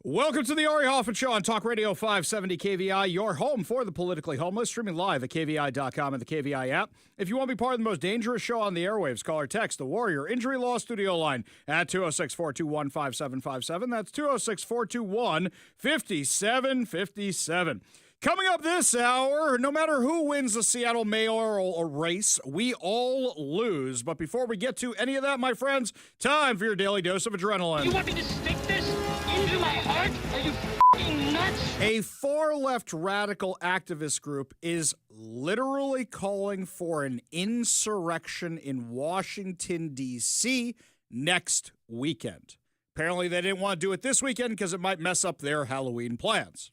Welcome to the Ari Hoffman Show on Talk Radio 570 KVI, your home for the politically homeless, streaming live at KVI.com and the KVI app. If you want to be part of the most dangerous show on the airwaves, call or text the Warrior Injury Law Studio line at 206-421-5757. That's 206-421-5757. Coming up this hour, no matter who wins the Seattle mayoral race, we all lose. But before we get to any of that, my friends, time for your daily dose of adrenaline. You want me to stick this into my heart? Are you f***ing nuts? A far-left radical activist group is literally calling for an insurrection in Washington, D.C. next weekend. Apparently, they didn't want to do it this weekend because it might mess up their Halloween plans.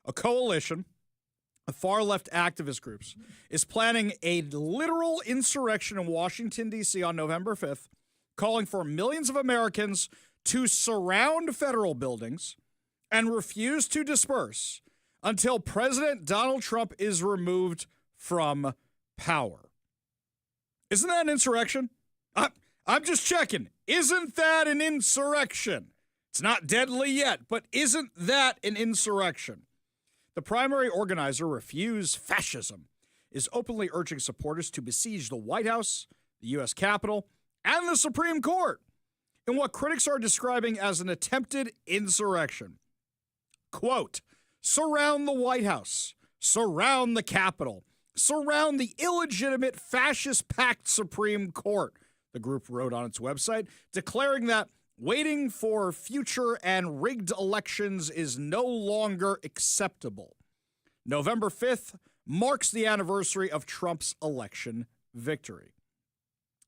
A coalition of far-left activist groups is planning a literal insurrection in Washington, D.C. on November 5th, calling for millions of Americans to surround federal buildings and refuse to disperse until President Donald Trump is removed from power. Isn't that an insurrection? I'm just checking. Isn't that an insurrection? It's not deadly yet, but isn't that an insurrection? The primary organizer, Refuse Fascism, is openly urging supporters to besiege the White House, the U.S. Capitol, and the Supreme Court in what critics are describing as an attempted insurrection. Quote, surround the White House, surround the Capitol, surround the illegitimate fascist-packed Supreme Court, the group wrote on its website, declaring that waiting for future and rigged elections is no longer acceptable. November 5th marks the anniversary of Trump's election victory.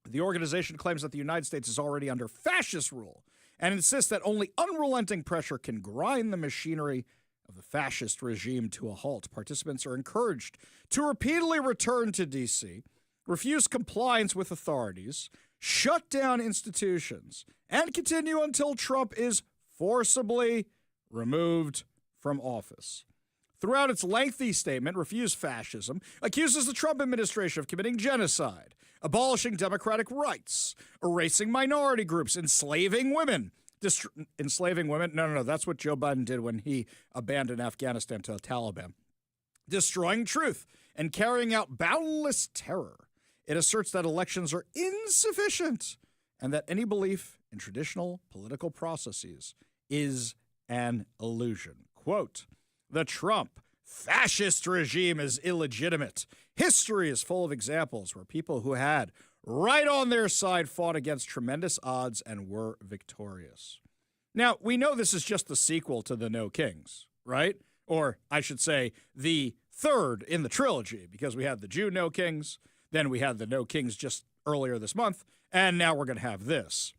The organization claims that the United States is already under fascist rule and insists that only unrelenting pressure can grind the machinery of the fascist regime to a halt. Participants are encouraged to repeatedly return to D.C., refuse compliance with authorities, shut down institutions, and continue until Trump is forcibly removed from office. Throughout its lengthy statement, Refuse Fascism accuses the Trump administration of committing genocide, abolishing democratic rights, erasing minority groups, enslaving women. Enslaving women? No, that's what Joe Biden did when he abandoned Afghanistan to the Taliban. Destroying truth and carrying out boundless terror. It asserts that elections are insufficient and that any belief in traditional political processes is an illusion. Quote, the Trump fascist regime is illegitimate. History is full of examples where people who had right on their side fought against tremendous odds and were victorious. Now, we know this is just the sequel to the No Kings, right? Or I should say the third in the trilogy, because we had the June No Kings, then we had the No Kings just earlier this month, and now we're going to have this.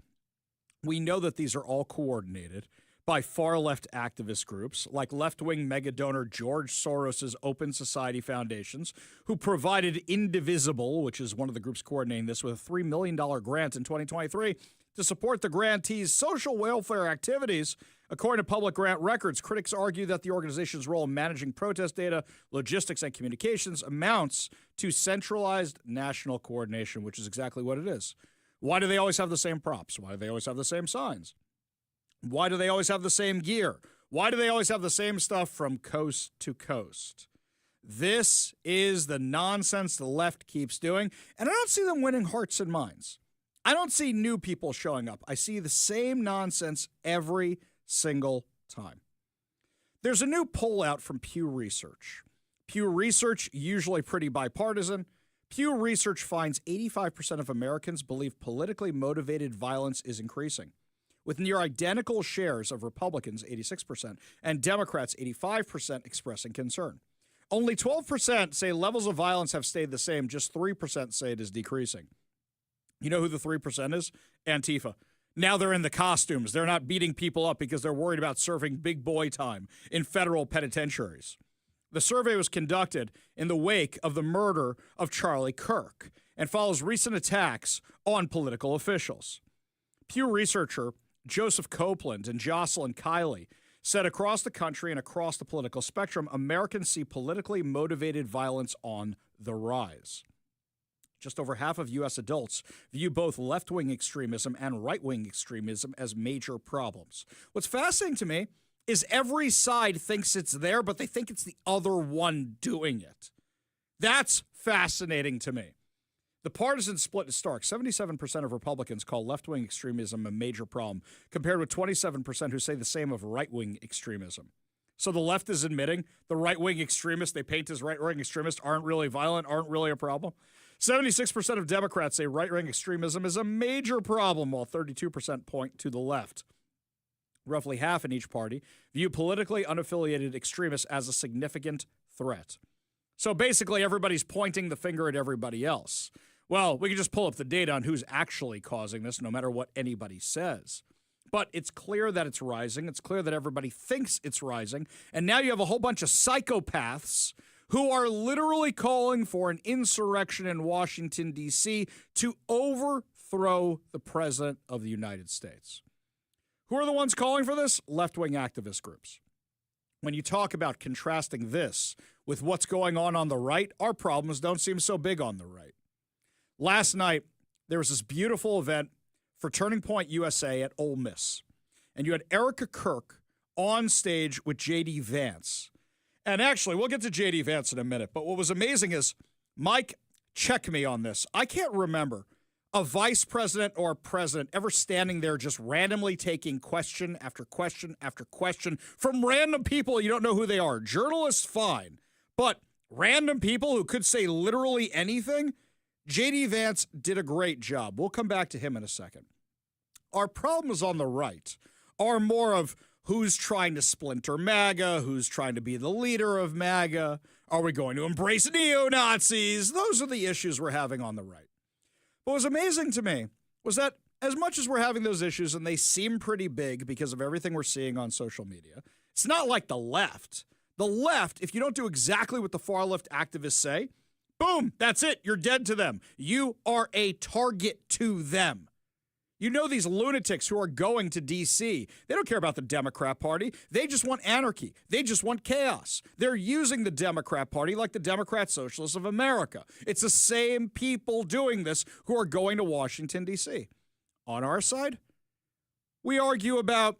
We know that these are all coordinated by far-left activist groups like left-wing mega-donor George Soros' Open Society Foundations, who provided Indivisible, which is one of the groups coordinating this, with a $3 million grant in 2023 to support the grantee's social welfare activities. According to public grant records, critics argue that the organization's role in managing protest data, logistics, and communications amounts to centralized national coordination, which is exactly what it is. Why do they always have the same props? Why do they always have the same signs? Why do they always have the same gear? Why do they always have the same stuff from coast to coast? This is the nonsense the left keeps doing, and I don't see them winning hearts and minds. I don't see new people showing up. I see the same nonsense every single time. There's a new poll out from Pew Research. Pew Research, usually pretty bipartisan. Pew Research finds 85% of Americans believe politically motivated violence is increasing, with near identical shares of Republicans, 86%, and Democrats, 85%, expressing concern. Only 12% say levels of violence have stayed the same. Just 3% say it is decreasing. You know who the 3% is? Antifa. Now they're in the costumes. They're not beating people up because they're worried about serving big boy time in federal penitentiaries. The survey was conducted in the wake of the murder of Charlie Kirk and follows recent attacks on political officials. Pew researcher Joseph Copeland and Jocelyn Kiley said across the country and across the political spectrum, Americans see politically motivated violence on the rise. Just over half of U.S. adults view both left-wing extremism and right-wing extremism as major problems. What's fascinating to me is every side thinks it's there, but they think it's the other one doing it. That's fascinating to me. The partisan split is stark. 77% of Republicans call left-wing extremism a major problem, compared with 27% who say the same of right-wing extremism. So the left is admitting the right-wing extremists they paint as right-wing extremists aren't really violent, aren't really a problem. 76% of Democrats say right-wing extremism is a major problem, while 32% point to the left. Roughly half in each party view politically unaffiliated extremists as a significant threat. So basically, everybody's pointing the finger at everybody else. Well, we can just pull up the data on who's actually causing this, no matter what anybody says. But it's clear that it's rising. It's clear that everybody thinks it's rising. And now you have a whole bunch of psychopaths who are literally calling for an insurrection in Washington, D.C. to overthrow the president of the United States. Who are the ones calling for this? Left-wing activist groups. When you talk about contrasting this with what's going on the right, our problems don't seem so big on the right. Last night, there was this beautiful event for Turning Point USA at Ole Miss. And you had Erica Kirk on stage with J.D. Vance. And actually, we'll get to J.D. Vance in a minute. But what was amazing is, Mike, check me on this. I can't remember a vice president or a president ever standing there just randomly taking question after question after question from random people you don't know who they are. Journalists, fine. But random people who could say literally anything? J.D. Vance did a great job. We'll come back to him in a second. Our problems on the right are more of who's trying to splinter MAGA, who's trying to be the leader of MAGA. Are we going to embrace neo-Nazis? Those are the issues we're having on the right. What was amazing to me was that as much as we're having those issues, and they seem pretty big because of everything we're seeing on social media, it's not like the left. The left, if you don't do exactly what the far left activists say, boom, that's it. You're dead to them. You are a target to them. You know these lunatics who are going to D.C., they don't care about the Democrat Party. They just want anarchy. They just want chaos. They're using the Democrat Party like the Democrat Socialists of America. It's the same people doing this who are going to Washington, D.C. On our side, we argue about,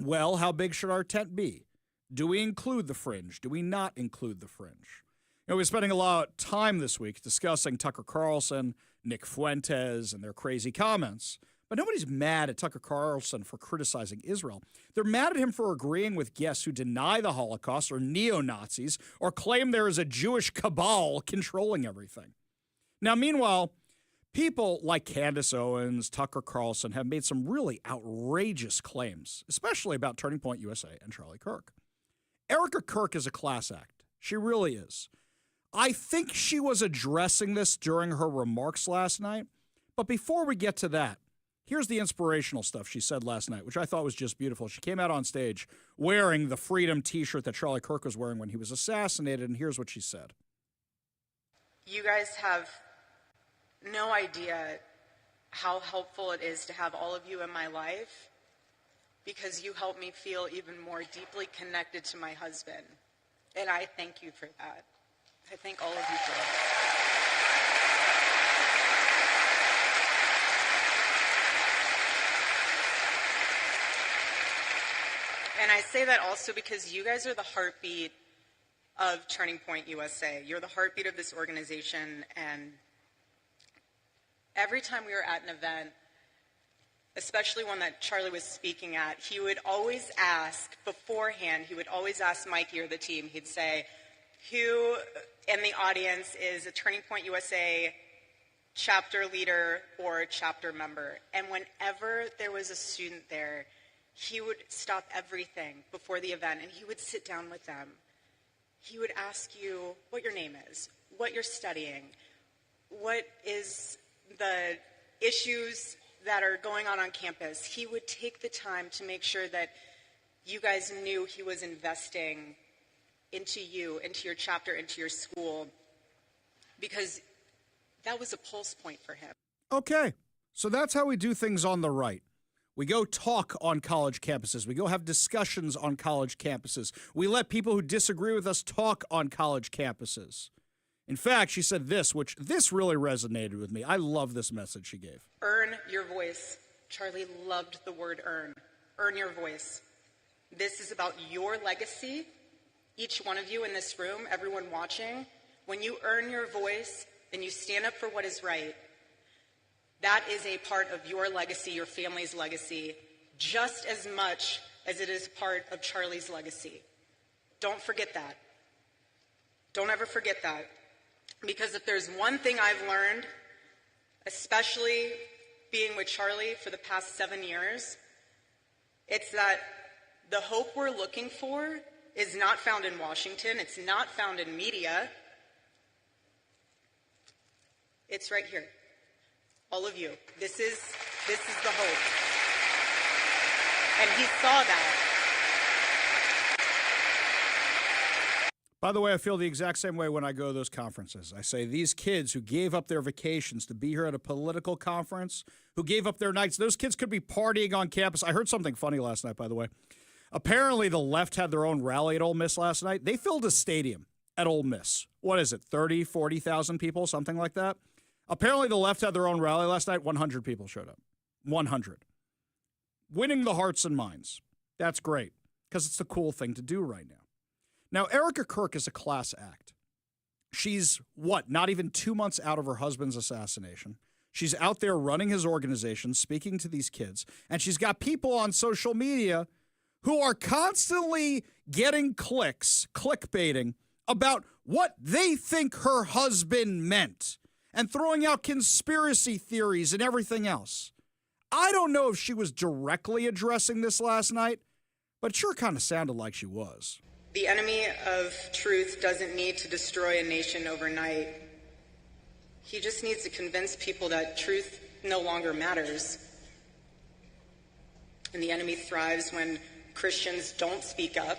well, how big should our tent be? Do we include the fringe? Do we not include the fringe? You know, we're spending a lot of time this week discussing Tucker Carlson, Nick Fuentes, and their crazy comments. But nobody's mad at Tucker Carlson for criticizing Israel. They're mad at him for agreeing with guests who deny the Holocaust or neo-Nazis or claim there is a Jewish cabal controlling everything. Now, meanwhile, people like Candace Owens, Tucker Carlson have made some really outrageous claims, especially about Turning Point USA and Charlie Kirk. Erica Kirk is a class act. She really is. I think she was addressing this during her remarks last night. But before we get to that, here's the inspirational stuff she said last night, which I thought was just beautiful. She came out on stage wearing the Freedom T-shirt that Charlie Kirk was wearing when he was assassinated, and here's what she said. You guys have no idea how helpful it is to have all of you in my life, because you help me feel even more deeply connected to my husband. And I thank you for that. I thank all of you for that. And I say that also because you guys are the heartbeat of Turning Point USA. You're the heartbeat of this organization, and every time we were at an event, especially one that Charlie was speaking at, he would always ask beforehand, he would always ask Mikey or the team, he'd say, who in the audience is a Turning Point USA chapter leader or chapter member? And whenever there was a student there, he would stop everything before the event and he would sit down with them. He would ask you what your name is, what you're studying, what is the issues that are going on campus. He would take the time to make sure that you guys knew he was investing into you, into your chapter, into your school, because that was a pulse point for him. Okay, so that's how we do things on the right. We go talk on college campuses. We go have discussions on college campuses. We let people who disagree with us talk on college campuses. In fact, she said this, which this really resonated with me. I love this message she gave. Earn your voice. Charlie loved the word earn. Earn your voice. This is about your legacy. Each one of you in this room, everyone watching, when you earn your voice and you stand up for what is right, that is a part of your legacy, your family's legacy, just as much as it is part of Charlie's legacy. Don't forget that. Don't ever forget that. Because if there's one thing I've learned, especially being with Charlie for the past 7 years, it's that the hope we're looking for is not found in Washington. It's not found in media. It's right here. All of you. This is the hope. And he saw that. By the way, I feel the exact same way when I go to those conferences. I say these kids who gave up their vacations to be here at a political conference, who gave up their nights, those kids could be partying on campus. I heard something funny last night, by the way. Apparently, the left had their own rally at Ole Miss last night. They filled a stadium at Ole Miss. What is it, 30, 40,000 people, something like that? Apparently, the left had their own rally last night. 100 people showed up. 100. Winning the hearts and minds. That's great, because it's the cool thing to do right now. Now, Erica Kirk is a class act. She's, not even 2 months out of her husband's assassination. She's out there running his organization, speaking to these kids, and she's got people on social media who are constantly getting clicks, clickbaiting, about what they think her husband meant and throwing out conspiracy theories and everything else. I don't know if she was directly addressing this last night, but it sure kind of sounded like she was. The enemy of truth doesn't need to destroy a nation overnight. He just needs to convince people that truth no longer matters. And the enemy thrives when Christians don't speak up,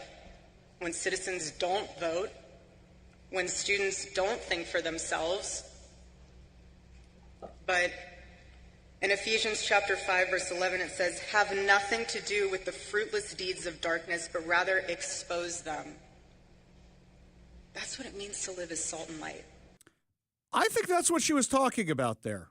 when citizens don't vote, when students don't think for themselves. But in Ephesians chapter 5, verse 11, it says, "Have nothing to do with the fruitless deeds of darkness, but rather expose them." That's what it means to live as salt and light. I think that's what she was talking about there.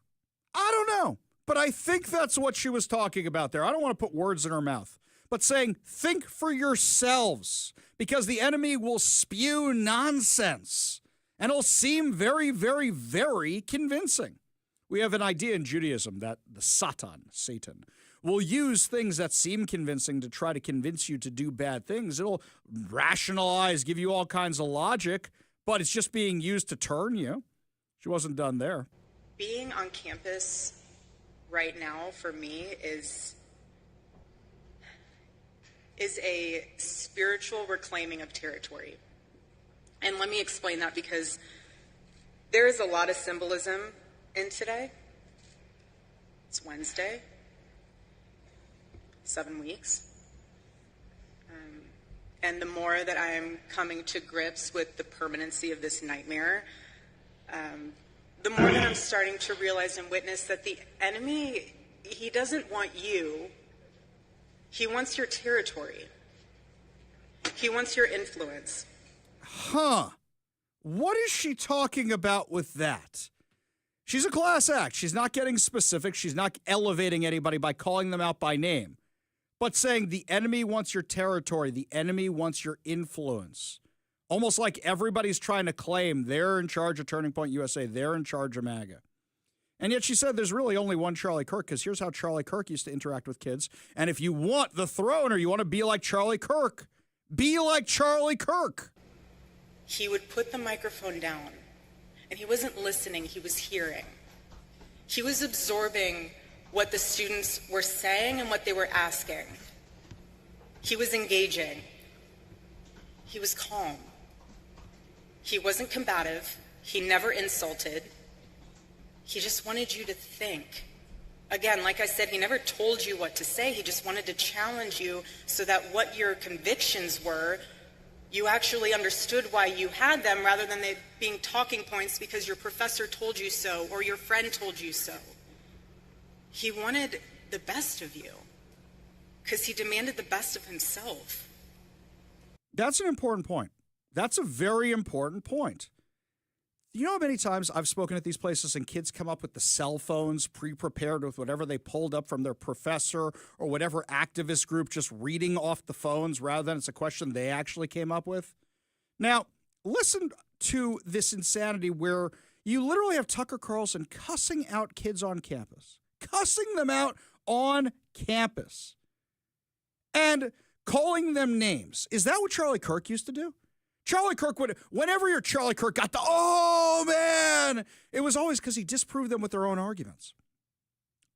I don't know, but I think that's what she was talking about there. I don't want to put words in her mouth, but saying, think for yourselves, because the enemy will spew nonsense, and it'll seem very, very, very convincing. We have an idea in Judaism that the Satan, will use things that seem convincing to try to convince you to do bad things. It'll rationalize, give you all kinds of logic, but it's just being used to turn you. She wasn't done there. Being on campus right now for me is a spiritual reclaiming of territory. And let me explain that, because there is a lot of symbolism in today. It's Wednesday, 7 weeks. And the more that I am coming to grips with the permanency of this nightmare, the more that I'm starting to realize and witness that the enemy, he doesn't want you. He wants your territory. He wants your influence. Huh. What is she talking about with that? She's a class act. She's not getting specific. She's not elevating anybody by calling them out by name, but saying the enemy wants your territory. The enemy wants your influence. Almost like everybody's trying to claim they're in charge of Turning Point USA. They're in charge of MAGA. And yet she said there's really only one Charlie Kirk, because here's how Charlie Kirk used to interact with kids. And if you want the throne, or you want to be like Charlie Kirk, be like Charlie Kirk. He would put the microphone down, and he wasn't listening, he was hearing. He was absorbing what the students were saying and what they were asking. He was engaging. He was calm. He wasn't combative. He never insulted. He just wanted you to think. Again, like I said, he never told you what to say. He just wanted to challenge you so that what your convictions were, you actually understood why you had them, rather than they being talking points because your professor told you so or your friend told you so. He wanted the best of you because he demanded the best of himself. That's an important point. That's a very important point. You know how many times I've spoken at these places and kids come up with the cell phones pre-prepared with whatever they pulled up from their professor or whatever activist group, just reading off the phones rather than it's a question they actually came up with? Now, listen to this insanity where you literally have Tucker Carlson cussing out kids on campus, cussing them out on campus, and calling them names. Is that what Charlie Kirk used to do? Charlie Kirk would, whenever your Charlie Kirk got the, oh man, it was always because he disproved them with their own arguments.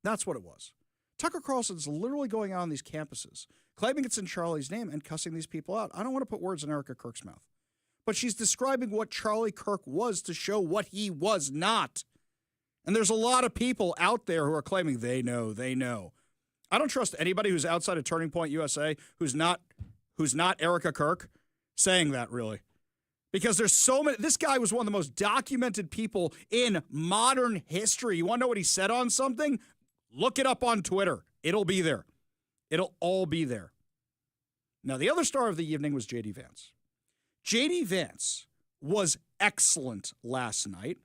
That's what it was. Tucker Carlson's literally going out on these campuses, claiming it's in Charlie's name and cussing these people out. I don't want to put words in Erica Kirk's mouth, but she's describing what Charlie Kirk was to show what he was not. And there's a lot of people out there who are claiming they know. I don't trust anybody who's outside of Turning Point USA who's not Erica Kirk saying that, really. Because there's so many. This guy was one of the most documented people in modern history. You want to know what he said on something? Look it up on Twitter. It'll be there. It'll all be there. Now, the other star of the evening was J.D. Vance. J.D. Vance was excellent last night,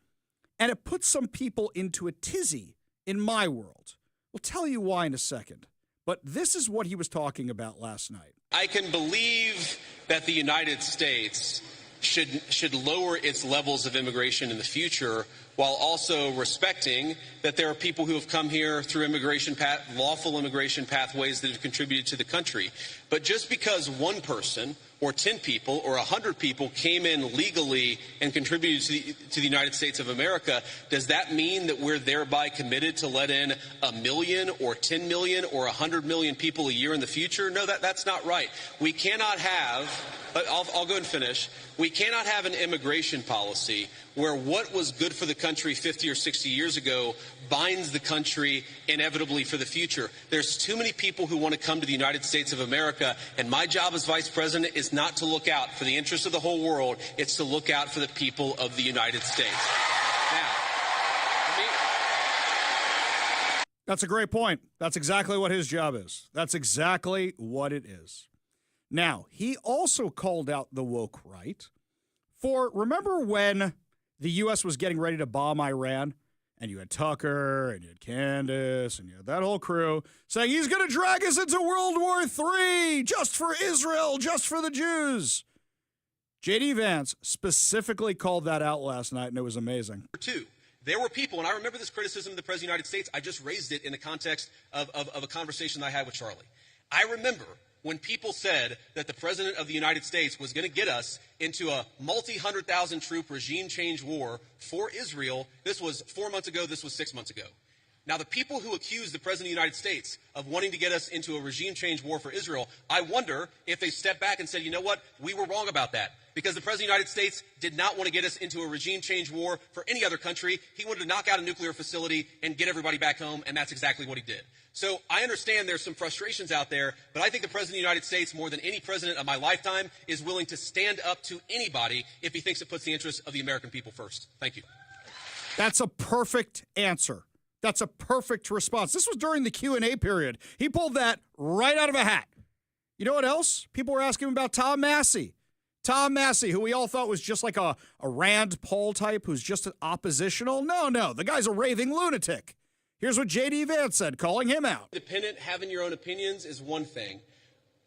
and it put some people into a tizzy in my world. We'll tell you why in a second. But this is what he was talking about last night. I can believe that the United States should lower its levels of immigration in the future while also respecting that there are people who have come here through lawful immigration pathways that have contributed to the country. But just because one person or 10 people or 100 people came in legally and contributed to the United States of America, does that mean that we're thereby committed to let in 1 million or 10 million or 100 million people a year in the future? No, that's not right. We cannot have, I'll go and finish. We cannot have an immigration policy where what was good for the country 50 or 60 years ago binds the country inevitably for the future. There's too many people who want to come to the United States of America, and my job as vice president is not to look out for the interests of the whole world. It's to look out for the people of the United States. Now, that's a great point. That's exactly what his job is. That's exactly what it is. Now, he also called out the woke right for, remember when the U.S. was getting ready to bomb Iran, and you had Tucker, and you had Candace, and you had that whole crew saying he's going to drag us into World War III just for Israel, just for the Jews. J.D. Vance specifically called that out last night, and it was amazing. There were people, and I remember this criticism of the President of the United States. I just raised it in the context of a conversation I had with Charlie. I remember when people said that the President of the United States was going to get us into a multi-100,000 troop regime change war for Israel. This was 4 months ago. This was 6 months ago. Now, the people who accuse the President of the United States of wanting to get us into a regime change war for Israel, I wonder if they stepped back and said, you know what, we were wrong about that. Because the President of the United States did not want to get us into a regime change war for any other country. He wanted to knock out a nuclear facility and get everybody back home, and that's exactly what he did. So I understand there's some frustrations out there, but I think the President of the United States, more than any president of my lifetime, is willing to stand up to anybody if he thinks it puts the interests of the American people first. Thank you. That's a perfect answer. That's a perfect response. This was during the Q&A period. He pulled that right out of a hat. You know what else? People were asking him about Tom Massey. Tom Massey, who we all thought was just like a Rand Paul type who's just an oppositional. No, the guy's a raving lunatic. Here's what J.D. Vance said, calling him out. Independent, having your own opinions is one thing.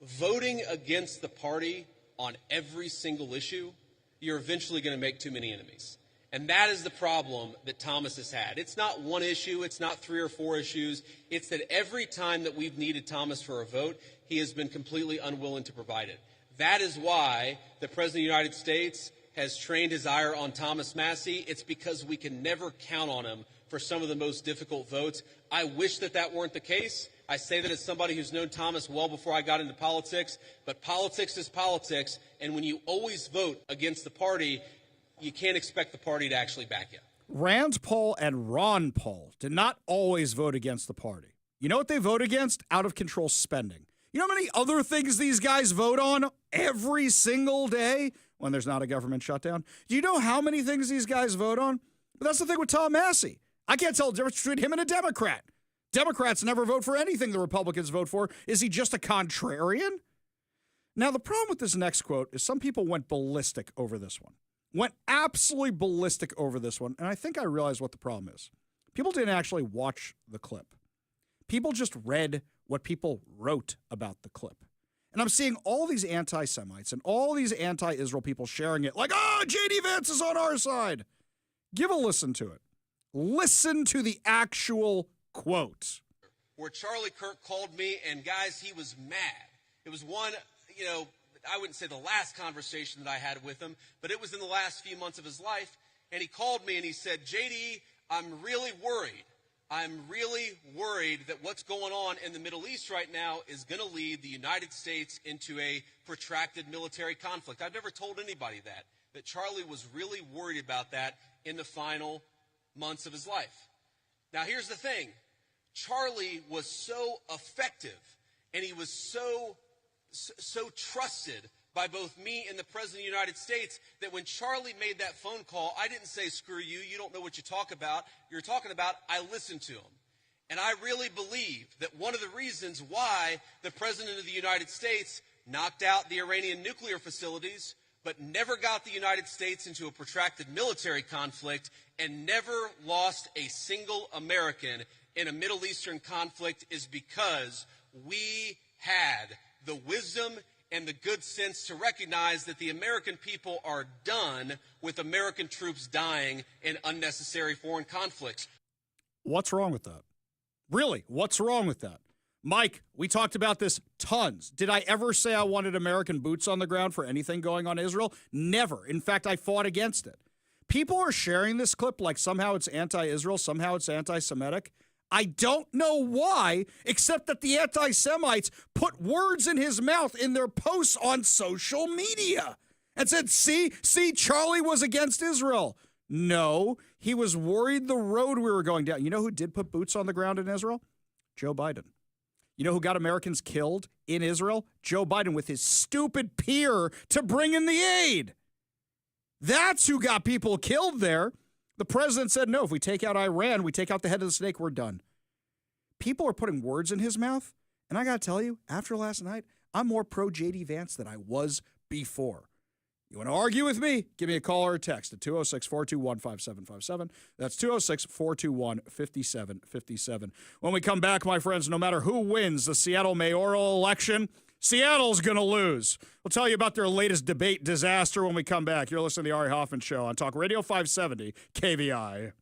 Voting against the party on every single issue, you're eventually going to make too many enemies. And that is the problem that Thomas has had. It's not one issue. It's not 3 or 4 issues. It's that every time that we've needed Thomas for a vote, he has been completely unwilling to provide it. That is why the President of the United States has trained his ire on Thomas Massey. It's because we can never count on him for some of the most difficult votes. I wish that weren't the case. I say that as somebody who's known Thomas well before I got into politics, but politics is politics, and when you always vote against the party, you can't expect the party to actually back you. Rand Paul and Ron Paul did not always vote against the party. You know what they vote against? Out-of-control spending. You know how many other things these guys vote on every single day when there's not a government shutdown? Do you know how many things these guys vote on? But that's the thing with Tom Massey. I can't tell the difference between him and a Democrat. Democrats never vote for anything the Republicans vote for. Is he just a contrarian? Now, the problem with this next quote is some people went ballistic over this one. went absolutely ballistic over this one, and I think I realized what the problem is. People didn't actually watch the clip. People just read what people wrote about the clip. And I'm seeing all these anti-Semites and all these anti-Israel people sharing it like, oh, J.D. Vance is on our side. Give a listen to it. Listen to the actual quote. Where Charlie Kirk called me, and guys, he was mad. It was one, I wouldn't say the last conversation that I had with him, but it was in the last few months of his life. And he called me and he said, JD, I'm really worried. I'm really worried that what's going on in the Middle East right now is going to lead the United States into a protracted military conflict. I've never told anybody that Charlie was really worried about that in the final months of his life. Now, here's the thing. Charlie was so effective, and he was so trusted by both me and the President of the United States that when Charlie made that phone call, I didn't say, screw you, you don't know what you're talking about. I listened to him. And I really believe that one of the reasons why the President of the United States knocked out the Iranian nuclear facilities, but never got the United States into a protracted military conflict and never lost a single American in a Middle Eastern conflict is because we had the wisdom and the good sense to recognize that the American people are done with American troops dying in unnecessary foreign conflicts. What's wrong with that? Really, what's wrong with that? Mike, we talked about this tons. Did I ever say I wanted American boots on the ground for anything going on in Israel? Never. In fact, I fought against it. People are sharing this clip like somehow it's anti-Israel, somehow it's anti-Semitic. I don't know why, except that the anti-Semites put words in his mouth in their posts on social media and said, see, Charlie was against Israel. No, he was worried the road we were going down. You know who did put boots on the ground in Israel? Joe Biden. You know who got Americans killed in Israel? Joe Biden with his stupid peer to bring in the aid. That's who got people killed there. The president said, no, if we take out Iran, we take out the head of the snake, we're done. People are putting words in his mouth. And I got to tell you, after last night, I'm more pro J.D. Vance than I was before. You want to argue with me? Give me a call or a text at 206-421-5757. That's 206-421-5757. When we come back, my friends, no matter who wins the Seattle mayoral election, Seattle's going to lose. We'll tell you about their latest debate disaster when we come back. You're listening to the Ari Hoffman Show on Talk Radio 570 KVI.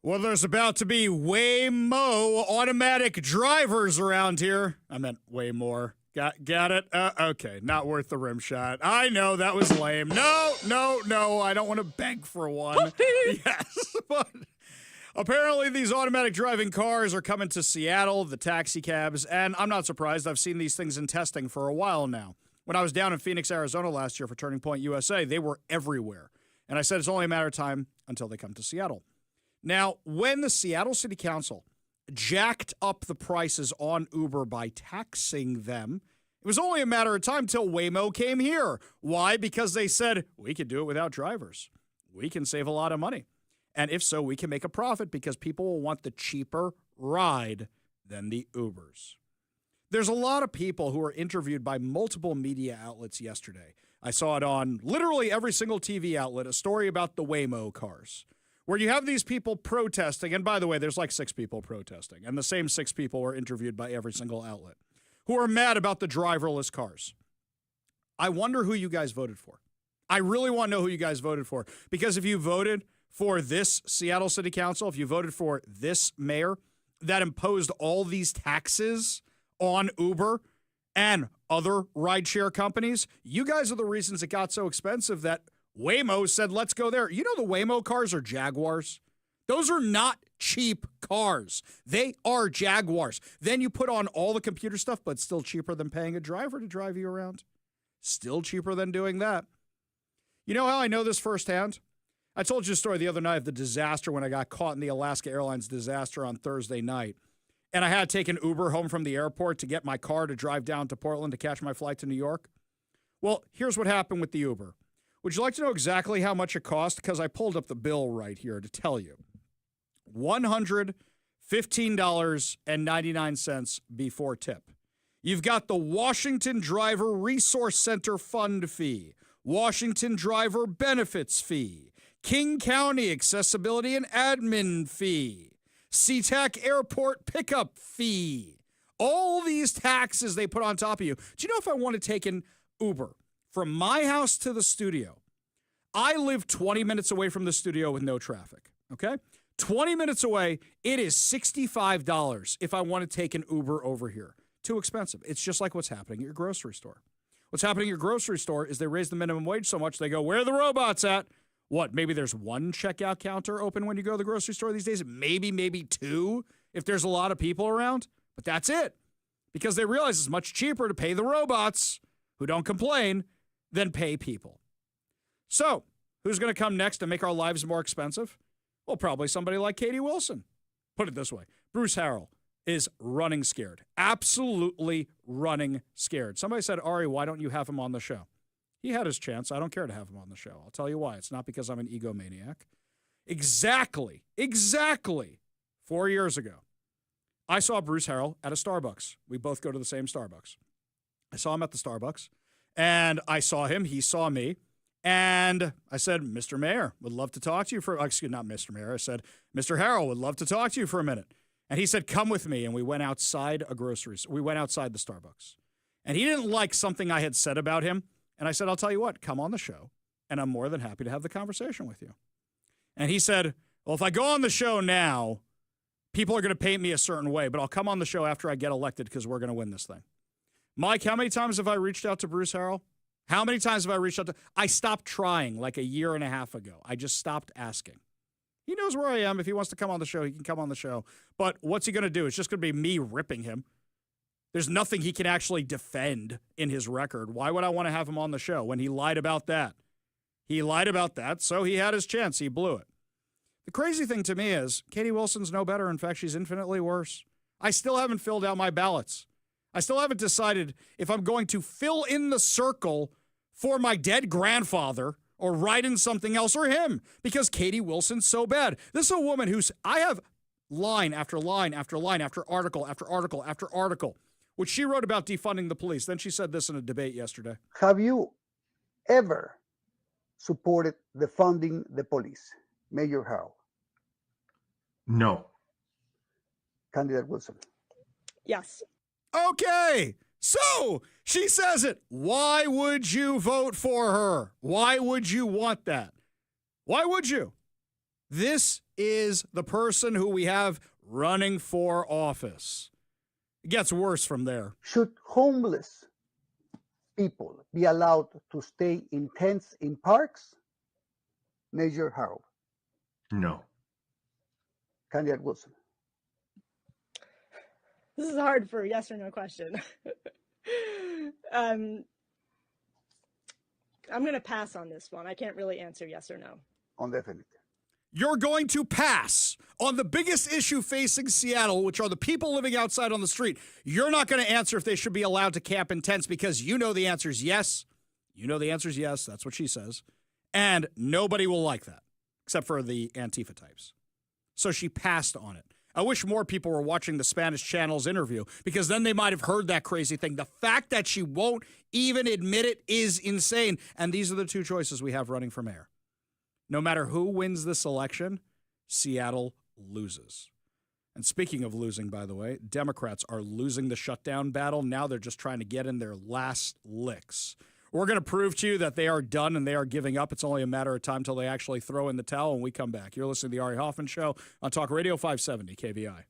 Well, there's about to be way more automatic drivers around here. I meant way more. Got it? Okay, not worth the rim shot. I know, that was lame. No, I don't want to beg for one. Yes, but apparently these automatic driving cars are coming to Seattle, the taxi cabs, and I'm not surprised. I've seen these things in testing for a while now. When I was down in Phoenix, Arizona last year for Turning Point USA, they were everywhere. And I said it's only a matter of time until they come to Seattle. Now, when the Seattle City Council jacked up the prices on Uber by taxing them, it was only a matter of time till Waymo came here. Why? Because they said, we could do it without drivers. We can save a lot of money. And if so, we can make a profit because people will want the cheaper ride than the Ubers. There's a lot of people who were interviewed by multiple media outlets yesterday. I saw it on literally every single TV outlet, a story about the Waymo cars, where you have these people protesting. And by the way, there's like 6 people protesting, and the same 6 people were interviewed by every single outlet, who are mad about the driverless cars. I wonder who you guys voted for. I really want to know who you guys voted for, because if you voted for this Seattle City Council, if you voted for this mayor that imposed all these taxes on Uber and other rideshare companies, you guys are the reasons it got so expensive that Waymo said, let's go there. You know the Waymo cars are Jaguars? Those are not cheap cars. They are Jaguars. Then you put on all the computer stuff, but still cheaper than paying a driver to drive you around. Still cheaper than doing that. You know how I know this firsthand? I told you a story the other night of the disaster when I got caught in the Alaska Airlines disaster on Thursday night. And I had to take an Uber home from the airport to get my car to drive down to Portland to catch my flight to New York. Well, here's what happened with the Uber. Would you like to know exactly how much it cost? Because I pulled up the bill right here to tell you. $115.99 before tip. You've got the Washington Driver Resource Center Fund fee, Washington Driver Benefits fee, King County Accessibility and Admin fee, SeaTac Airport Pickup fee. All these taxes they put on top of you. Do you know if I want to take an Uber from my house to the studio? I live 20 minutes away from the studio with no traffic, okay? 20 minutes away, it is $65 if I want to take an Uber over here. Too expensive. It's just like what's happening at your grocery store. What's happening at your grocery store is they raise the minimum wage so much, they go, where are the robots at? What, maybe there's one checkout counter open when you go to the grocery store these days? Maybe 2 if there's a lot of people around. But that's it. Because they realize it's much cheaper to pay the robots, who don't complain, than pay people. So, who's going to come next and make our lives more expensive? Well, probably somebody like Katie Wilson. Put it this way. Bruce Harrell is running scared. Absolutely running scared. Somebody said, Ari, why don't you have him on the show? He had his chance. I don't care to have him on the show. I'll tell you why. It's not because I'm an egomaniac. Exactly 4 years ago, I saw Bruce Harrell at a Starbucks. We both go to the same Starbucks. I saw him at the Starbucks, and I saw him. He saw me. And I said, Mr. Mayor, would love to talk to you for, not Mr. Mayor. I said, Mr. Harrell, would love to talk to you for a minute. And he said, come with me. And we went outside we went outside the Starbucks. And he didn't like something I had said about him. And I said, I'll tell you what, come on the show. And I'm more than happy to have the conversation with you. And he said, well, if I go on the show now, people are going to paint me a certain way, but I'll come on the show after I get elected because we're going to win this thing. Mike, how many times have I reached out to Bruce Harrell? How many times have I reached out to... I stopped trying like a year and a half ago. I just stopped asking. He knows where I am. If he wants to come on the show, he can come on the show. But what's he going to do? It's just going to be me ripping him. There's nothing he can actually defend in his record. Why would I want to have him on the show when he lied about that? He lied about that, so he had his chance. He blew it. The crazy thing to me is Katie Wilson's no better. In fact, she's infinitely worse. I still haven't filled out my ballots. I still haven't decided if I'm going to fill in the circle for my dead grandfather or write in something else or him because Katie Wilson's so bad. This is a woman I have line after line after line after article after article after article, which she wrote about defunding the police. Then she said this in a debate yesterday. Have you ever supported defunding the police, Mayor Harrell? No. Candidate Wilson? Yes. Okay, so she says it. Why would you vote for her? Why would you want that? Why would you? This is the person who we have running for office. It gets worse from there. Should homeless people be allowed to stay in tents in parks? Major Harold. No. Candidate Wilson. This is hard for a yes or no question. I'm going to pass on this one. I can't really answer yes or no. On definite. You're going to pass on the biggest issue facing Seattle, which are the people living outside on the street. You're not going to answer if they should be allowed to camp in tents because you know the answer is yes. You know the answer is yes. That's what she says. And nobody will like that, except for the Antifa types. So she passed on it. I wish more people were watching the Spanish Channel's interview because then they might have heard that crazy thing. The fact that she won't even admit it is insane. And these are the two choices we have running for mayor. No matter who wins this election, Seattle loses. And speaking of losing, by the way, Democrats are losing the shutdown battle. Now they're just trying to get in their last licks. We're going to prove to you that they are done and they are giving up. It's only a matter of time till they actually throw in the towel when we come back. You're listening to the Ari Hoffman Show on Talk Radio 570 KBI.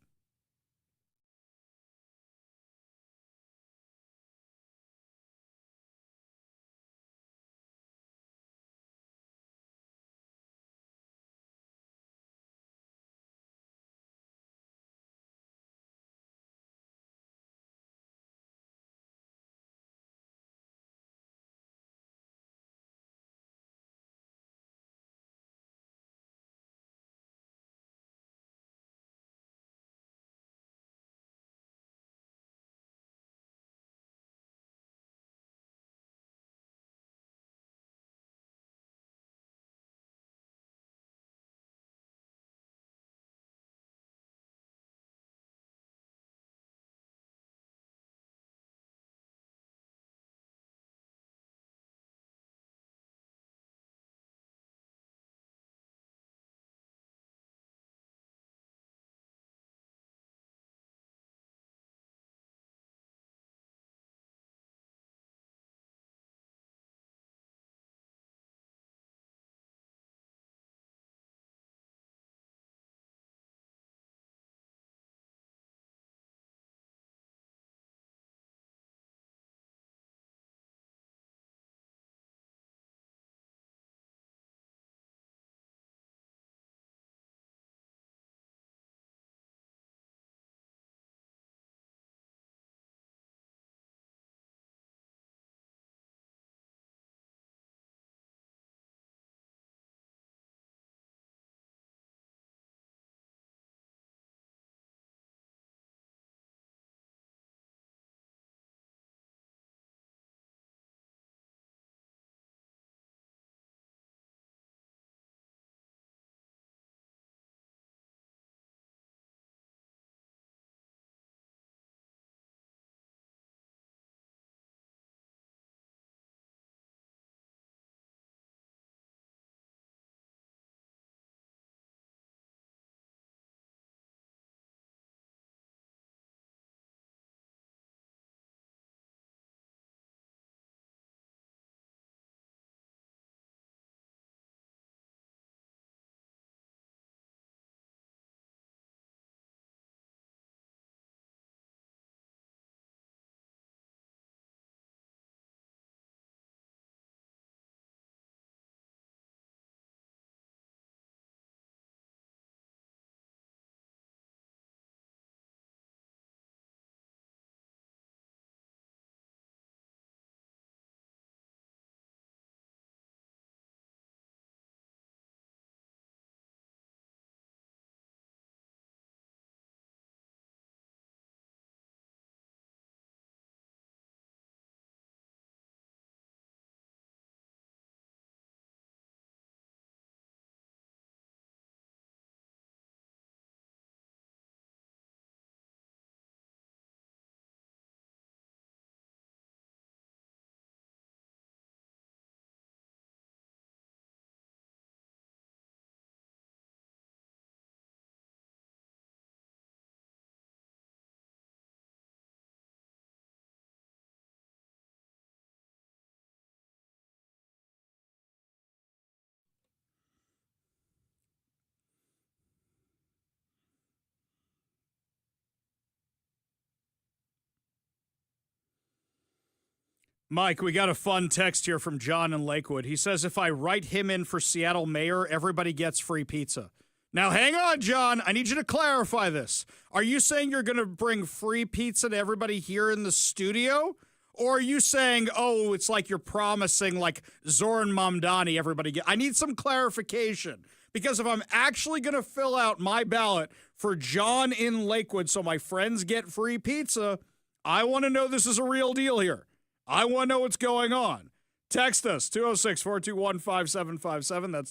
Mike, we got a fun text here from John in Lakewood. He says, if I write him in for Seattle mayor, everybody gets free pizza. Now, hang on, John. I need you to clarify this. Are you saying you're going to bring free pizza to everybody here in the studio? Or are you saying, oh, it's like you're promising like Zoran Mamdani, everybody get? I need some clarification. Because if I'm actually going to fill out my ballot for John in Lakewood so my friends get free pizza, I want to know this is a real deal here. I want to know what's going on. Text us, 206-421-5757. That's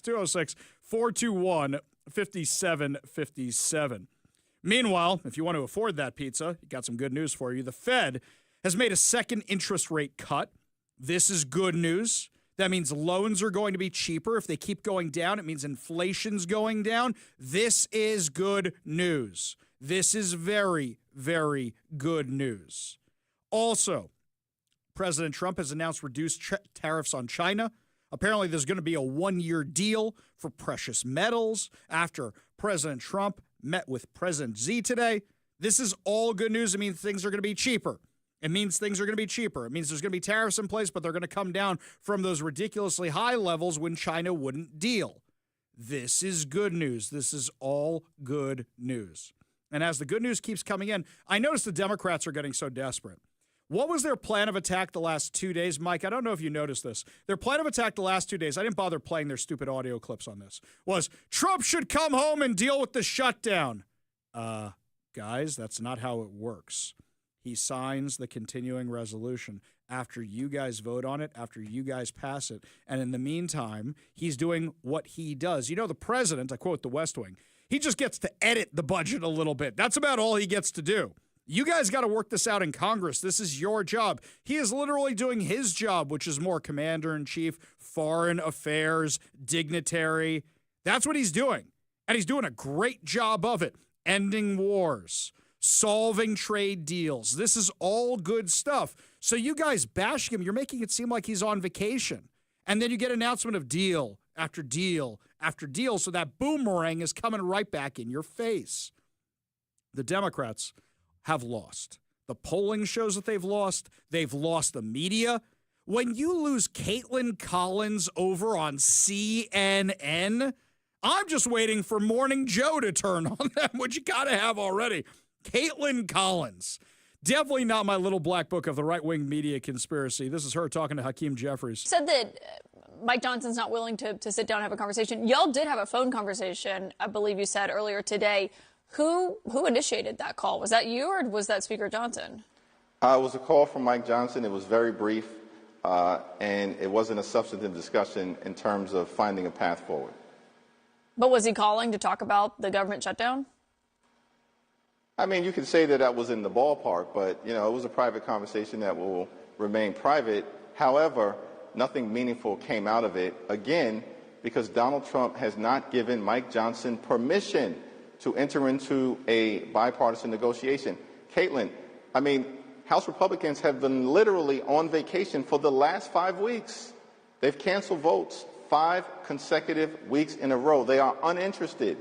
206-421-5757. Meanwhile, if you want to afford that pizza, got some good news for you. The Fed has made a second interest rate cut. This is good news. That means loans are going to be cheaper. If they keep going down, it means inflation's going down. This is good news. This is very, very good news. Also, President Trump has announced reduced tariffs on China. Apparently, there's going to be a one-year deal for precious metals after President Trump met with President Xi today. This is all good news. It means things are going to be cheaper. It means things are going to be cheaper. It means there's going to be tariffs in place, but they're going to come down from those ridiculously high levels when China wouldn't deal. This is good news. This is all good news. And as the good news keeps coming in, I notice the Democrats are getting so desperate. What was their plan of attack the last 2 days, Mike? I don't know if you noticed this. Their plan of attack the last 2 days, I didn't bother playing their stupid audio clips on this, was Trump should come home and deal with the shutdown. Guys, that's not how it works. He signs the continuing resolution after you guys vote on it, after you guys pass it. And in the meantime, he's doing what he does. You know, the president, I quote the West Wing, he just gets to edit the budget a little bit. That's about all he gets to do. You guys got to work this out in Congress. This is your job. He is literally doing his job, which is more commander-in-chief, foreign affairs, dignitary. That's what he's doing. And he's doing a great job of it. Ending wars, solving trade deals. This is all good stuff. So you guys bashing him, you're making it seem like he's on vacation. And then you get announcement of deal after deal after deal. So that boomerang is coming right back in your face. The Democrats have lost. The polling shows that they've lost. They've lost the media. When you lose Caitlin Collins over on CNN, I'm just waiting for Morning Joe to turn on them, which you got to have already. Caitlin Collins. Definitely not my little black book of the right-wing media conspiracy. This is her talking to Hakeem Jeffries. Said that Mike Johnson's not willing to sit down and have a conversation. Y'all did have a phone conversation, I believe you said earlier today. Who initiated that call? Was that you or was that Speaker Johnson? It was a call from Mike Johnson. It was very brief, and it wasn't a substantive discussion in terms of finding a path forward. But was he calling to talk about the government shutdown? I mean, you could say that was in the ballpark, but, you know, it was a private conversation that will remain private. However, nothing meaningful came out of it, again, because Donald Trump has not given Mike Johnson permission to enter into a bipartisan negotiation. Caitlin, I mean, House Republicans have been literally on vacation for the last 5 weeks. They've canceled votes 5 consecutive weeks in a row. They are uninterested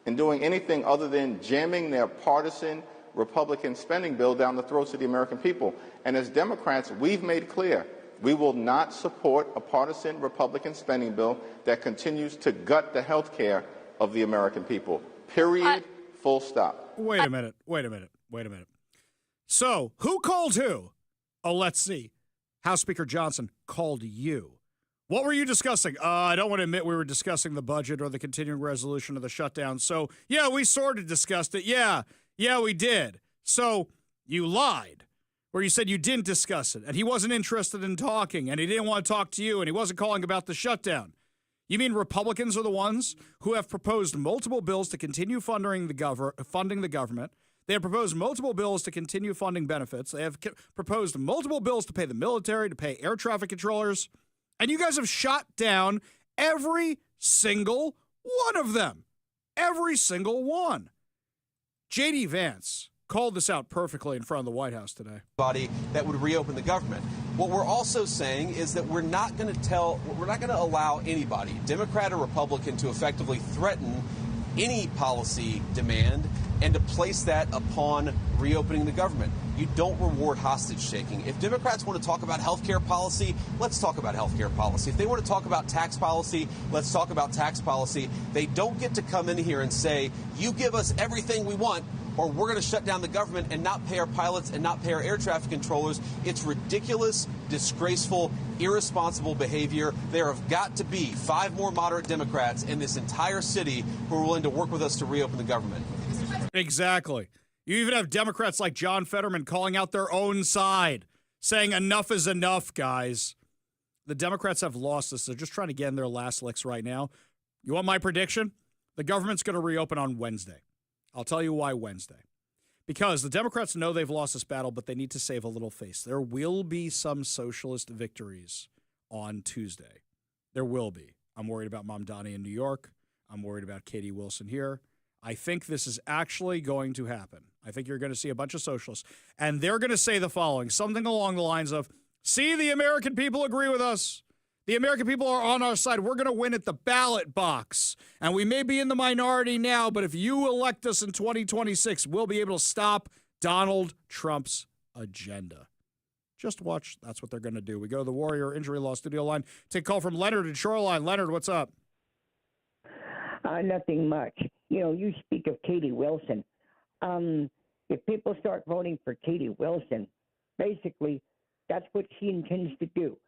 in doing anything other than jamming their partisan Republican spending bill down the throats of the American people. And as Democrats, we've made clear we will not support a partisan Republican spending bill that continues to gut the health care of the American people. Period. Full stop. Wait a minute. So, who called who? Oh, let's see. House Speaker Johnson called you. What were you discussing? I don't want to admit we were discussing the budget or the continuing resolution of the shutdown. So, yeah, we sort of discussed it. Yeah, we did. So, you lied, where you said you didn't discuss it, and he wasn't interested in talking, and he didn't want to talk to you, and he wasn't calling about the shutdown. You mean Republicans are the ones who have proposed multiple bills to continue funding the government? They have proposed multiple bills to continue funding benefits. They have proposed multiple bills to pay the military, to pay air traffic controllers. And you guys have shot down every single one of them. Every single one. J.D. Vance called this out perfectly in front of the White House today. Body that would reopen the government. What we're also saying is that we're not going to allow anybody, Democrat or Republican, to effectively threaten any policy demand and to place that upon reopening the government. you don't reward hostage taking. If Democrats want to talk about health care policy, let's talk about health care policy. If they want to talk about tax policy, let's talk about tax policy. They don't get to come in here and say, you give us everything we want, or we're going to shut down the government and not pay our pilots and not pay our air traffic controllers. It's ridiculous, disgraceful, irresponsible behavior. There have got to be 5 more moderate Democrats in this entire city who are willing to work with us to reopen the government. Exactly. You even have Democrats like John Fetterman calling out their own side, saying enough is enough, guys. The Democrats have lost this. They're just trying to get in their last licks right now. You want my prediction? The government's going to reopen on Wednesday. I'll tell you why Wednesday. Because the Democrats know they've lost this battle, but they need to save a little face. There will be some socialist victories on Tuesday. There will be. I'm worried about Mamdani in New York. I'm worried about Katie Wilson here. I think this is actually going to happen. I think you're going to see a bunch of socialists, and they're going to say the following, something along the lines of, see, the American people agree with us. The American people are on our side. We're going to win at the ballot box. And we may be in the minority now, but if you elect us in 2026, we'll be able to stop Donald Trump's agenda. Just watch. That's what they're going to do. We go to the Warrior Injury Law Studio line. Take a call from Leonard in Shoreline. Leonard, what's up? Nothing much. You know, you speak of Katie Wilson. If people start voting for Katie Wilson, basically that's what she intends to do.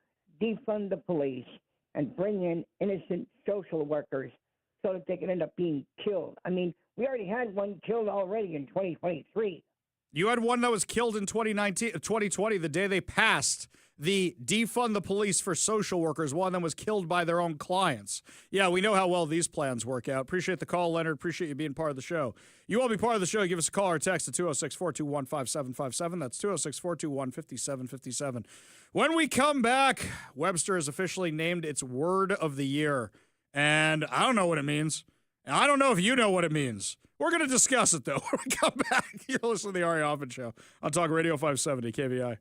Defund the police and bring in innocent social workers so that they can end up being killed. I mean, we already had one killed already in 2023. You had one that was killed in 2020, the day they passed the defund the police for social workers. One of them was killed by their own clients. Yeah, we know how well these plans work out. Appreciate the call, Leonard. Appreciate you being part of the show. You want to be part of the show, give us a call or text at 206-421-5757. That's 206-421-5757. When we come back, Webster has officially named its word of the year. And I don't know what it means. And I don't know if you know what it means. We're going to discuss it, though, when we come back. You're listening to the Ari Hoffman Show on Talk Radio 570 KVI.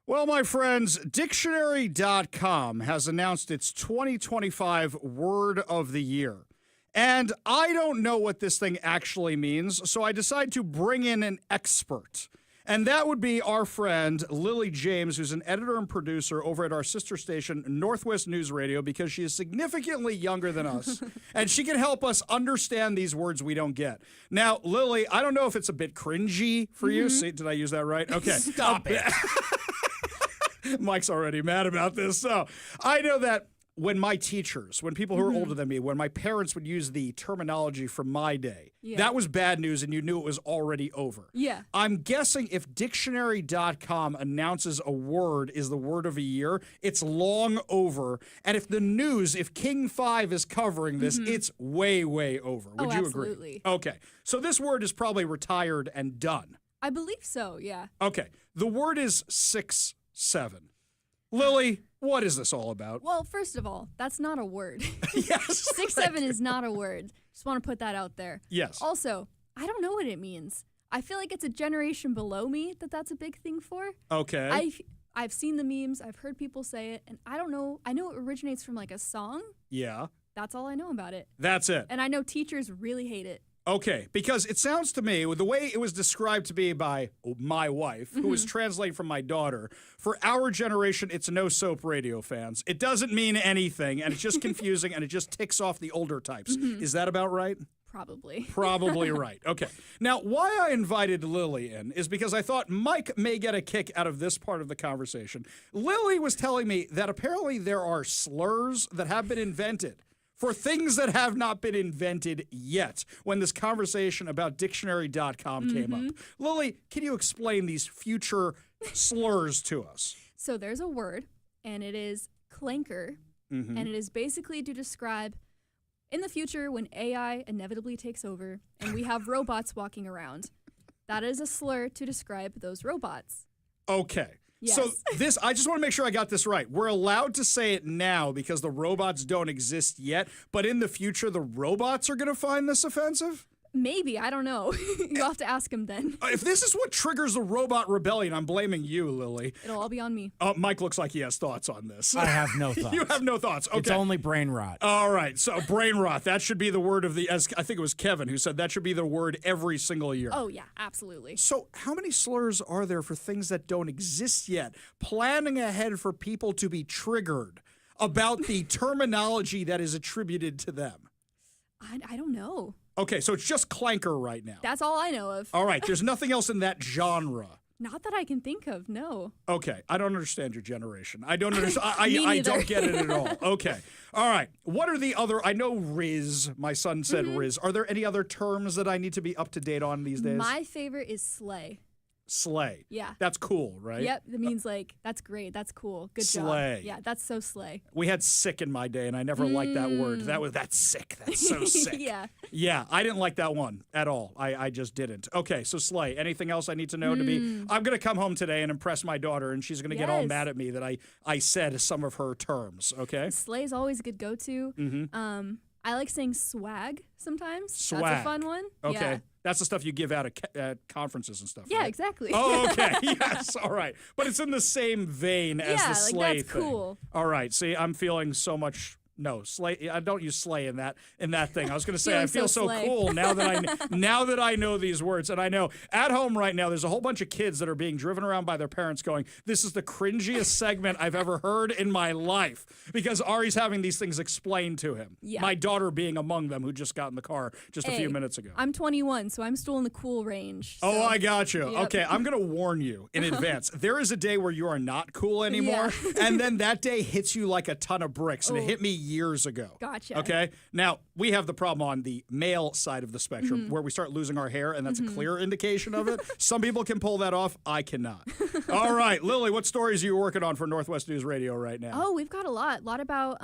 Well, my friends, dictionary.com has announced its 2025 Word of the Year. And I don't know what this thing actually means, so I decided to bring in an expert. And that would be our friend Lily James, who's an editor and producer over at our sister station, Northwest News Radio, because she is significantly younger than us. And she can help us understand these words we don't get. Now, Lily, I don't know if it's a bit cringy for you. See, did I use that right? Okay. Stop it. Mike's already mad about this. So I know that when my teachers, when people who are older than me, when my parents would use the terminology from my day, that was bad news and you knew it was already over. Yeah. I'm guessing if dictionary.com announces a word is the word of a year, it's long over. And if the news, if King 5 is covering this, it's way, way over. Would you absolutely. agree? Okay. So this word is probably retired and done. I believe so, yeah. Okay. The word is 6-7. Lily, what is this all about? Well, first of all, that's not a word. Yes. 6-7 is not a word. Just want to put that out there. Yes. Also, I don't know what it means. I feel like it's a generation below me that's a big thing for. Okay. I've seen the memes. I've heard people say it, and I don't know. I know it originates from like a song. Yeah. That's all I know about it. That's it. And I know teachers really hate it. Okay, because it sounds to me, with the way it was described to me by my wife, who was translating from my daughter, for our generation, it's no soap radio fans. It doesn't mean anything, and it's just confusing, and it just ticks off the older types. Is that about right? Probably. Probably right. Okay. Now, why I invited Lily in is because I thought Mike may get a kick out of this part of the conversation. Lily was telling me that apparently there are slurs that have been invented for things that have not been invented yet when this conversation about dictionary.com came up. Lily, can you explain these future slurs to us? So there's a word, and it is clanker, and it is basically to describe in the future when AI inevitably takes over and we have robots walking around. That is a slur to describe those robots. Okay. Yes. So this, I just want to make sure I got this right. We're allowed to say it now because the robots don't exist yet, but in the future, the robots are going to find this offensive? Maybe. I don't know. You'll have to ask him then. If this is what triggers the robot rebellion, I'm blaming you, Lily. It'll all be on me. Mike looks like he has thoughts on this. I have no thoughts. You have no thoughts. Okay. It's only brain rot. All right. So brain rot. That should be the word of the, as I think it was Kevin who said that should be the word every single year. Oh, yeah, absolutely. So how many slurs are there for things that don't exist yet? Planning ahead for people to be triggered about the terminology that is attributed to them. I don't know. Okay, so it's just clanker right now. That's all I know of. All right, there's nothing else in that genre. Not that I can think of, no. Okay, I don't understand your generation. I don't understand. I neither. don't get it at all. Okay, all right. What are the other? I know Riz. My son said Riz. Are there any other terms that I need to be up to date on these days? My favorite is slay. Slay. Yeah. That's cool, right? Yep. That means like, that's great. That's cool. Good Slay. job. Yeah, that's so slay. We had sick in my day, and I never liked that word. That's sick. That's so sick. Yeah. Yeah, I didn't like that one at all. I just didn't. Okay, so slay. Anything else I need to know to be? I'm going to come home today and impress my daughter, and she's going to get all mad at me that I said some of her terms, okay? Slay is always a good go-to. I like saying swag sometimes. Swag. That's a fun one. Okay. Yeah. That's the stuff you give out at conferences and stuff, Yeah, right? exactly. Oh, okay. Yes. All right. But it's in the same vein as the slay that's thing. cool. All right. See, I'm feeling so much. No, slay. I don't use slay in that thing. I was going to say I feel so cool now that I know these words, and I know at home right now there's a whole bunch of kids that are being driven around by their parents going, "This is the cringiest segment I've ever heard in my life," because Ari's having these things explained to him. Yeah. My daughter being among them, who just got in the car just a few minutes ago. I'm 21, so I'm still in the cool range. Oh, so. I got you. Yep. Okay, I'm going to warn you in advance. There is a day where you are not cool anymore, and then that day hits you like a ton of bricks, and it hit me years ago. Gotcha. Okay? Now, we have the problem on the male side of the spectrum where we start losing our hair, and that's a clear indication of it. Some people can pull that off. I cannot. All right, Lily, what stories are you working on for Northwest News Radio right now? Oh, we've got a lot. A lot about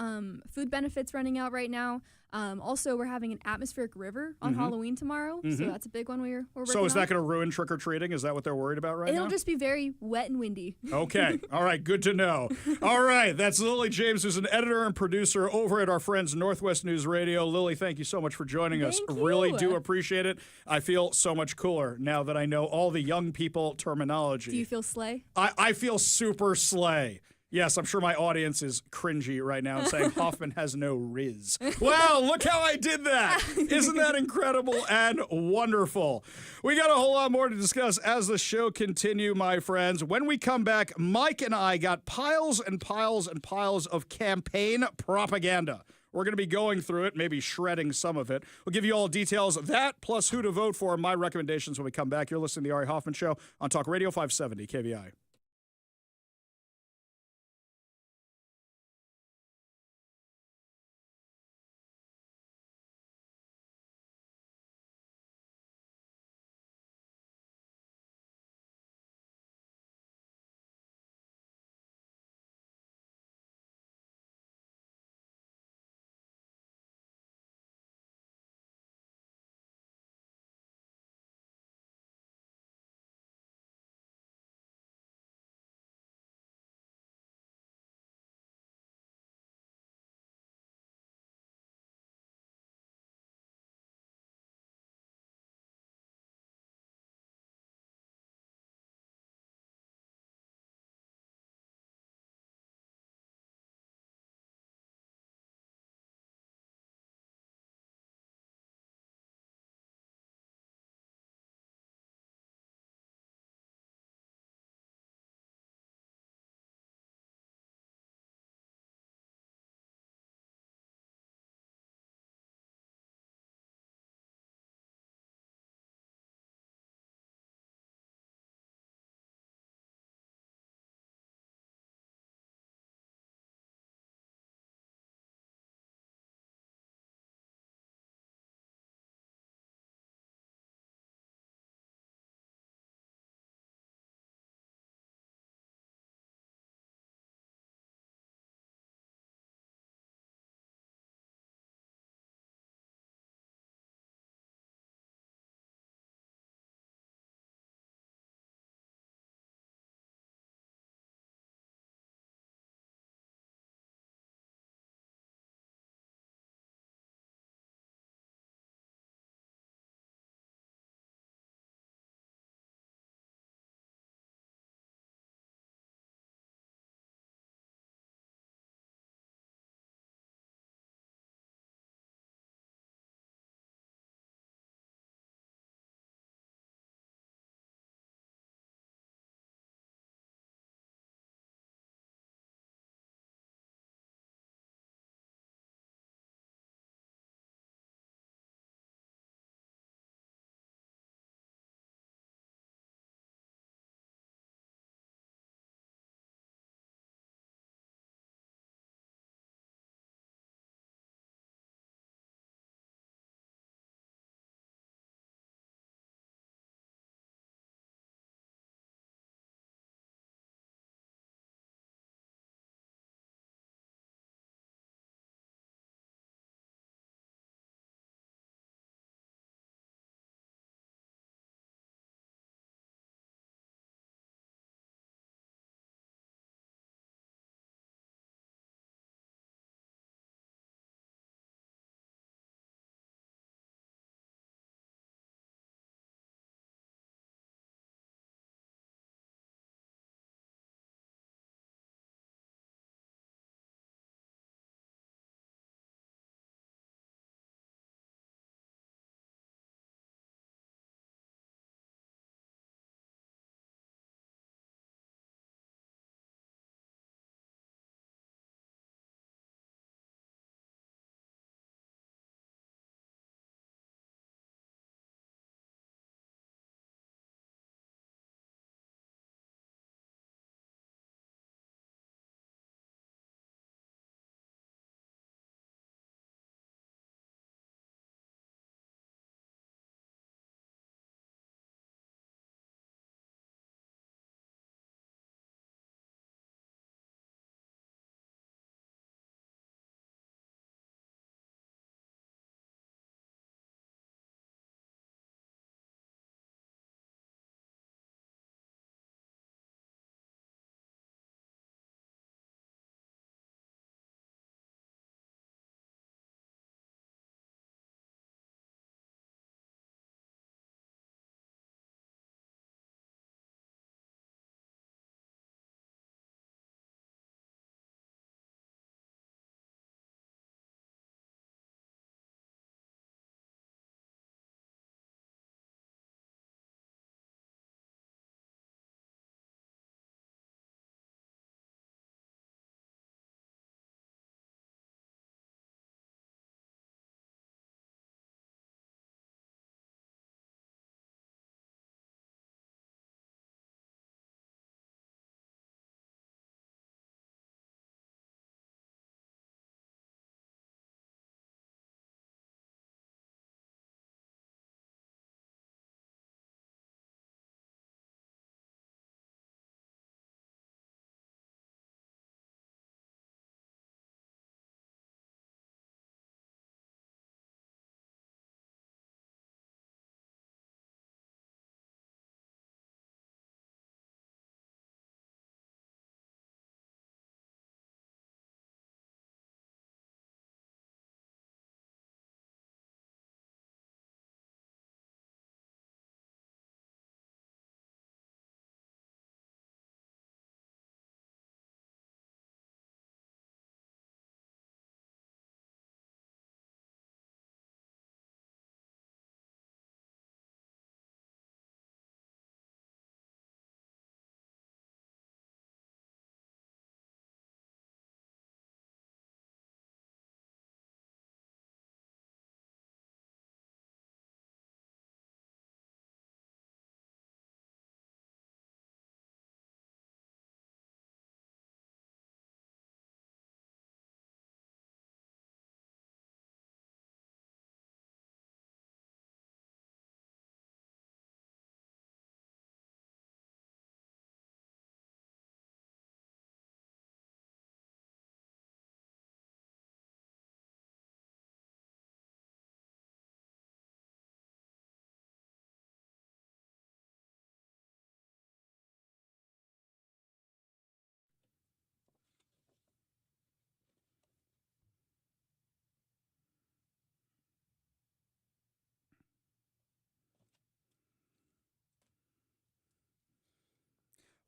food benefits running out right now. Also, we're having an atmospheric river on Halloween tomorrow, so that's a big one we're working So is on. that going to ruin trick-or-treating? Is that what they're worried about right now? It'll just be very wet and windy. Okay. All right. Good to know. All right. That's Lily James, who's an editor and producer over at our friends Northwest News Radio. Lily, thank you so much for joining us. Thank you. Really do appreciate it. I feel so much cooler now that I know all the young people terminology. Do you feel slay? I feel super slay. Yes, I'm sure my audience is cringy right now and saying Hoffman has no riz. Wow, look how I did that. Isn't that incredible and wonderful? We got a whole lot more to discuss as the show continue, my friends. When we come back, Mike and I got piles and piles and piles of campaign propaganda. We're going to be going through it, maybe shredding some of it. We'll give you all details of that, plus who to vote for, and my recommendations when we come back. You're listening to The Ari Hoffman Show on Talk Radio 570 KVI.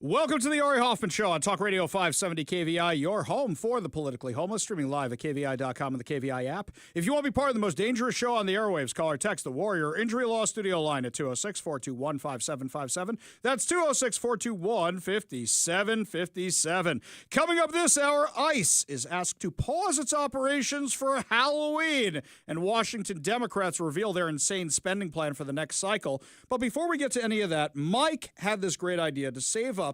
Welcome to the Ari Hoffman Show on Talk Radio 570 KVI, your home for the politically homeless, streaming live at KVI.com and the KVI app. If you want to be part of the most dangerous show on the airwaves, call or text the Warrior Injury Law Studio line at 206-421-5757. That's 206-421-5757. Coming up this hour, ICE is asked to pause its operations for Halloween, and Washington Democrats reveal their insane spending plan for the next cycle. But before we get to any of that, Mike had this great idea to save up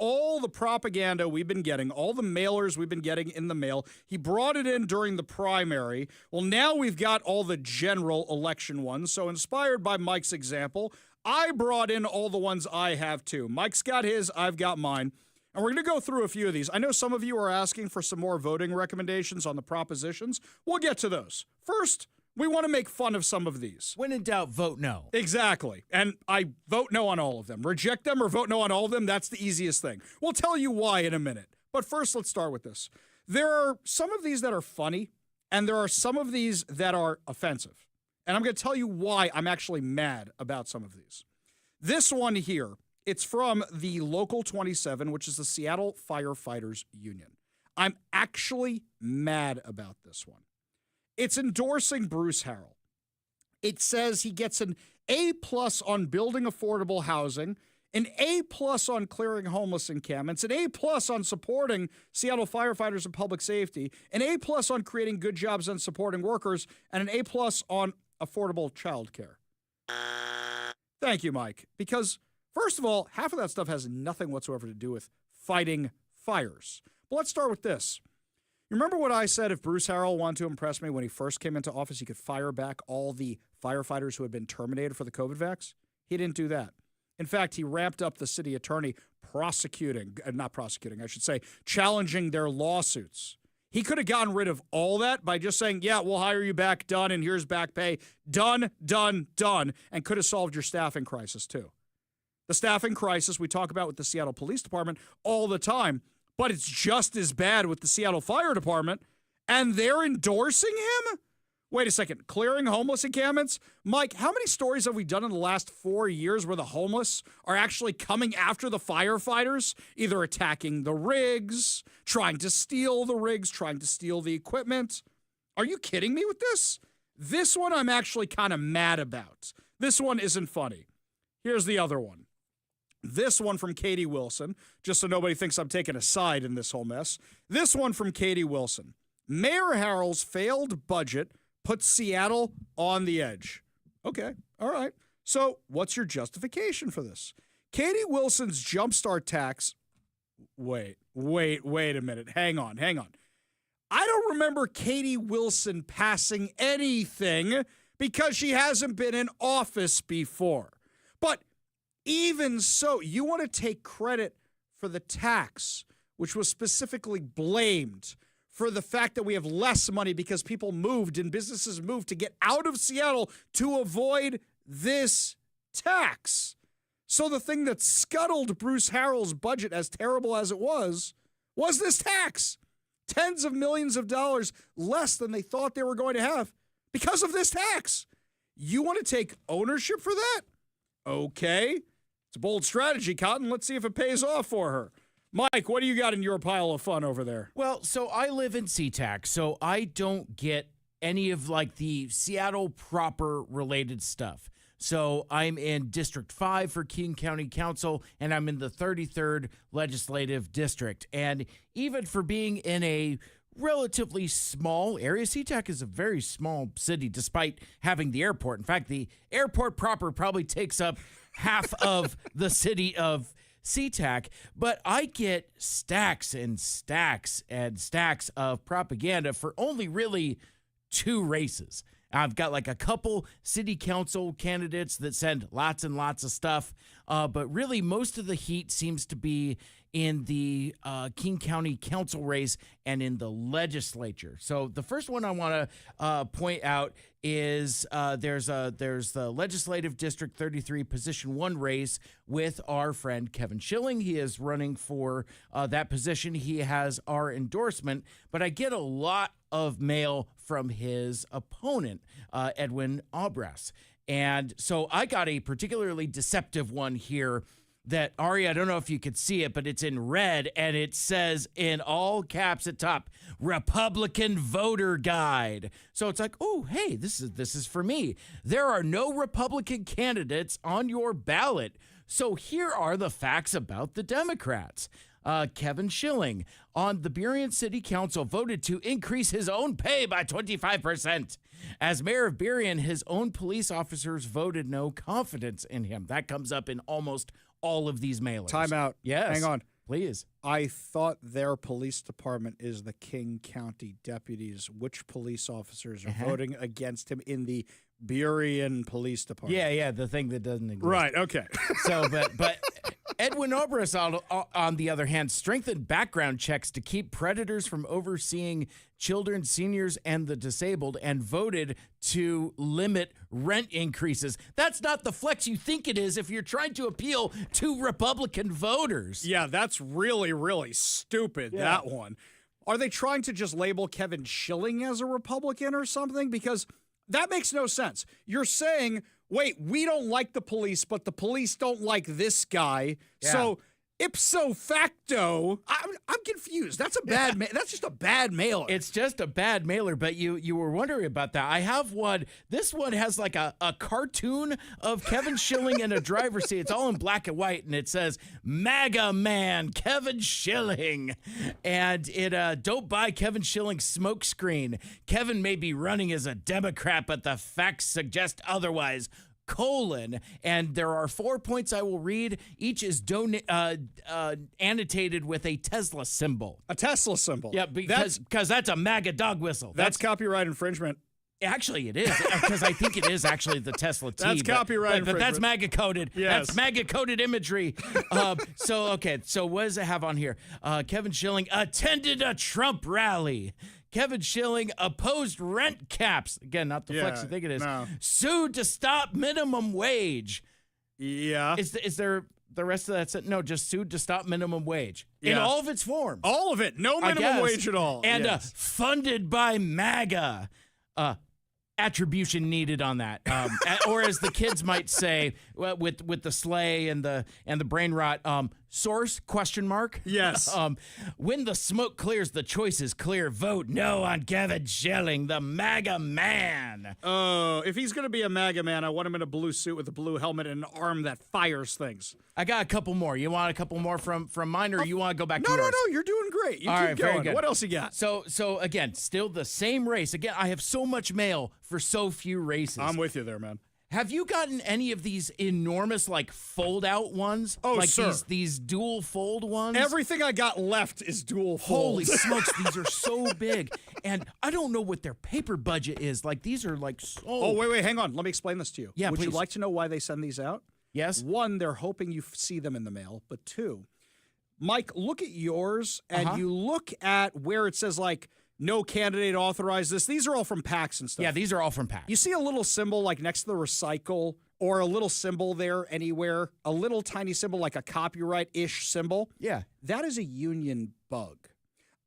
all the propaganda we've been getting, all the mailers we've been getting in the mail. He brought it in during the primary. Well, now we've got all the general election ones. So inspired by Mike's example, I brought in all the ones I have too. Mike's got his, I've got mine. And we're going to go through a few of these. I know some of you are asking for some more voting recommendations on the propositions. We'll get to those. First, we want to make fun of some of these. When in doubt, vote no. Exactly. And I vote no on all of them. Reject them or vote no on all of them, that's the easiest thing. We'll tell you why in a minute. But first, let's start with this. There are some of these that are funny, and there are some of these that are offensive. And I'm going to tell you why I'm actually mad about some of these. This one here, it's from the Local 27, which is the Seattle Firefighters Union. I'm actually mad about this one. It's endorsing Bruce Harrell. It says he gets an A+ on building affordable housing, an A+ on clearing homeless encampments, an A+ on supporting Seattle firefighters and public safety, an A+ on creating good jobs and supporting workers, and an A+ on affordable childcare. Thank you, Mike. Because, first of all, half of that stuff has nothing whatsoever to do with fighting fires. But let's start with this. You remember what I said? If Bruce Harrell wanted to impress me when he first came into office, he could fire back all the firefighters who had been terminated for the COVID vax? He didn't do that. In fact, he ramped up the city attorney challenging their lawsuits. He could have gotten rid of all that by just saying, yeah, we'll hire you back, done, and here's back pay, done, done, done, and could have solved your staffing crisis too. The staffing crisis we talk about with the Seattle Police Department all the time, but it's just as bad with the Seattle Fire Department, and they're endorsing him? Wait a second, clearing homeless encampments? Mike, how many stories have we done in the last 4 years where the homeless are actually coming after the firefighters, either attacking the rigs, trying to steal the rigs, trying to steal the equipment? Are you kidding me with this? This one I'm actually kind of mad about. This one isn't funny. Here's the other one. This one from Katie Wilson, just so nobody thinks I'm taking a side in this whole mess. This one from Katie Wilson. Mayor Harrell's failed budget puts Seattle on the edge. Okay, all right. So what's your justification for this? Katie Wilson's Jumpstart tax. Wait a minute. Hang on. I don't remember Katie Wilson passing anything because she hasn't been in office before. But even so, you want to take credit for the tax, which was specifically blamed for the fact that we have less money because people moved and businesses moved to get out of Seattle to avoid this tax. So the thing that scuttled Bruce Harrell's budget, as terrible as it was this tax. Tens of millions of dollars less than they thought they were going to have because of this tax. You want to take ownership for that? Okay. It's a bold strategy, Cotton. Let's see if it pays off for her. Mike, what do you got in your pile of fun over there? Well, so I live in SeaTac, so I don't get any of like the Seattle proper related stuff. So I'm in District 5 for King County Council, and I'm in the 33rd Legislative District. And even for being in a relatively small area, SeaTac is a very small city despite having the airport. In fact, the airport proper probably takes up half of the city of SeaTac, but I get stacks and stacks and stacks of propaganda for only really 2 races. I've got like a couple city council candidates that send lots and lots of stuff, but really most of the heat seems to be in the King County Council race and in the legislature. So the first one I want to point out is there's the Legislative District 33 Position 1 race with our friend Kevin Schilling. He is running for that position. He has our endorsement, but I get a lot of mail from his opponent, Edwin Obras. And so I got a particularly deceptive one here that, Ari, I don't know if you could see it, but it's in red, and it says in all caps at top, Republican voter guide. So it's like, oh, hey, this is for me. There are no Republican candidates on your ballot. So here are the facts about the Democrats. Kevin Schilling on the Burien City Council voted to increase his own pay by 25%. As mayor of Burien, his own police officers voted no confidence in him. That comes up in almost all of these mailers. Time out. Yes. Hang on. Please. I thought their police department is the King County deputies. Which police officers are voting against him in the Burien Police Department? Yeah, the thing that doesn't exist. Right, okay. So, but Edwin Obrist, on the other hand, strengthened background checks to keep predators from overseeing children, seniors, and the disabled, and voted to limit rent increases. That's not the flex you think it is if you're trying to appeal to Republican voters. Yeah, that's really, really stupid, that one. Are they trying to just label Kevin Schilling as a Republican or something? Because that makes no sense. You're saying, wait, we don't like the police, but the police don't like this guy. Yeah. So ipso facto, I'm confused. That's a bad. That's just a bad mailer. It's just a bad mailer. But you were wondering about that. I have one. This one has like a cartoon of Kevin Schilling in a driver's seat. It's all in black and white, and it says MAGA man Kevin Schilling, and it don't buy Kevin Schilling smoke screen. Kevin may be running as a Democrat, but the facts suggest otherwise. And there are 4 points I will read. Each is annotated with a Tesla symbol. A Tesla symbol. Yeah, because that's a MAGA dog whistle. That's copyright infringement. Actually, it is, because I think it is actually the Tesla T. That's copyright infringement. But that's MAGA coded. Yes. That's MAGA coded imagery. So what does it have on here? Kevin Schilling attended a Trump rally. Kevin Schilling opposed rent caps. Again, not the flex you think it is. No. Sued to stop minimum wage. Yeah. Is there the rest of that? No, just sued to stop minimum wage. Yeah. In all of its forms. All of it. No minimum wage at all. And funded by MAGA. Attribution needed on that, or as the kids might say, with the sleigh and the brain rot. Source ? Yes. When the smoke clears, the choice is clear. Vote no on Kevin Schilling, the MAGA man. Oh, if he's going to be a MAGA man, I want him in a blue suit with a blue helmet and an arm that fires things. I got a couple more. You want a couple more from mine, or you want to go back to yours? No, you're doing great. You keep going. What else you got? So again, still the same race. Again, I have so much mail for so few races. I'm with you there, man. Have you gotten any of these enormous, like, fold-out ones? Oh, like sir. These dual fold ones? Everything I got left is dual fold. Holy smokes, these are so big. And I don't know what their paper budget is. Like, these are, like, so... Oh, wait, hang on. Let me explain this to you. Yeah, Would please. you like to know why they send these out? Yes. One, they're hoping you see them in the mail. But two, Mike, look at yours, and you look at where it says, like, no candidate authorized this. These are all from PACs and stuff. Yeah, these are all from PACs. You see a little symbol like next to the recycle, or a little symbol there anywhere, a little tiny symbol like a copyright-ish symbol. Yeah. That is a union bug.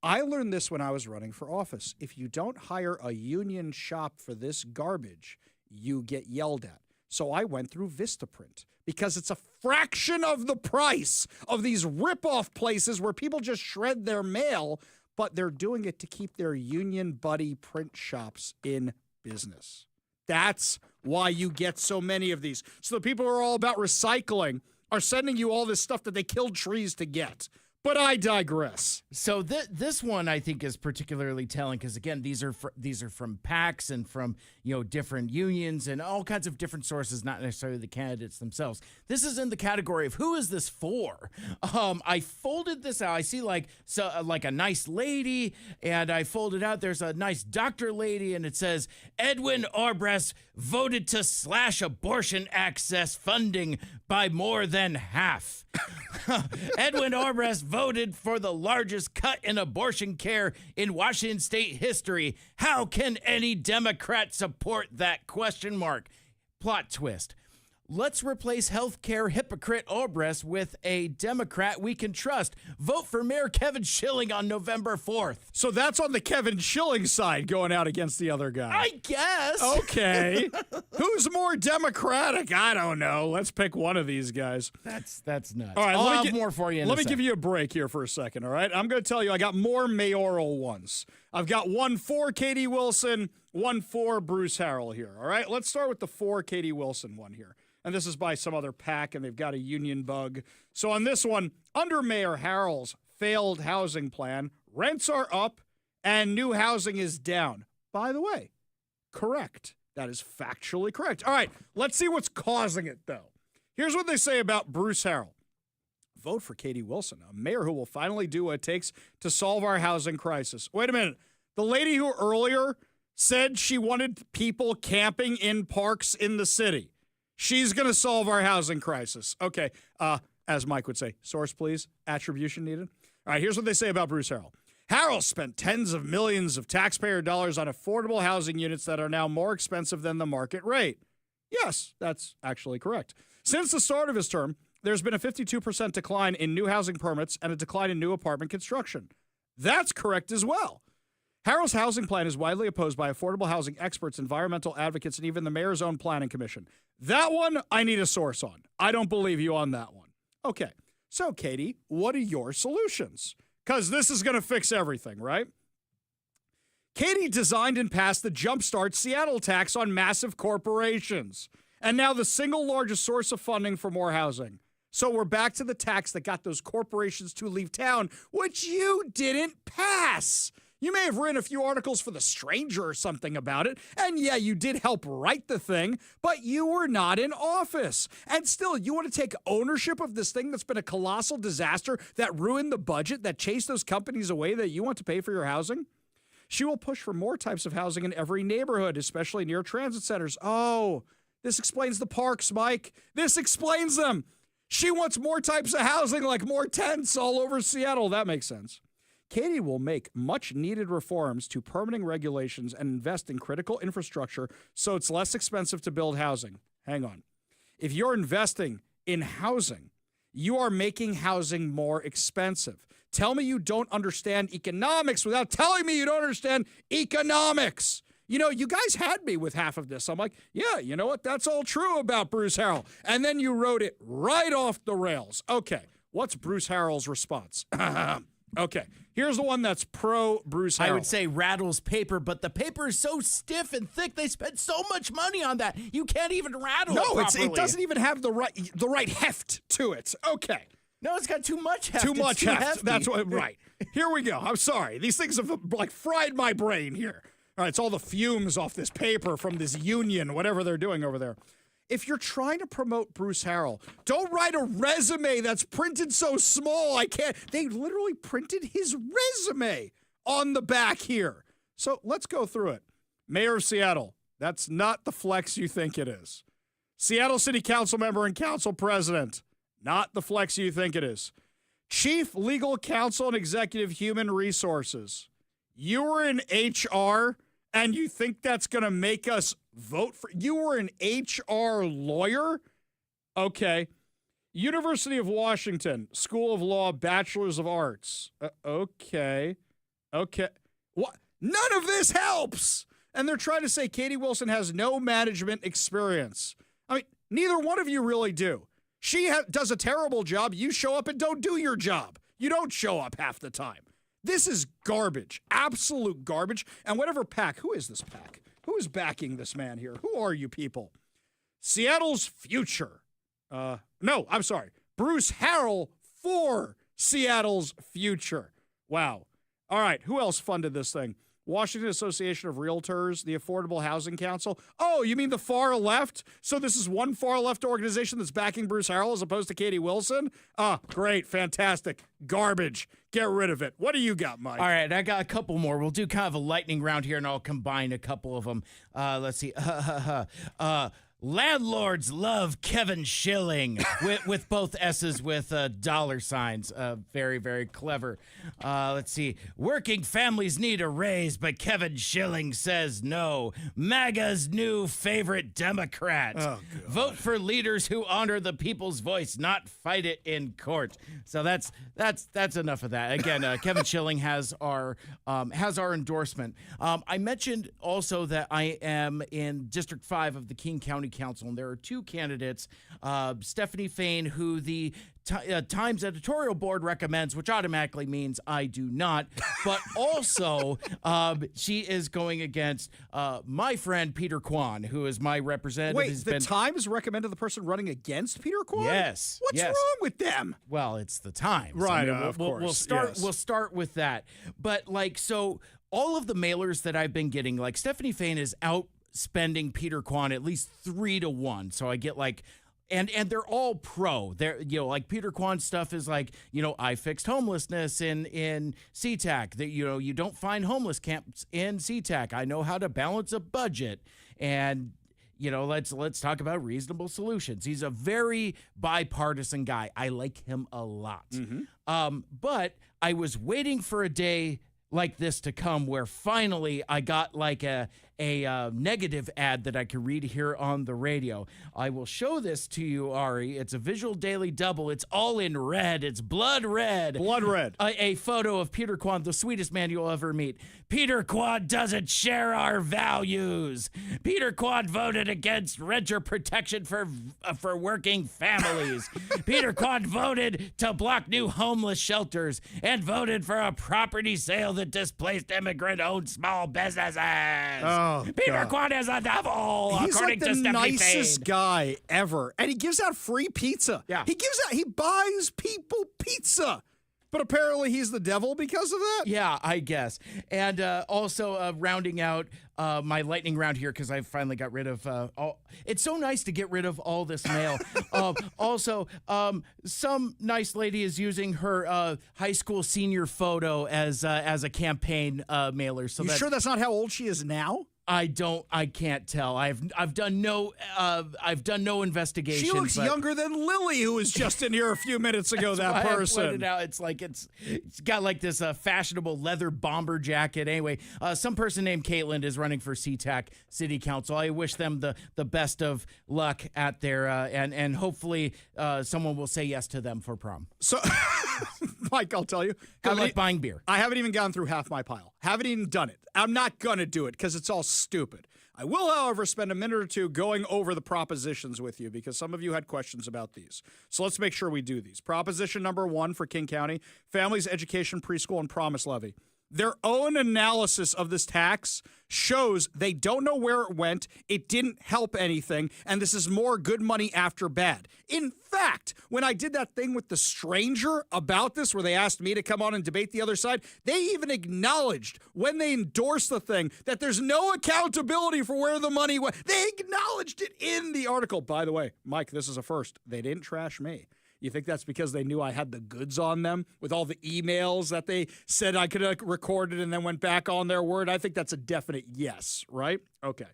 I learned this when I was running for office. If you don't hire a union shop for this garbage, you get yelled at. So I went through Vistaprint because it's a fraction of the price of these rip-off places where people just shred their mail, but they're doing it to keep their union buddy print shops in business. That's why you get so many of these. So the people who are all about recycling are sending you all this stuff that they killed trees to get. But I digress. So this one I think is particularly telling because again these are from PACs and from different unions and all kinds of different sources, not necessarily the candidates themselves. This is in the category of who is this for? I folded this out. I see like a nice lady, and I folded out. There's a nice doctor lady, and it says Edwin Obrist voted to slash abortion access funding by more than half. Edwin Obrist voted for the largest cut in abortion care in Washington state history. How can any Democrat support that ? Plot twist. Let's replace healthcare hypocrite Obrist with a Democrat we can trust. Vote for Mayor Kevin Schilling on November 4th. So that's on the Kevin Schilling side going out against the other guy. I guess. Okay. Who's more Democratic? I don't know. Let's pick one of these guys. That's nuts. All right, I'll have more for you in Let a me give you a break here for a second, all right? I'm going to tell you I got more mayoral ones. I've got one for Katie Wilson, one for Bruce Harrell here, all right? Let's start with the for Katie Wilson one here. And this is by some other PAC, and they've got a union bug. So on this one, under Mayor Harrell's failed housing plan, rents are up and new housing is down. By the way, correct. That is factually correct. All right, let's see what's causing it, though. Here's what they say about Bruce Harrell. Vote for Katie Wilson, a mayor who will finally do what it takes to solve our housing crisis. Wait a minute. The lady who earlier said she wanted people camping in parks in the city. She's going to solve our housing crisis. Okay, as Mike would say, source please, attribution needed. All right, here's what they say about Bruce Harrell. Harrell spent tens of millions of taxpayer dollars on affordable housing units that are now more expensive than the market rate. Yes, that's actually correct. Since the start of his term, there's been a 52% decline in new housing permits and a decline in new apartment construction. That's correct as well. Harrell's housing plan is widely opposed by affordable housing experts, environmental advocates, and even the mayor's own planning commission. That one, I need a source on. I don't believe you on that one. Okay, so Katie, what are your solutions? Because this is going to fix everything, right? Katie designed and passed the Jumpstart Seattle tax on massive corporations, and now the single largest source of funding for more housing. So we're back to the tax that got those corporations to leave town, which you didn't pass. You may have written a few articles for The Stranger or something about it, and yeah, you did help write the thing, but you were not in office. And still, you want to take ownership of this thing that's been a colossal disaster that ruined the budget, that chased those companies away that you want to pay for your housing? She will push for more types of housing in every neighborhood, especially near transit centers. Oh, this explains the parks, Mike. This explains them. She wants more types of housing, like more tents all over Seattle. That makes sense. Katie will make much-needed reforms to permitting regulations and invest in critical infrastructure so it's less expensive to build housing. Hang on. If you're investing in housing, you are making housing more expensive. Tell me you don't understand economics without telling me you don't understand economics. You know, you guys had me with half of this. I'm like, yeah, you know what? That's all true about Bruce Harrell. And then you wrote it right off the rails. Okay, what's Bruce Harrell's response? Okay, here's the one that's pro-Bruce Harrell. I would say rattles paper, but the paper is so stiff and thick, they spent so much money on that, you can't even rattle it properly. It doesn't even have the right heft to it. Okay. No, it's got too much heft. Too much heft. Hefty. That's what, right. Here we go. I'm sorry. These things have, like, fried my brain here. All right, it's all the fumes off this paper from this union, whatever they're doing over there. If you're trying to promote Bruce Harrell, don't write a resume that's printed so small I can't. They literally printed his resume on the back here. So let's go through it. Mayor of Seattle, that's not the flex you think it is. Seattle City Council member and council president, not the flex you think it is. Chief Legal Counsel and Executive Human Resources. You were in HR and you think that's going to make us vote for you? Were an HR lawyer? Okay. University of Washington, School of Law, Bachelor's of Arts. Okay. What? None of this helps. And they're trying to say Katie Wilson has no management experience. I mean, neither one of you really do. She does a terrible job. You show up and don't do your job. You don't show up half the time. This is garbage, absolute garbage. And whatever PAC, who is this PAC? Who is backing this man here? Who are you people? Seattle's future. No, I'm sorry. Bruce Harrell for Seattle's future. Wow. All right, who else funded this thing? Washington Association of Realtors, the Affordable Housing Council. Oh, you mean the far left? So this is one far left organization that's backing Bruce Harrell as opposed to Katie Wilson? Ah, great, fantastic. Garbage. Get rid of it. What do you got, Mike? All right, I got a couple more. We'll do kind of a lightning round here, and I'll combine a couple of them. Let's see. Landlords love Kevin Schilling with both S's with dollar signs. Very, very clever. Let's see. Working families need a raise, but Kevin Schilling says no. MAGA's new favorite Democrat. Oh, vote for leaders who honor the people's voice, not fight it in court. So that's enough of that. Again, Kevin Schilling has our endorsement. I mentioned also that I am in District 5 of the King County Council, and there are two candidates, Stephanie Fain, who the Times editorial board recommends, which automatically means I do not, but also she is going against my friend Peter Kwan, who is my representative. Wait, the Times recommended the person running against Peter Kwan? Yes. What's yes. wrong with them? Well, it's the Times. Right, I mean, of course. We'll start with that. But so all of the mailers that I've been getting, like Stephanie Fain is outspending Peter Kwan at least 3-1. So I get and they're all pro. They're, like Peter Kwan's stuff is I fixed homelessness in SeaTac. That, you don't find homeless camps in SeaTac. I know how to balance a budget. And, let's talk about reasonable solutions. He's a very bipartisan guy. I like him a lot. Mm-hmm. But I was waiting for a day like this to come where finally I got a negative ad that I could read here on the radio. I will show this to you, Ari. It's a visual daily double. It's all in red. It's blood red. Blood red. A photo of Peter Kwan, the sweetest man you'll ever meet. Peter Kwan doesn't share our values. Peter Kwan voted against renter protection for working families. Peter Kwan voted to block new homeless shelters and voted for a property sale that displaced immigrant-owned small businesses. Oh, Peter Kwan is a devil, He's according like to the Stephanie nicest Fain. guy ever, and he gives out free pizza. Yeah, he buys people pizza. But apparently he's the devil because of that? Yeah, I guess. And also rounding out my lightning round here, because I finally got rid of all. It's so nice to get rid of all this mail. Also, some nice lady is using her high school senior photo as a campaign mailer. So you sure that's not how old she is now? I can't tell. I've done no investigation. She looks younger than Lily, who was just in here a few minutes ago. That person. I pointed out, it's got this fashionable leather bomber jacket. Anyway, some person named Caitlin is running for SeaTac City Council. I wish them the best of luck at their and hopefully someone will say yes to them for prom. So, Mike, I'll tell you, good luck buying beer. I haven't even gone through half my pile. Haven't even done it. I'm not gonna do it because it's all stupid. I will, however, spend a minute or two going over the propositions with you because some of you had questions about these. So let's make sure we do these. Proposition number 1 for King County, families, education, preschool, and promise levy. Their own analysis of this tax shows they don't know where it went, it didn't help anything, and this is more good money after bad. In fact, when I did that thing with the stranger about this, where they asked me to come on and debate the other side, they even acknowledged when they endorsed the thing that there's no accountability for where the money went. They acknowledged it in the article. By the way, Mike, this is a first. They didn't trash me. You think that's because they knew I had the goods on them with all the emails that they said I could have recorded and then went back on their word? I think that's a definite yes, right? Okay.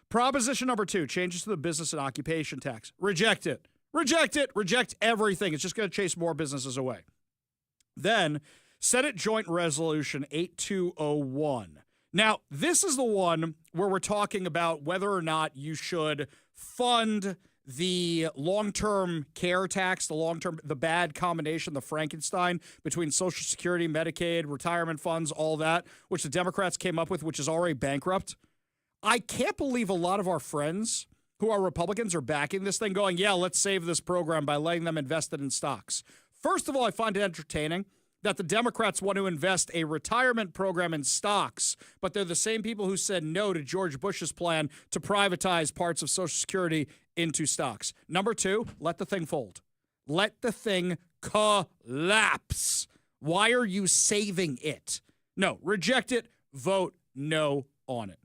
Proposition number 2, changes to the business and occupation tax. Reject it. Reject it. Reject everything. It's just going to chase more businesses away. Then, Senate Joint Resolution 8201. Now, this is the one where we're talking about whether or not you should fund the long-term care tax, the bad combination, the Frankenstein between Social Security, Medicaid, retirement funds, all that, which the Democrats came up with, which is already bankrupt. I can't believe a lot of our friends who are Republicans are backing this thing, going, yeah, let's save this program by letting them invest it in stocks. First of all, I find it entertaining that the Democrats want to invest a retirement program in stocks, but they're the same people who said no to George Bush's plan to privatize parts of Social Security into stocks. Number 2, let the thing fold. Let the thing collapse. Why are you saving it? No, reject it, vote no on it.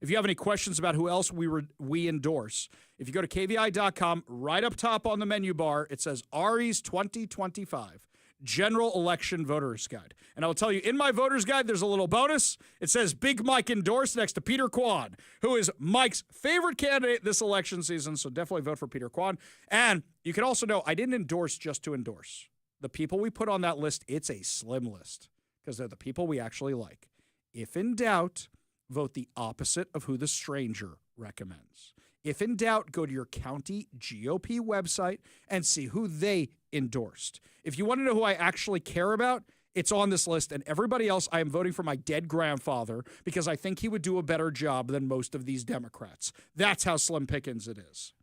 If you have any questions about who else we endorse, if you go to kvi.com, right up top on the menu bar, it says Ari's 2025. General Election Voters Guide. And I will tell you, in my Voters Guide, there's a little bonus. It says Big Mike endorsed next to Peter Kwan, who is Mike's favorite candidate this election season, so definitely vote for Peter Kwan. And you can also know I didn't endorse just to endorse. The people we put on that list, it's a slim list because they're the people we actually like. If in doubt, vote the opposite of who the stranger recommends. If in doubt, go to your county GOP website and see who they endorsed. If you want to know who I actually care about, it's on this list. And everybody else, I am voting for my dead grandfather because I think he would do a better job than most of these Democrats. That's how slim pickings it is.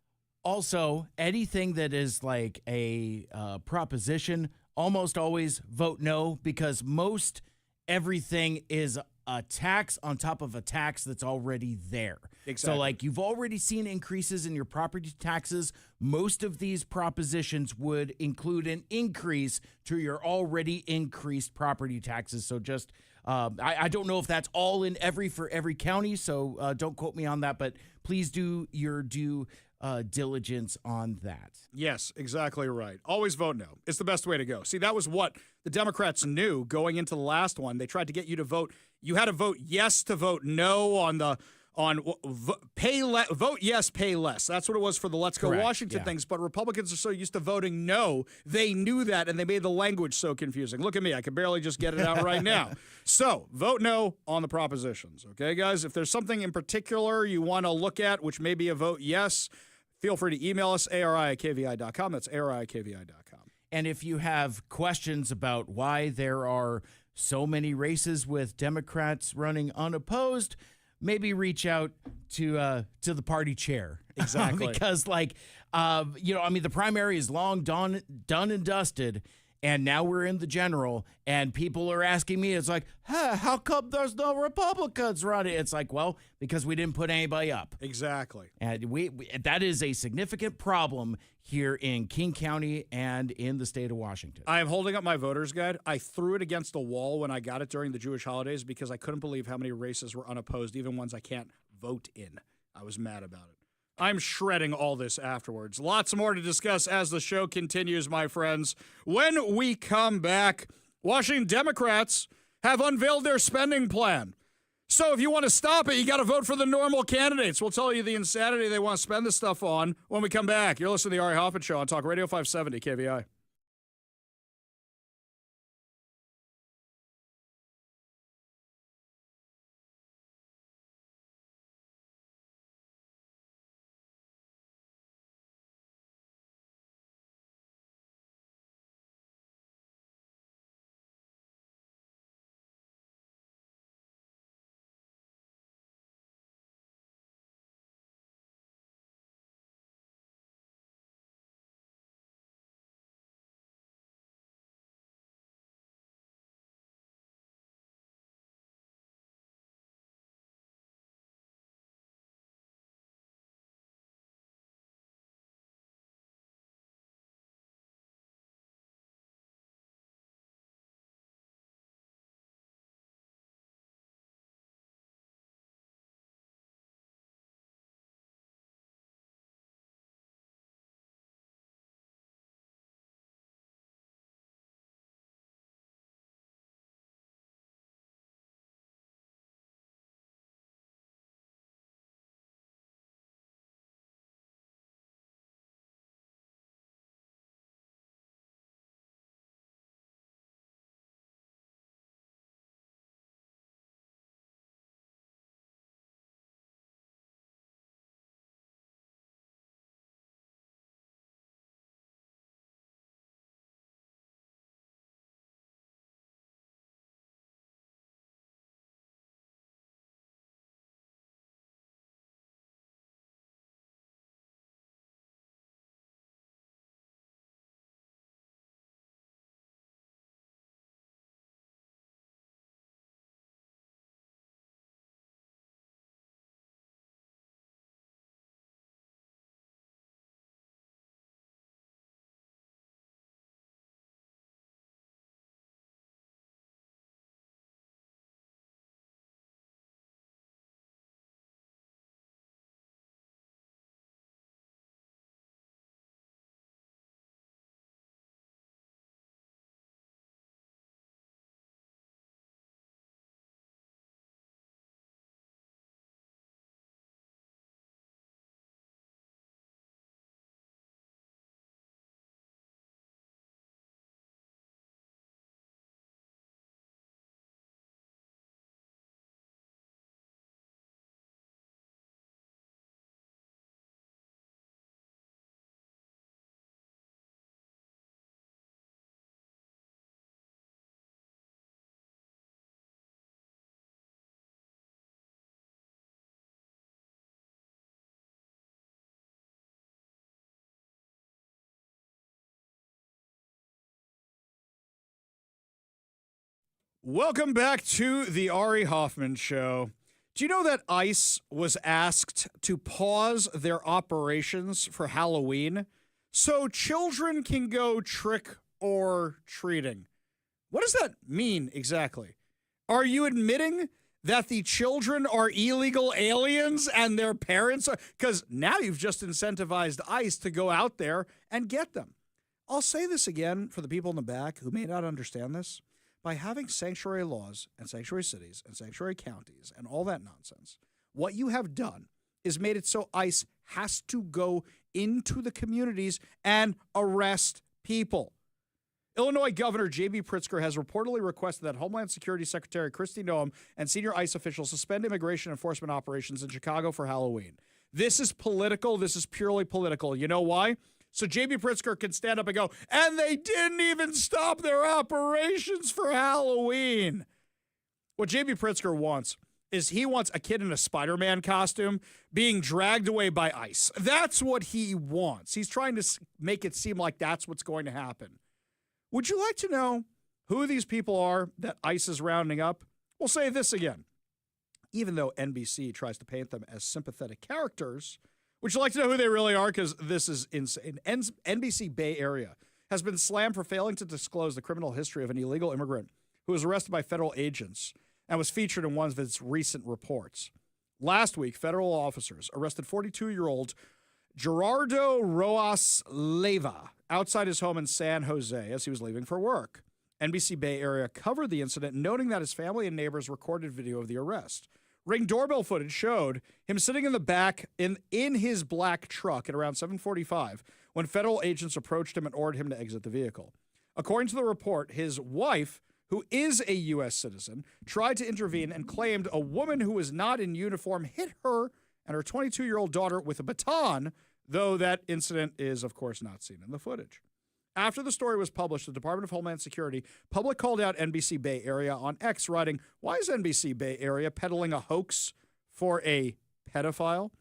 Also, anything that is like a proposition, almost always vote no, because most everything is a tax on top of a tax that's already there. Exactly. So, like, you've already seen increases in your property taxes. Most of these propositions would include an increase to your already increased property taxes. So just, I don't know if that's all in for every county, so don't quote me on that, but please do your due diligence on that. Yes, exactly right. Always vote no. It's the best way to go. See, that was what the Democrats knew going into the last one. They tried to get you to vote. You had to vote yes to vote no on the vote yes, pay less. That's what it was for the Let's Go Correct, Washington yeah. things. But Republicans are so used to voting no, they knew that, and they made the language so confusing. Look at me. I can barely just get it out right now. So vote no on the propositions. Okay, guys? If there's something in particular you want to look at, which may be a vote yes, feel free to email us, ari@kvi.com. That's ari@kvi.com. And if you have questions about why there are so many races with Democrats running unopposed, maybe reach out to the party chair. Exactly. Because, like, the primary is long done and dusted, and now we're in the general, and people are asking me, it's like, hey, how come there's no Republicans running? It's like, well, because we didn't put anybody up. Exactly. And we that is a significant problem here in King County and in the state of Washington. I am holding up my voter's guide. I threw it against the wall when I got it during the Jewish holidays because I couldn't believe how many races were unopposed, even ones I can't vote in. I was mad about it. I'm shredding all this afterwards. Lots more to discuss as the show continues, my friends. When we come back, Washington Democrats have unveiled their spending plan. So if you want to stop it, you got to vote for the normal candidates. We'll tell you the insanity they want to spend this stuff on when we come back. You're listening to the Ari Hoffman Show on Talk Radio 570 KVI. Welcome back to the Ari Hoffman Show. Do you know that ICE was asked to pause their operations for Halloween so children can go trick or treating? What does that mean exactly? Are you admitting that the children are illegal aliens and their parents are? Because now you've just incentivized ICE to go out there and get them. I'll say this again for the people in the back who may not understand this. By having sanctuary laws and sanctuary cities and sanctuary counties and all that nonsense, what you have done is made it so ICE has to go into the communities and arrest people. Illinois Governor J.B. Pritzker has reportedly requested that Homeland Security Secretary Kristi Noem and senior ICE officials suspend immigration enforcement operations in Chicago for Halloween. This is political. This is purely political. You know why? So J.B. Pritzker can stand up and go, and they didn't even stop their operations for Halloween. What J.B. Pritzker wants is he wants a kid in a Spider-Man costume being dragged away by ICE. That's what he wants. He's trying to make it seem like that's what's going to happen. Would you like to know who these people are that ICE is rounding up? We'll say this again. Even though NBC tries to paint them as sympathetic characters, would you like to know who they really are? Because this is insane. NBC Bay Area has been slammed for failing to disclose the criminal history of an illegal immigrant who was arrested by federal agents and was featured in one of its recent reports. Last week, federal officers arrested 42-year-old Gerardo Roas Leyva outside his home in San Jose as he was leaving for work. NBC Bay Area covered the incident, noting that his family and neighbors recorded video of the arrest. Ring doorbell footage showed him sitting in the back in his black truck at around 7:45 when federal agents approached him and ordered him to exit the vehicle. According to the report, his wife, who is a U.S. citizen, tried to intervene and claimed a woman who was not in uniform hit her and her 22-year-old daughter with a baton, though that incident is, of course, not seen in the footage. After the story was published, the Department of Homeland Security public called out NBC Bay Area on X, writing, "Why is NBC Bay Area peddling a hoax for a pedophile?"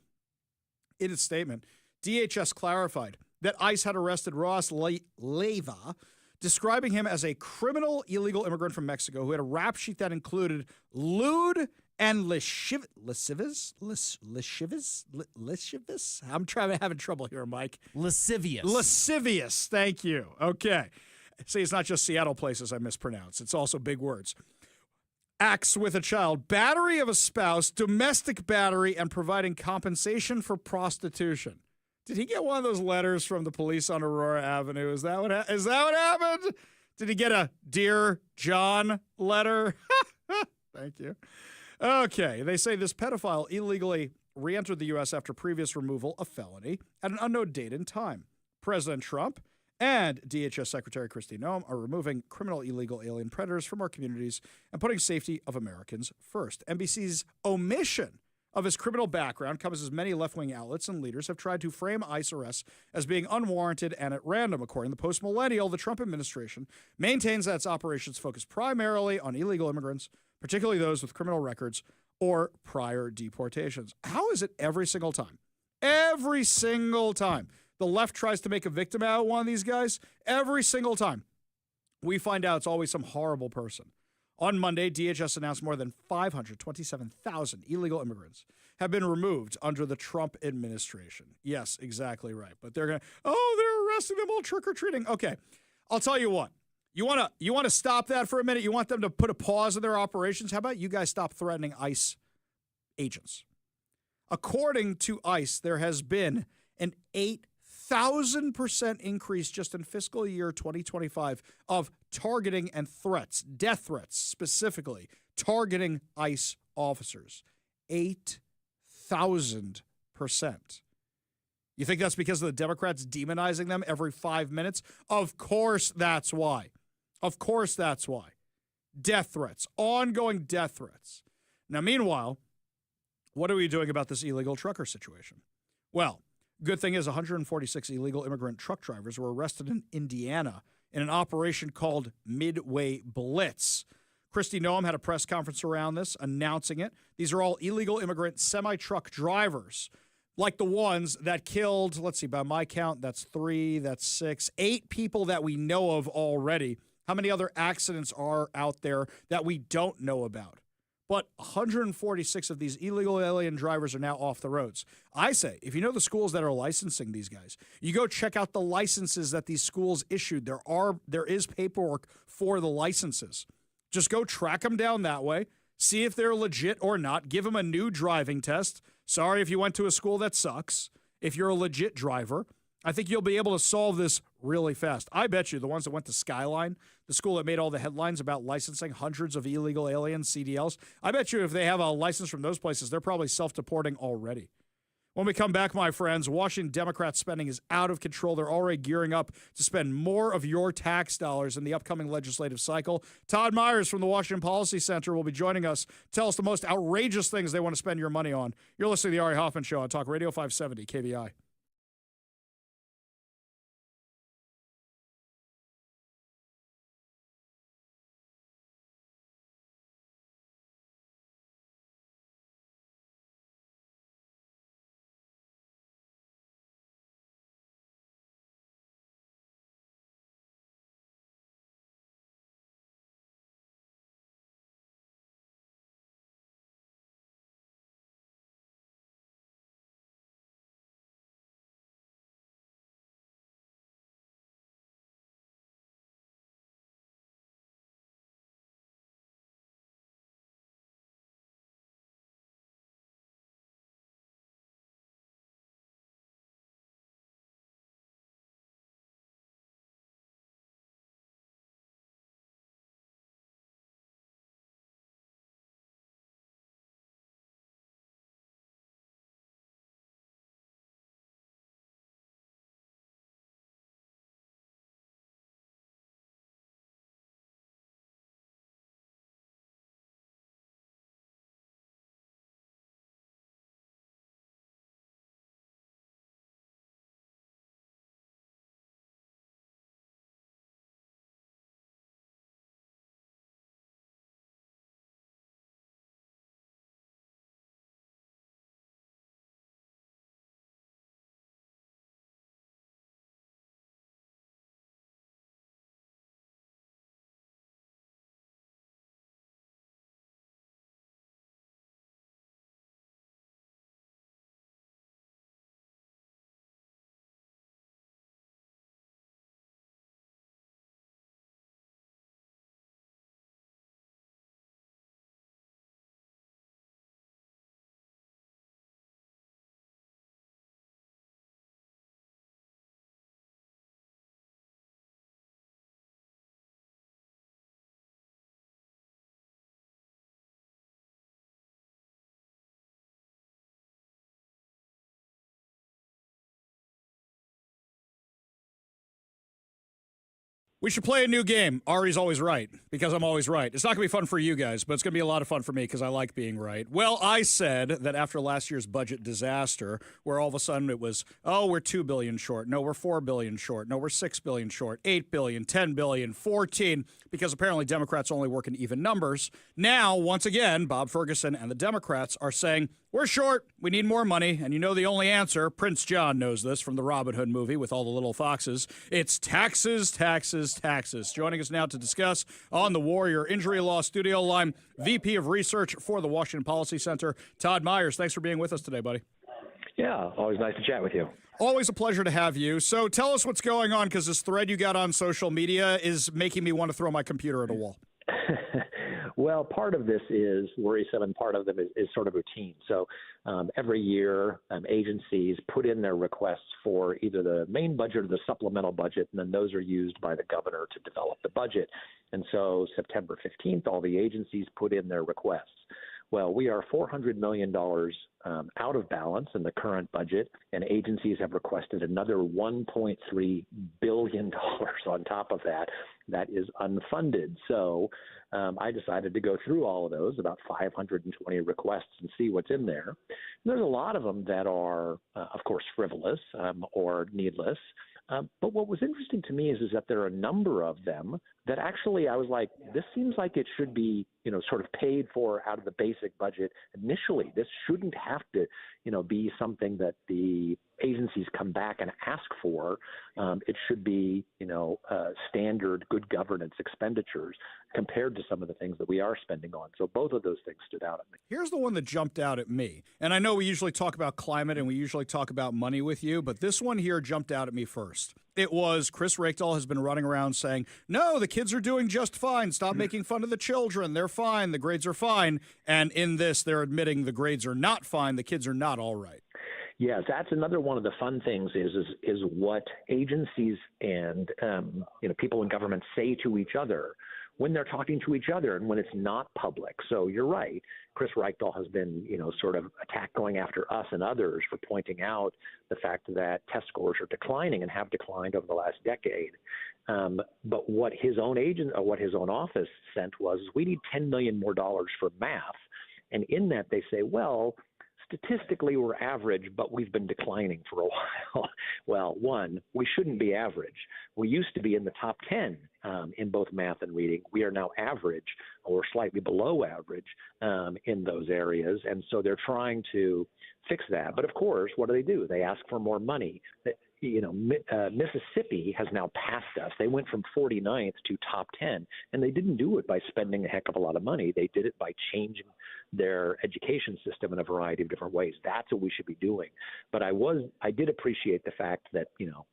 In its statement, DHS clarified that ICE had arrested Roas Leyva, describing him as a criminal illegal immigrant from Mexico who had a rap sheet that included lewd and lascivious. I'm having trouble here, Mike. Lascivious. Thank you. Okay. See, it's not just Seattle places I mispronounce. It's also big words. Acts with a child, battery of a spouse, domestic battery, and providing compensation for prostitution. Did he get one of those letters from the police on Aurora Avenue? Is that what happened? Did he get a Dear John letter? Thank you. Okay, they say this pedophile illegally re-entered the U.S. after previous removal of felony at an unknown date and time. President Trump and DHS Secretary Kristi Noem are removing criminal illegal alien predators from our communities and putting safety of Americans first. NBC's omission of his criminal background comes as many left-wing outlets and leaders have tried to frame ICE arrests as being unwarranted and at random. According to the post-millennial, the Trump administration maintains that its operations focus primarily on illegal immigrants, particularly those with criminal records or prior deportations. How is it every single time? Every single time the left tries to make a victim out of one of these guys, every single time we find out it's always some horrible person. On Monday, DHS announced more than 527,000 illegal immigrants have been removed under the Trump administration. Yes, exactly right. But they're they're arresting them all trick-or-treating. Okay, I'll tell you what. You want to stop that for a minute? You want them to put a pause in their operations? How about you guys stop threatening ICE agents? According to ICE, there has been an 8,000% increase just in fiscal year 2025 of targeting and threats, death threats specifically, targeting ICE officers. 8,000%. You think that's because of the Democrats demonizing them every 5 minutes? Of course that's why. Of course that's why. Death threats, ongoing death threats. Now, meanwhile, what are we doing about this illegal trucker situation? Well, good thing is 146 illegal immigrant truck drivers were arrested in Indiana in an operation called Midway Blitz. Kristi Noem had a press conference around this, announcing it. These are all illegal immigrant semi-truck drivers, like the ones that killed, let's see, by my count, that's 3, that's 6, 8 people that we know of already How many other accidents are out there that we don't know about? But 146 of these illegal alien drivers are now off the roads. I say, if you know the schools that are licensing these guys, you go check out the licenses that these schools issued. There is paperwork for the licenses. Just go track them down that way, see if they're legit or not, give them a new driving test. Sorry if you went to a school that sucks. If you're a legit driver, I think you'll be able to solve this really fast. I bet you the ones that went to Skyline, the school that made all the headlines about licensing hundreds of illegal alien CDLs, I bet you if they have a license from those places, they're probably self-deporting already. When we come back, my friends, Washington Democrat spending is out of control. They're already gearing up to spend more of your tax dollars in the upcoming legislative cycle. Todd Myers from the Washington Policy Center will be joining us. Tell us the most outrageous things they want to spend your money on. You're listening to the Ari Hoffman Show on Talk Radio 570 KVI. We should play a new game. Ari's always right, because I'm always right. It's not going to be fun for you guys, but it's going to be a lot of fun for me because I like being right. Well, I said that after last year's budget disaster, where all of a sudden it was, oh, we're $2 billion short. No, we're $4 billion short. No, we're $6 billion short. $8 billion, $10 billion, 14, because apparently Democrats only work in even numbers. Now, once again, Bob Ferguson and the Democrats are saying, we're short. We need more money. And you know the only answer, Prince John knows this from the Robin Hood movie with all the little foxes. It's taxes, taxes, taxes. Joining us now to discuss on the Warrior Injury Law studio line, VP of Research for the Washington Policy Center, Todd Myers. Thanks for being with us today, buddy. Yeah, always nice to chat with you. Always a pleasure to have you. So tell us what's going on, because this thread you got on social media is making me want to throw my computer at a wall. Well, part of this is worrisome, and part of them is sort of routine. So every year, agencies put in their requests for either the main budget or the supplemental budget, and then those are used by the governor to develop the budget. And so September 15th, all the agencies put in their requests. Well, we are $400 million out of balance in the current budget, and agencies have requested another $1.3 billion on top of that. That is unfunded. So I decided to go through all of those, about 520 requests, and see what's in there. And there's a lot of them that are, of course, frivolous or needless. But what was interesting to me is that there are a number of them that actually I was like, this seems like it should be, sort of paid for out of the basic budget initially. This shouldn't have to, be something that the agencies come back and ask for, it should be, standard good governance expenditures compared to some of the things that we are spending on. So both of those things stood out at me. Here's the one that jumped out at me. And I know we usually talk about climate and we usually talk about money with you, but this one here jumped out at me first. It was Chris Rakedal has been running around saying, no, the kids are doing just fine. Stop making fun of the children. They're fine. The grades are fine. And in this, they're admitting the grades are not fine. The kids are not all right. Yes, that's another one of the fun things is what agencies and people in government say to each other when they're talking to each other and when it's not public. So you're right. Chris Rakedal has been, sort of going after us and others for pointing out the fact that test scores are declining and have declined over the last decade. But what his own office sent was, we need $10 million more for math. And in that they say, well, statistically, we're average, but we've been declining for a while. Well, one, we shouldn't be average. We used to be in the top 10 in both math and reading. We are now average or slightly below average in those areas. And so they're trying to fix that. But of course, what do? They ask for more money. Mississippi has now passed us. They went from 49th to top 10, and they didn't do it by spending a heck of a lot of money. They did it by changing their education system in a variety of different ways. That's what we should be doing. But I did appreciate the fact that,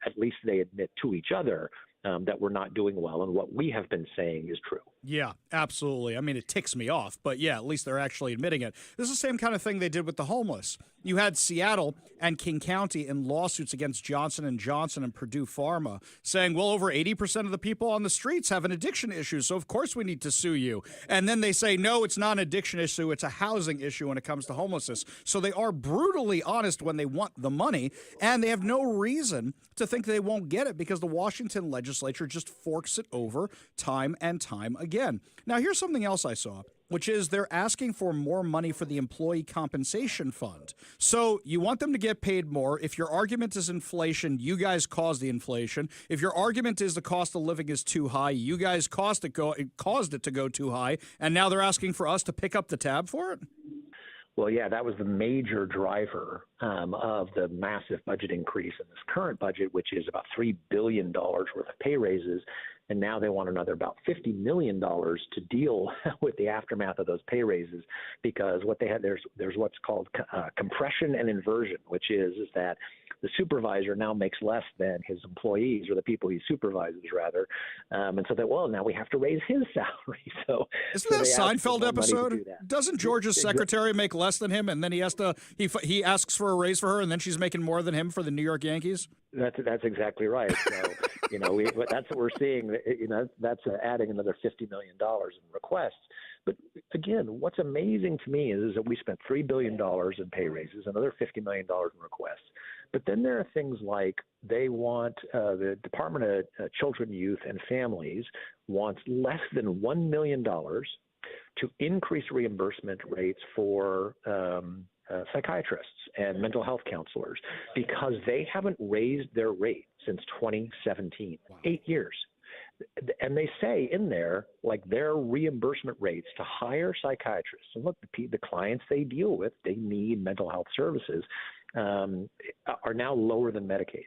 at least they admit to each other that we're not doing well, and what we have been saying is true. Yeah, absolutely. I mean, it ticks me off, but yeah, at least they're actually admitting it. This is the same kind of thing they did with the homeless. You had Seattle and King County in lawsuits against Johnson & Johnson and Purdue Pharma saying, well, over 80% of the people on the streets have an addiction issue, so of course we need to sue you. And then they say, no, it's not an addiction issue, it's a housing issue when it comes to homelessness. So they are brutally honest when they want the money, and they have no reason to think they won't get it because the Washington legislature just forks it over time and time again. Now, here's something else I saw, which is they're asking for more money for the employee compensation fund. So you want them to get paid more. If your argument is inflation, you guys caused the inflation. If your argument is the cost of living is too high, you guys caused it to go too high, and now they're asking for us to pick up the tab for it? Well, yeah, that was the major driver of the massive budget increase in this current budget, which is about $3 billion worth of pay raises. And now they want another about $50 million to deal with the aftermath of those pay raises, because what they had, there's what's called compression and inversion, which is that the supervisor now makes less than his employees, or the people he supervises, rather. And so now we have to raise his salary. Isn't that a Seinfeld episode? Doesn't George's secretary make less than him, and then he asks for a raise for her, and then she's making more than him for the New York Yankees? That's exactly right. So that's what we're seeing. That's adding another $50 million in requests. But again, what's amazing to me is that we spent $3 billion in pay raises, another $50 million in requests. But then there are things like they want the Department of Children, Youth, and Families wants less than $1 million to increase reimbursement rates for psychiatrists and mental health counselors, because they haven't raised their rate since 2017, 8 years. And they say in there, like, their reimbursement rates to hire psychiatrists, and look, the clients they deal with, they need mental health services, are now lower than Medicaid.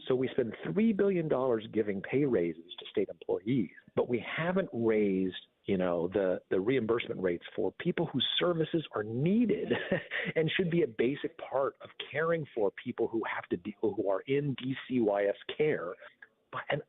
So we spend $3 billion giving pay raises to state employees, but we haven't raised the reimbursement rates for people whose services are needed and should be a basic part of caring for people who are in DCYS care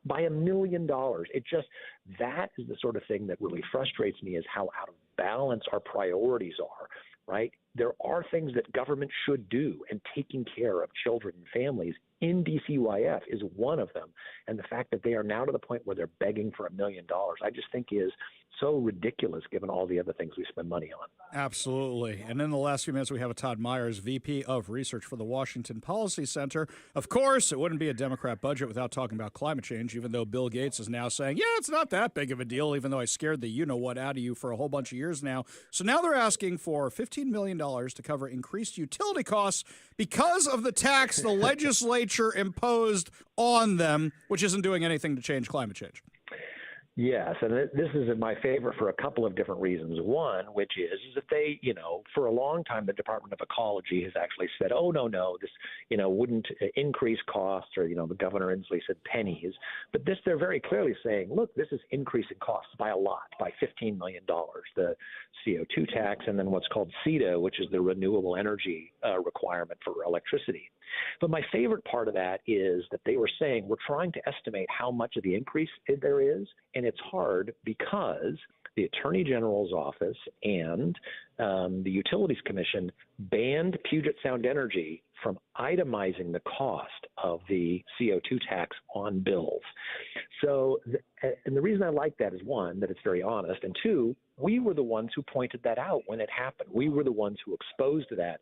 by $1 million. That is the sort of thing that really frustrates me, is how out of balance our priorities are, right? There are things that government should do, and taking care of children and families in DCYF is one of them. And the fact that they are now to the point where they're begging for $1 million, I just think is so ridiculous given all the other things we spend money on. Absolutely. And in the last few minutes, we have Todd Myers, VP of Research for the Washington Policy Center. Of course, it wouldn't be a Democrat budget without talking about climate change, even though Bill Gates is now saying, yeah, it's not that big of a deal, even though I scared the you-know-what out of you for a whole bunch of years now. So now they're asking for $15 million to cover increased utility costs because of the tax the legislature imposed on them, which isn't doing anything to change climate change. Yes, and this is my favorite for a couple of different reasons. One, which is that they, for a long time, the Department of Ecology has actually said, oh, no, this, wouldn't increase costs, or, the governor Inslee said pennies. But this, they're very clearly saying, look, this is increasing costs by a lot, by $15 million, the CO2 tax, and then what's called CETA, which is the renewable energy requirement for electricity. But my favorite part of that is that they were saying we're trying to estimate how much of the increase there is, and it's hard because the Attorney General's office and the Utilities Commission banned Puget Sound Energy from itemizing the cost of the CO2 tax on bills. So, and the reason I like that is, one, that it's very honest, and two, we were the ones who pointed that out when it happened. We were the ones who exposed that.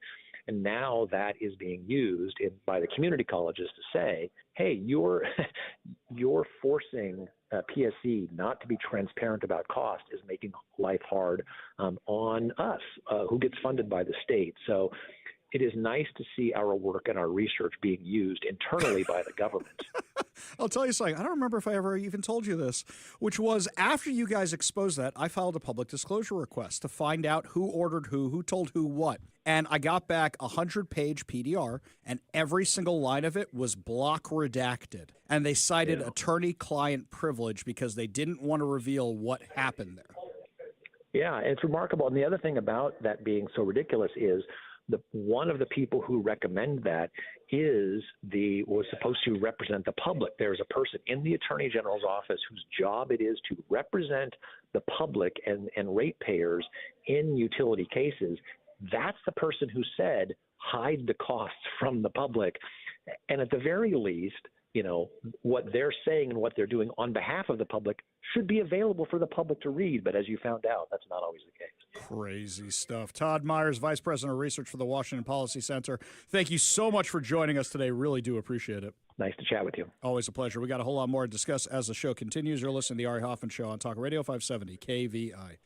And now that is being used by the community colleges to say, hey, you're forcing PSE not to be transparent about cost is making life hard on us, who gets funded by the state. So it is nice to see our work and our research being used internally by the government. I'll tell you something. I don't remember if I ever even told you this, which was after you guys exposed that, I filed a public disclosure request to find out who ordered who told who what. And I got back a 100-page PDR, and every single line of it was block redacted. And they cited attorney-client privilege because they didn't want to reveal what happened there. Yeah, it's remarkable. And the other thing about that being so ridiculous is one of the people who recommend that was supposed to represent the public. There's a person in the Attorney General's office whose job it is to represent the public and ratepayers in utility cases. That's the person who said hide the costs from the public. And at the very least, what they're saying and what they're doing on behalf of the public should be available for the public to read. But as you found out, that's not always the case. Crazy stuff. Todd Myers, Vice President of Research for the Washington Policy Center. Thank you so much for joining us today. Really do appreciate it. Nice to chat with you. Always a pleasure. We got a whole lot more to discuss as the show continues. You're listening to the Ari Hoffman Show on Talk Radio 570 KVI.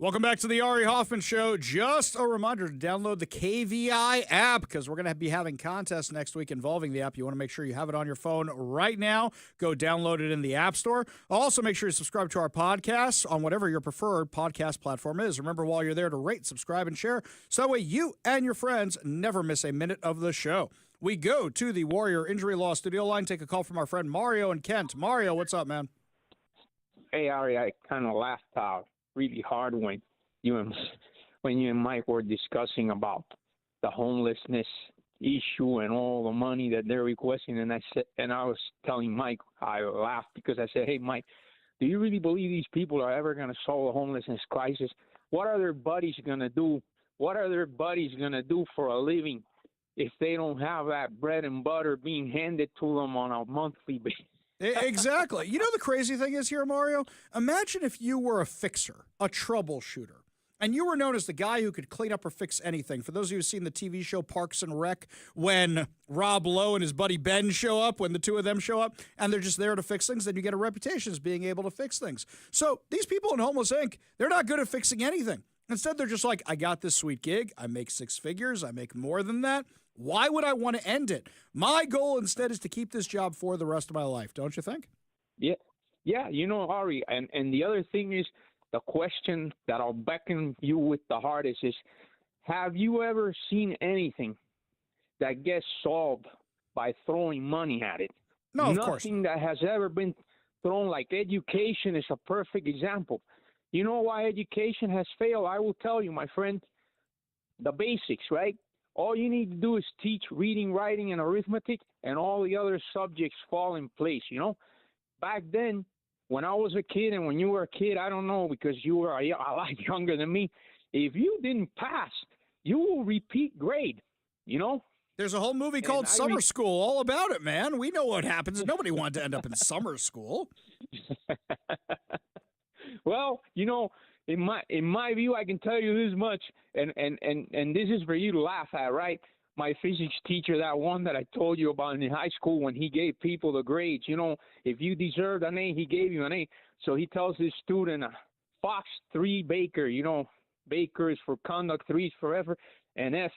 Welcome back to the Ari Hoffman Show. Just a reminder to download the KVI app because we're going to be having contests next week involving the app. You want to make sure you have it on your phone right now. Go download it in the App Store. Also, make sure you subscribe to our podcast on whatever your preferred podcast platform is. Remember, while you're there, to rate, subscribe, and share so that way you and your friends never miss a minute of the show. We go to the Warrior Injury Law studio line. Take a call from our friend Mario in Kent. Mario, what's up, man? Hey, Ari, I kind of laughed out really hard when you and Mike were discussing about the homelessness issue and all the money that they're requesting. And I was telling Mike, I laughed because I said, hey, Mike, do you really believe these people are ever going to solve the homelessness crisis? What are their buddies going to do? What are their buddies going to do for a living if they don't have that bread and butter being handed to them on a monthly basis? Exactly. You know the crazy thing is here, Mario? Imagine if you were a fixer, a troubleshooter, and you were known as the guy who could clean up or fix anything. For those of you who've seen the TV show Parks and Rec, when Rob Lowe and his buddy Ben show up, when the two of them show up, and they're just there to fix things, then you get a reputation as being able to fix things. So these people in Homeless Inc., they're not good at fixing anything. Instead, they're just like, I got this sweet gig. I make six figures. I make more than that. Why would I want to end it? My goal instead is to keep this job for the rest of my life, don't you think? Yeah, you know, Ari, and the other thing is, the question that I'll beckon you with the hardest is, have you ever seen anything that gets solved by throwing money at it? No, of course. Nothing that has ever been thrown. Like education is a perfect example. You know why education has failed? I will tell you, my friend, the basics, right? All you need to do is teach reading, writing, and arithmetic, and all the other subjects fall in place, you know? Back then, when I was a kid and when you were a kid, I don't know, because you were a lot younger than me, if you didn't pass, you will repeat grade, you know? There's a whole movie called Summer School all about it, man. We know what happens. Nobody wanted to end up in summer school. Well, you know, in my view, I can tell you this much, and this is for you to laugh at, right? My physics teacher, that one that I told you about in high school, when he gave people the grades, you know, if you deserved an A, he gave you an A. So he tells his student, Fox 3 Baker, you know, Baker is for conduct, 3 is for effort, and F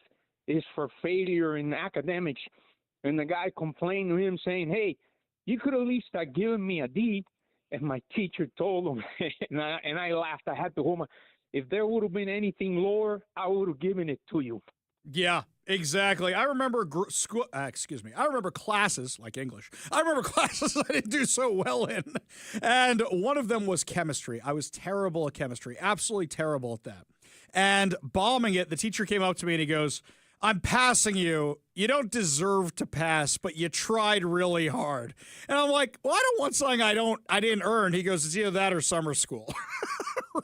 is for failure in academics. And the guy complained to him saying, hey, you could at least have given me a D. And my teacher told him, and I laughed. I had to hold my, if there would have been anything lower, I would have given it to you. Yeah, exactly. I remember I remember classes like English. I remember classes I didn't do so well in. And one of them was chemistry. I was terrible at chemistry, absolutely terrible at that. And bombing it, the teacher came up to me and he goes, I'm passing you. You don't deserve to pass, but you tried really hard. And I'm like, well, I don't want something I didn't earn. He goes, it's either that or summer school.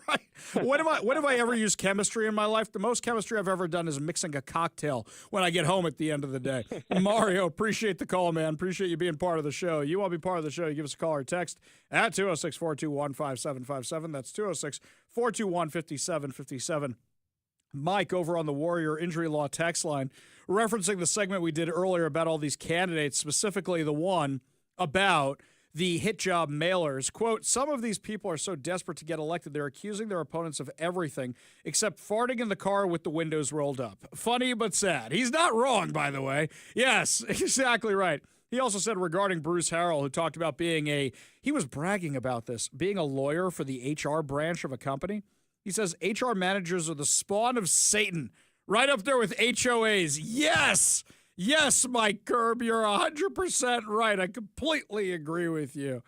Right? When have I ever used chemistry in my life? The most chemistry I've ever done is mixing a cocktail when I get home at the end of the day. Mario, appreciate the call, man. Appreciate you being part of the show. You want to be part of the show, you give us a call or text at 206-421-5757. That's 206-421-5757. Mike over on the Warrior Injury Law text line, referencing the segment we did earlier about all these candidates, specifically the one about the hit job mailers. Quote, some of these people are so desperate to get elected, they're accusing their opponents of everything except farting in the car with the windows rolled up. Funny but sad. He's not wrong, by the way. Yes, exactly right. He also said regarding Bruce Harrell, who talked about he was bragging about this, being a lawyer for the HR branch of a company. He says HR managers are the spawn of Satan, right up there with HOAs. Yes! Yes, Mike Kerb, you're 100% right. I completely agree with you.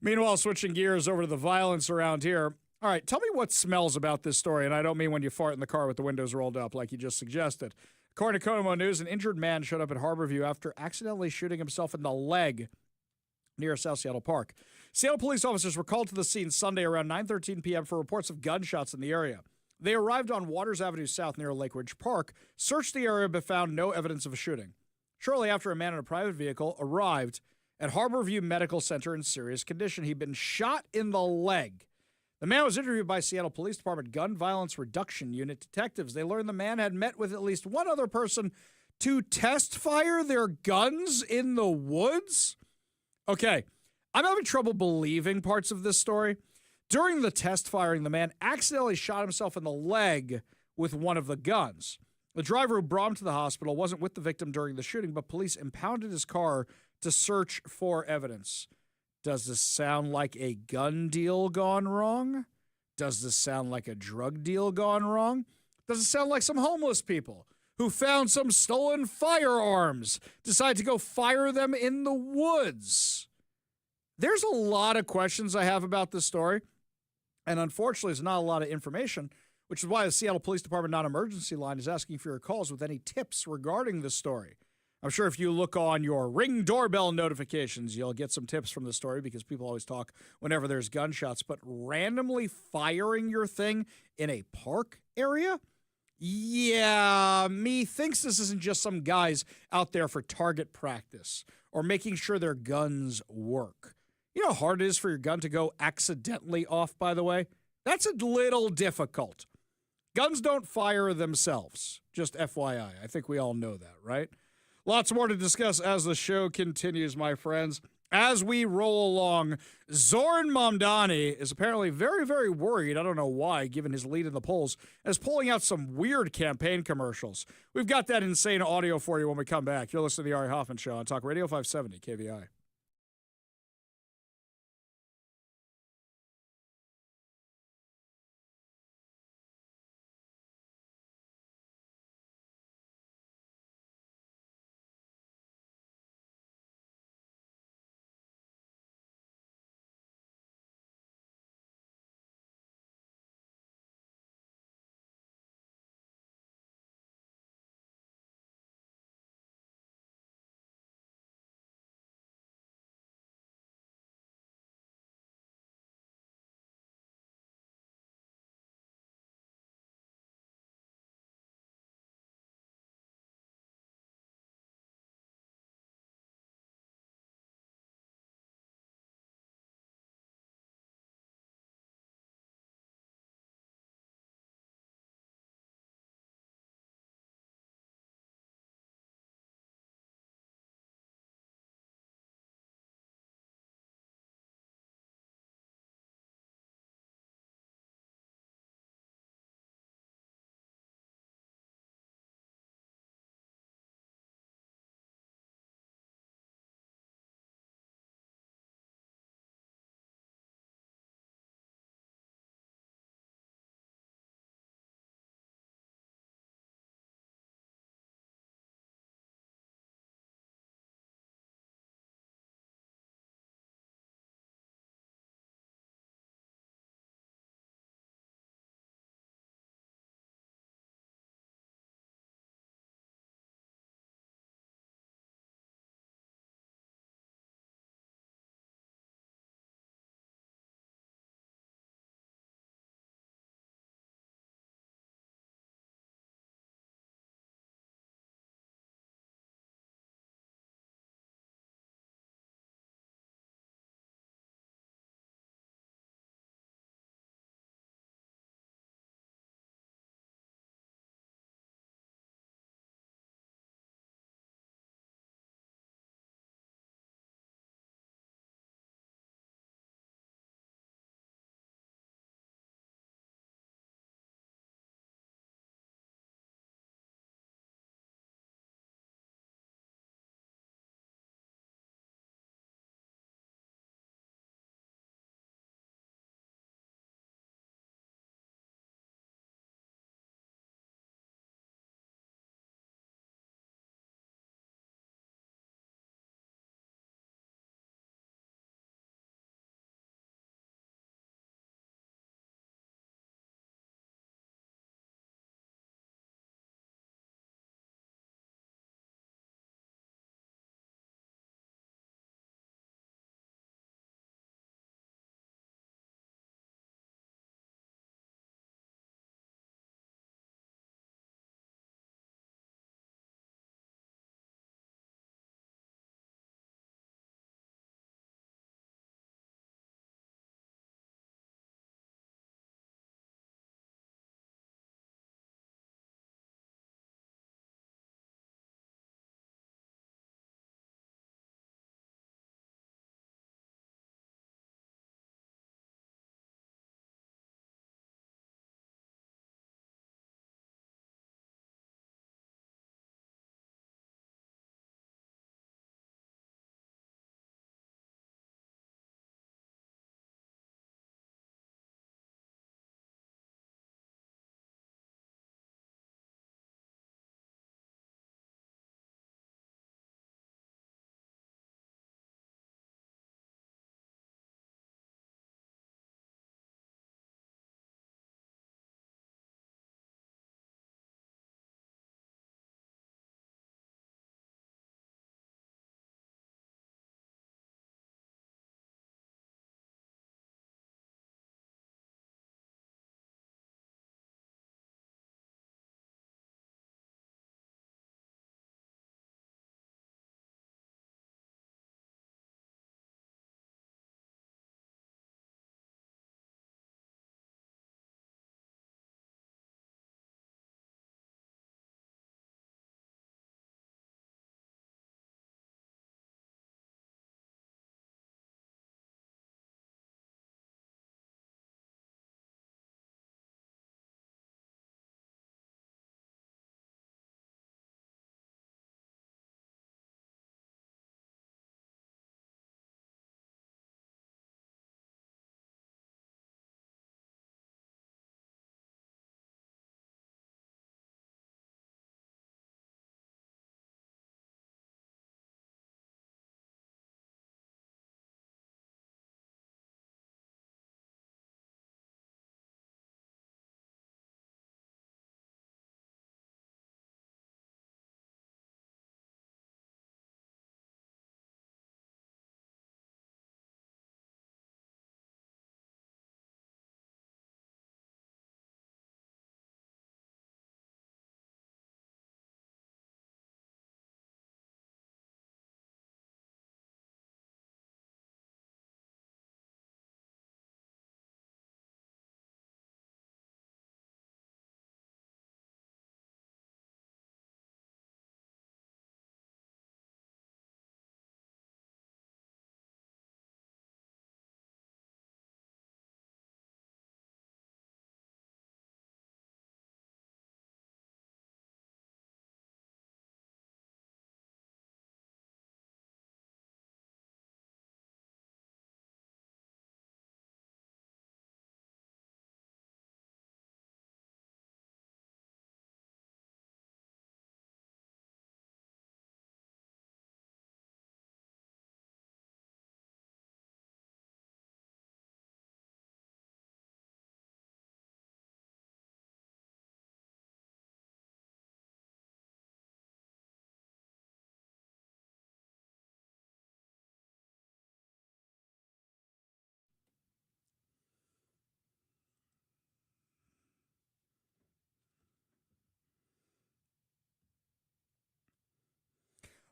Meanwhile, switching gears over to the violence around here. All right, tell me what smells about this story, and I don't mean when you fart in the car with the windows rolled up like you just suggested. According to Konomo News, an injured man showed up at Harborview after accidentally shooting himself in the leg near South Seattle Park. Seattle police officers were called to the scene Sunday around 9:13 p.m. for reports of gunshots in the area. They arrived on Waters Avenue South near Lake Ridge Park, searched the area, but found no evidence of a shooting. Shortly after, a man in a private vehicle arrived at Harborview Medical Center in serious condition. He'd been shot in the leg. The man was interviewed by Seattle Police Department Gun Violence Reduction Unit detectives. They learned the man had met with at least one other person to test fire their guns in the woods. Okay, I'm having trouble believing parts of this story During the test firing, the man accidentally shot himself in the leg with one of the guns. The driver who brought him to the hospital wasn't with the victim during the shooting, but police impounded his car to search for evidence. Does this sound like a gun deal gone wrong? Does this sound like a drug deal gone wrong? Does it sound like some homeless people who found some stolen firearms, decide to go fire them in the woods? There's a lot of questions I have about this story, and unfortunately, there's not a lot of information, which is why the Seattle Police Department non-emergency line is asking for your calls with any tips regarding the story. I'm sure if you look on your Ring doorbell notifications, you'll get some tips from the story because people always talk whenever there's gunshots. But randomly firing your thing in a park area? Yeah, me thinks this isn't just some guys out there for target practice or making sure their guns work. You know how hard it is for your gun to go accidentally off, by the way? That's a little difficult. Guns don't fire themselves, just FYI. I think we all know that, right? Lots more to discuss as the show continues, my friends. As we roll along, Zoran Mamdani is apparently very, very worried, I don't know why, given his lead in the polls, as pulling out some weird campaign commercials. We've got that insane audio for you when we come back. You're listening to the Ari Hoffman Show on Talk Radio 570 KVI.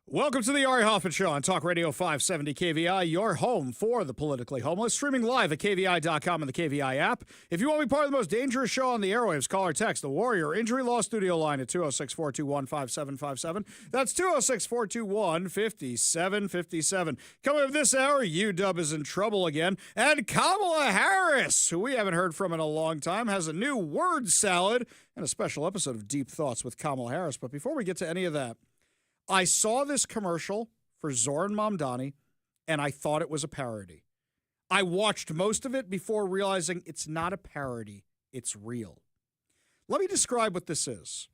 Welcome to the Ari Hoffman Show on Talk Radio 570 KVI, your home for the politically homeless. Streaming live at KVI.com and the KVI app. If you want to be part of the most dangerous show on the airwaves, call or text the Warrior Injury Law Studio line at 206-421-5757. That's 206-421-5757. Coming up this hour, UW is in trouble again. And Kamala Harris, who we haven't heard from in a long time, has a new word salad and a special episode of Deep Thoughts with Kamala Harris. But before we get to any of that, I saw this commercial for Zoran Mamdani, and I thought it was a parody. I watched most of it before realizing it's not a parody, it's real. Let me describe what this is.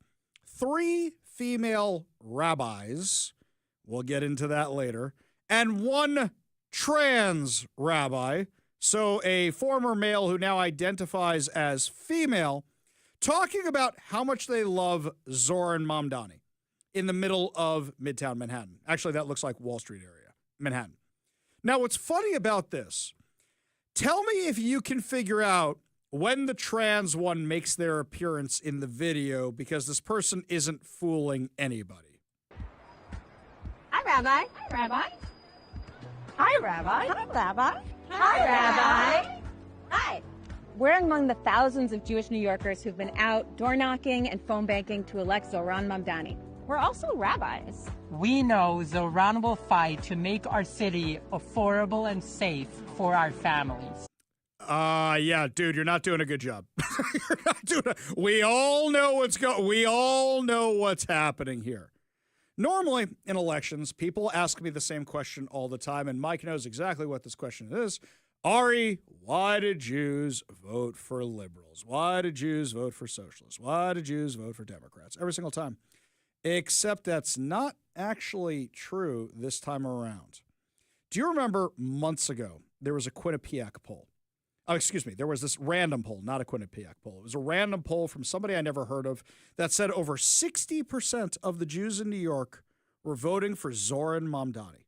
3 female rabbis, we'll get into that later, and 1 trans rabbi, so a former male who now identifies as female, talking about how much they love Zoran Mamdani in the middle of Midtown Manhattan. Actually, that looks like Wall Street area, Manhattan. Now, what's funny about this, tell me if you can figure out when the trans one makes their appearance in the video, because this person isn't fooling anybody. Hi, Rabbi. Hi, Rabbi. Hi, Rabbi. Hi, Rabbi. Hi, Rabbi. Hi. We're among the thousands of Jewish New Yorkers who've been out door knocking and phone banking to elect Zoran Mamdani. We're also rabbis. We know Zoran will fight to make our city affordable and safe for our families. Yeah, dude, you're not doing a good job. We all know what's happening here. Normally, in elections, people ask me the same question all the time, and Mike knows exactly what this question is. Ari, why did Jews vote for liberals? Why did Jews vote for socialists? Why did Jews vote for Democrats? Every single time. Except that's not actually true this time around. Do you remember months ago, there was a Quinnipiac poll? Oh, excuse me. There was this random poll, not a Quinnipiac poll. It was a random poll from somebody I never heard of that said over 60% of the Jews in New York were voting for Zoran Mamdani.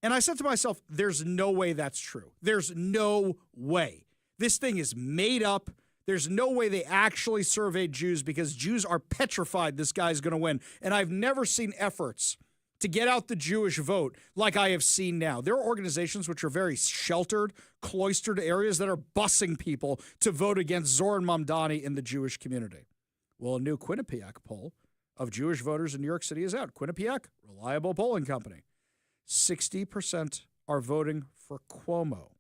And I said to myself, there's no way that's true. There's no way. This thing is made up. There's no way they actually surveyed Jews, because Jews are petrified this guy's going to win. And I've never seen efforts to get out the Jewish vote like I have seen now. There are organizations which are very sheltered, cloistered areas that are busing people to vote against Zoran Mamdani in the Jewish community. Well, a new Quinnipiac poll of Jewish voters in New York City is out. Quinnipiac, reliable polling company. 60% are voting for Cuomo.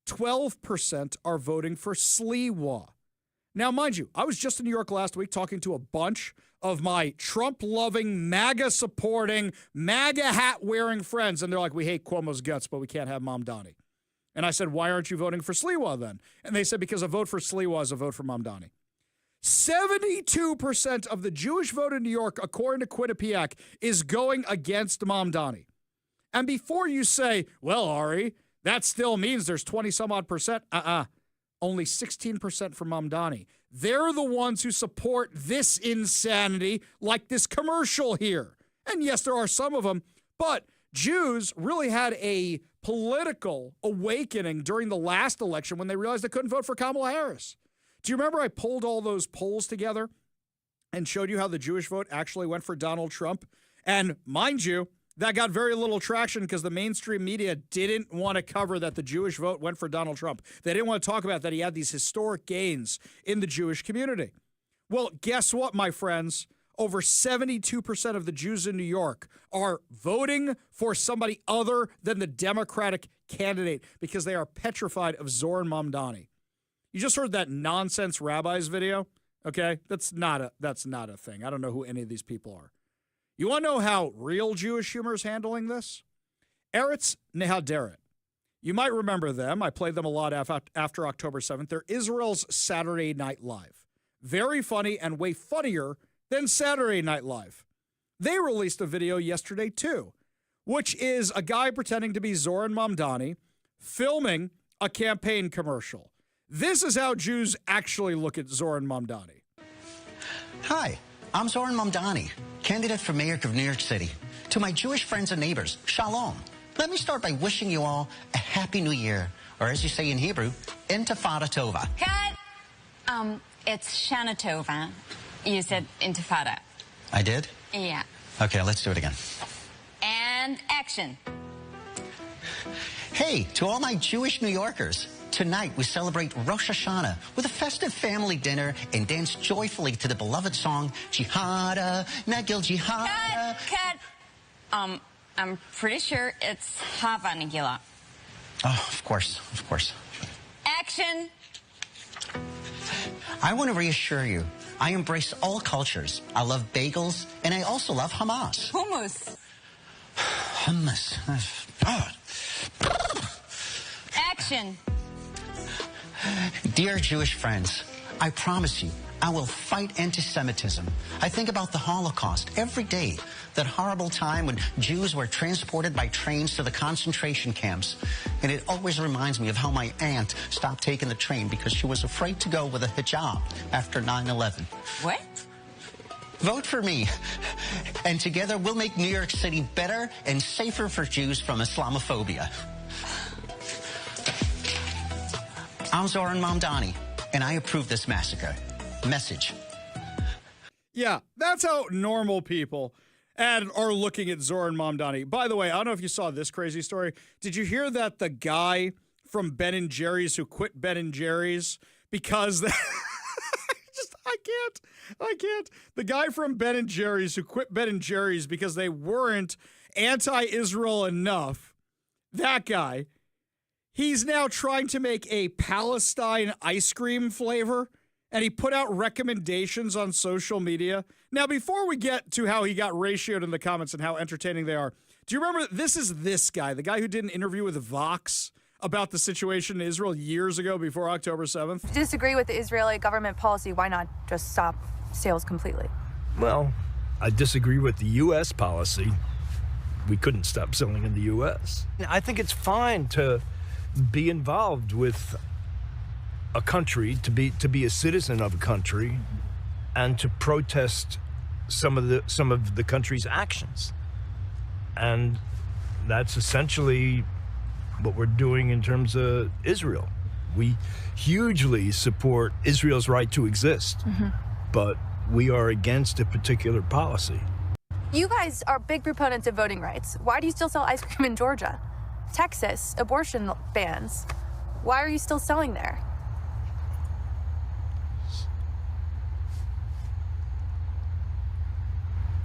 12% are voting for Sliwa. Now, mind you, I was just in New York last week talking to a bunch of my Trump-loving, MAGA-supporting, MAGA hat-wearing friends, and they're like, we hate Cuomo's guts, but we can't have Mamdani. And I said, why aren't you voting for Sliwa then? And they said, because a vote for Sliwa is a vote for Mamdani. 72% of the Jewish vote in New York, according to Quinnipiac, is going against Mamdani. And before you say, well, Ari, that still means there's 20-some-odd percent. Only 16% for Mamdani. They're the ones who support this insanity, like this commercial here. And yes, there are some of them, but Jews really had a political awakening during the last election when they realized they couldn't vote for Kamala Harris. Do you remember I pulled all those polls together and showed you how the Jewish vote actually went for Donald Trump? And mind you, that got very little traction because the mainstream media didn't want to cover that the Jewish vote went for Donald Trump. They didn't want to talk about that he had these historic gains in the Jewish community. Well, guess what, my friends? Over 72% of the Jews in New York are voting for somebody other than the Democratic candidate because they are petrified of Zoran Mamdani. You just heard that nonsense rabbis video? Okay, that's not a thing. I don't know who any of these people are. You want to know how real Jewish humor is handling this? Eretz Nehaderet. You might remember them. I played them a lot after October 7th. They're Israel's Saturday Night Live. Very funny and way funnier than Saturday Night Live. They released a video yesterday too, which is a guy pretending to be Zoran Mamdani filming a campaign commercial. This is how Jews actually look at Zoran Mamdani. Hi, I'm Zoran Mamdani, candidate for mayor of New York City. To my Jewish friends and neighbors, shalom. Let me start by wishing you all a happy new year, or as you say in Hebrew, intifada tova. Cut! It's Shana Tova. You said intifada. I did? Yeah. Okay, let's do it again. Action. Hey, to all my Jewish New Yorkers, tonight we celebrate Rosh Hashanah with a festive family dinner and dance joyfully to the beloved song, Jihada, Nagil Jihada. Cut. I'm pretty sure it's Hava Nagila. Oh, of course. Action. I want to reassure you, I embrace all cultures. I love bagels, and I also love Hamas. Hummus. Hummus. Action. Dear Jewish friends, I promise you, I will fight anti-Semitism. I think about the Holocaust every day, that horrible time when Jews were transported by trains to the concentration camps. And it always reminds me of how my aunt stopped taking the train because she was afraid to go with a hijab after 9/11. What? Vote for me, and together we'll make New York City better and safer for Jews from Islamophobia. I'm Zoran Mamdani, and I approve this massacre. Message. Yeah, that's how normal people are looking at Zoran Mamdani. By the way, I don't know if you saw this crazy story. Did you hear that the guy from Ben & Jerry's who quit Ben & Jerry's because... I can't. The guy from Ben & Jerry's who quit Ben & Jerry's because they weren't anti-Israel enough, that guy, he's now trying to make a Palestine ice cream flavor, and he put out recommendations on social media. Now, before we get to how he got ratioed in the comments and how entertaining they are, do you remember this guy, the guy who did an interview with Vox about the situation in Israel years ago before October 7th? If you disagree with the Israeli government policy, why not just stop sales completely? Well, I disagree with the U.S. policy. We couldn't stop selling in the U.S. I think it's fine to be involved with a country, to be a citizen of a country, and to protest some of the country's actions. And that's essentially what we're doing in terms of Israel. We hugely support Israel's right to exist, but we are against a particular policy. You guys are big proponents of voting rights. Why do you still sell ice cream in Georgia? Texas, abortion bans. Why are you still selling there?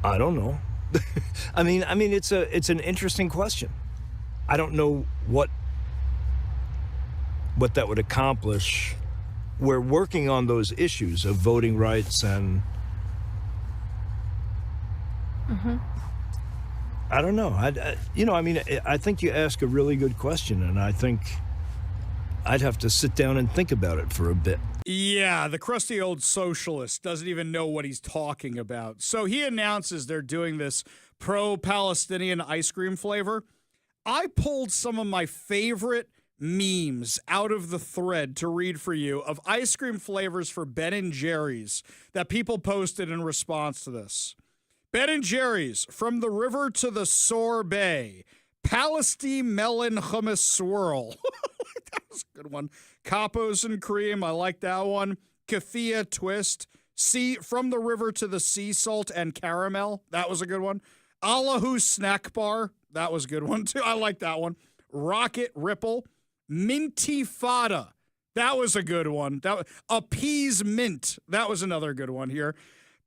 I don't know. I mean, it's an interesting question. I don't know what that would accomplish. We're working on those issues of voting rights and I don't know. I think you ask a really good question, and I think I'd have to sit down and think about it for a bit. Yeah, the crusty old socialist doesn't even know what he's talking about. So he announces they're doing this pro-Palestinian ice cream flavor. I pulled some of my favorite memes out of the thread to read for you of ice cream flavors for Ben & Jerry's that people posted in response to this. Ben & Jerry's, from the river to the sorbet. Palestine melon hummus swirl. That was a good one. Capos and cream, I like that one. Kefir twist. From the river to the sea salt and caramel. That was a good one. Allahu snack bar. That was a good one too. I like that one. Rocket ripple. Minty fada. That was a good one. Appease mint. That was another good one here.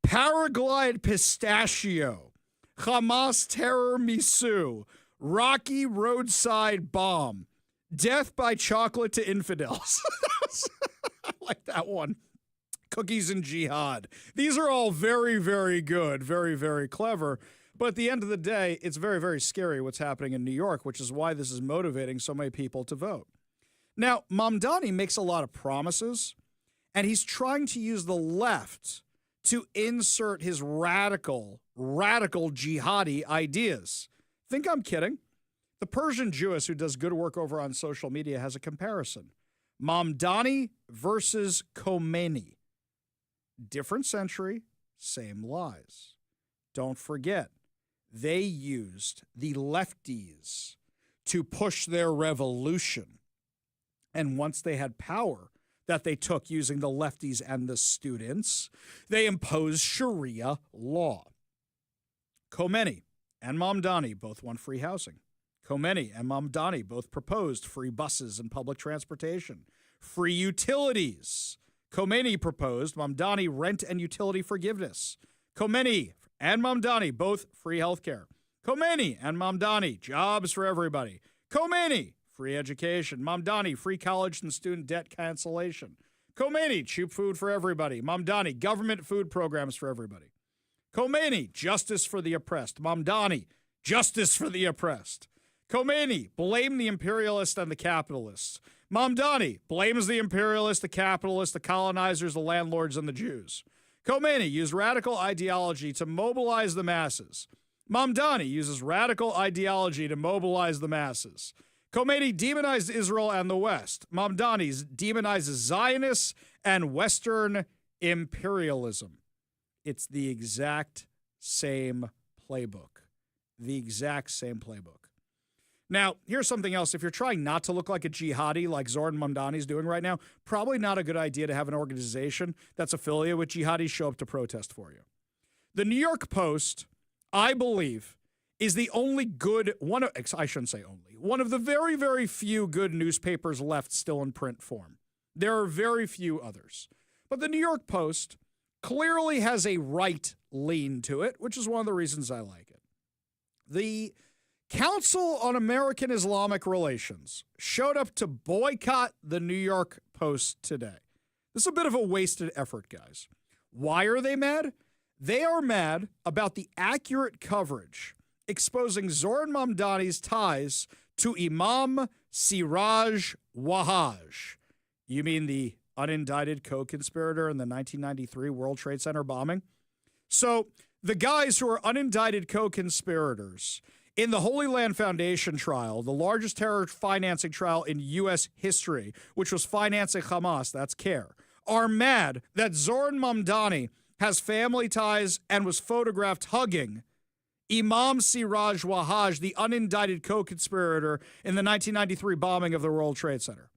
Paraglide pistachio. Hamas terror misu. Rocky roadside bomb. Death by chocolate to infidels. I like that one. Cookies and jihad. These are all very, very good. Very, very clever. But at the end of the day, it's very, very scary what's happening in New York, which is why this is motivating so many people to vote. Now, Mamdani makes a lot of promises, and he's trying to use the left to insert his radical jihadi ideas. Think I'm kidding? The Persian Jewess who does good work over on social media has a comparison. Mamdani versus Khomeini. Different century, same lies. Don't forget, they used the lefties to push their revolution. And once they had power that they took using the lefties and the students, they imposed Sharia law. Khomeini and Mamdani both want free housing. Khomeini and Mamdani both proposed free buses and public transportation. Free utilities. Khomeini proposed Mamdani rent and utility forgiveness. Khomeini and Mamdani both free healthcare. Khomeini and Mamdani jobs for everybody. Khomeini free education. Mamdani free college and student debt cancellation. Khomeini cheap food for everybody. Mamdani government food programs for everybody. Khomeini justice for the oppressed. Mamdani justice for the oppressed. Khomeini blame the imperialists and the capitalists. Mamdani blames the imperialists, the capitalists, the colonizers, the landlords, and the Jews. Khomeini used radical ideology to mobilize the masses. Mamdani uses radical ideology to mobilize the masses. Khomeini demonized Israel and the West. Mamdani demonizes Zionists and Western imperialism. It's the exact same playbook. The exact same playbook. Now, here's something else. If you're trying not to look like a jihadi like Zoran Mamdani's doing right now, probably not a good idea to have an organization that's affiliated with jihadis show up to protest for you. The New York Post, I believe, is the only good one. I shouldn't say only. One of the very, very few good newspapers left still in print form. There are very few others. But the New York Post clearly has a right lean to it, which is one of the reasons I like it. The Council on American Islamic Relations showed up to boycott the New York Post today. This is a bit of a wasted effort, guys. Why are they mad? They are mad about the accurate coverage exposing Zoran Mamdani's ties to Imam Siraj Wahhaj. You mean the unindicted co-conspirator in the 1993 World Trade Center bombing? So the guys who are unindicted co-conspirators in the Holy Land Foundation trial, the largest terror financing trial in U.S. history, which was financing Hamas, that's CARE, are mad that Zoran Mamdani has family ties and was photographed hugging Imam Siraj Wahhaj, the unindicted co-conspirator in the 1993 bombing of the World Trade Center.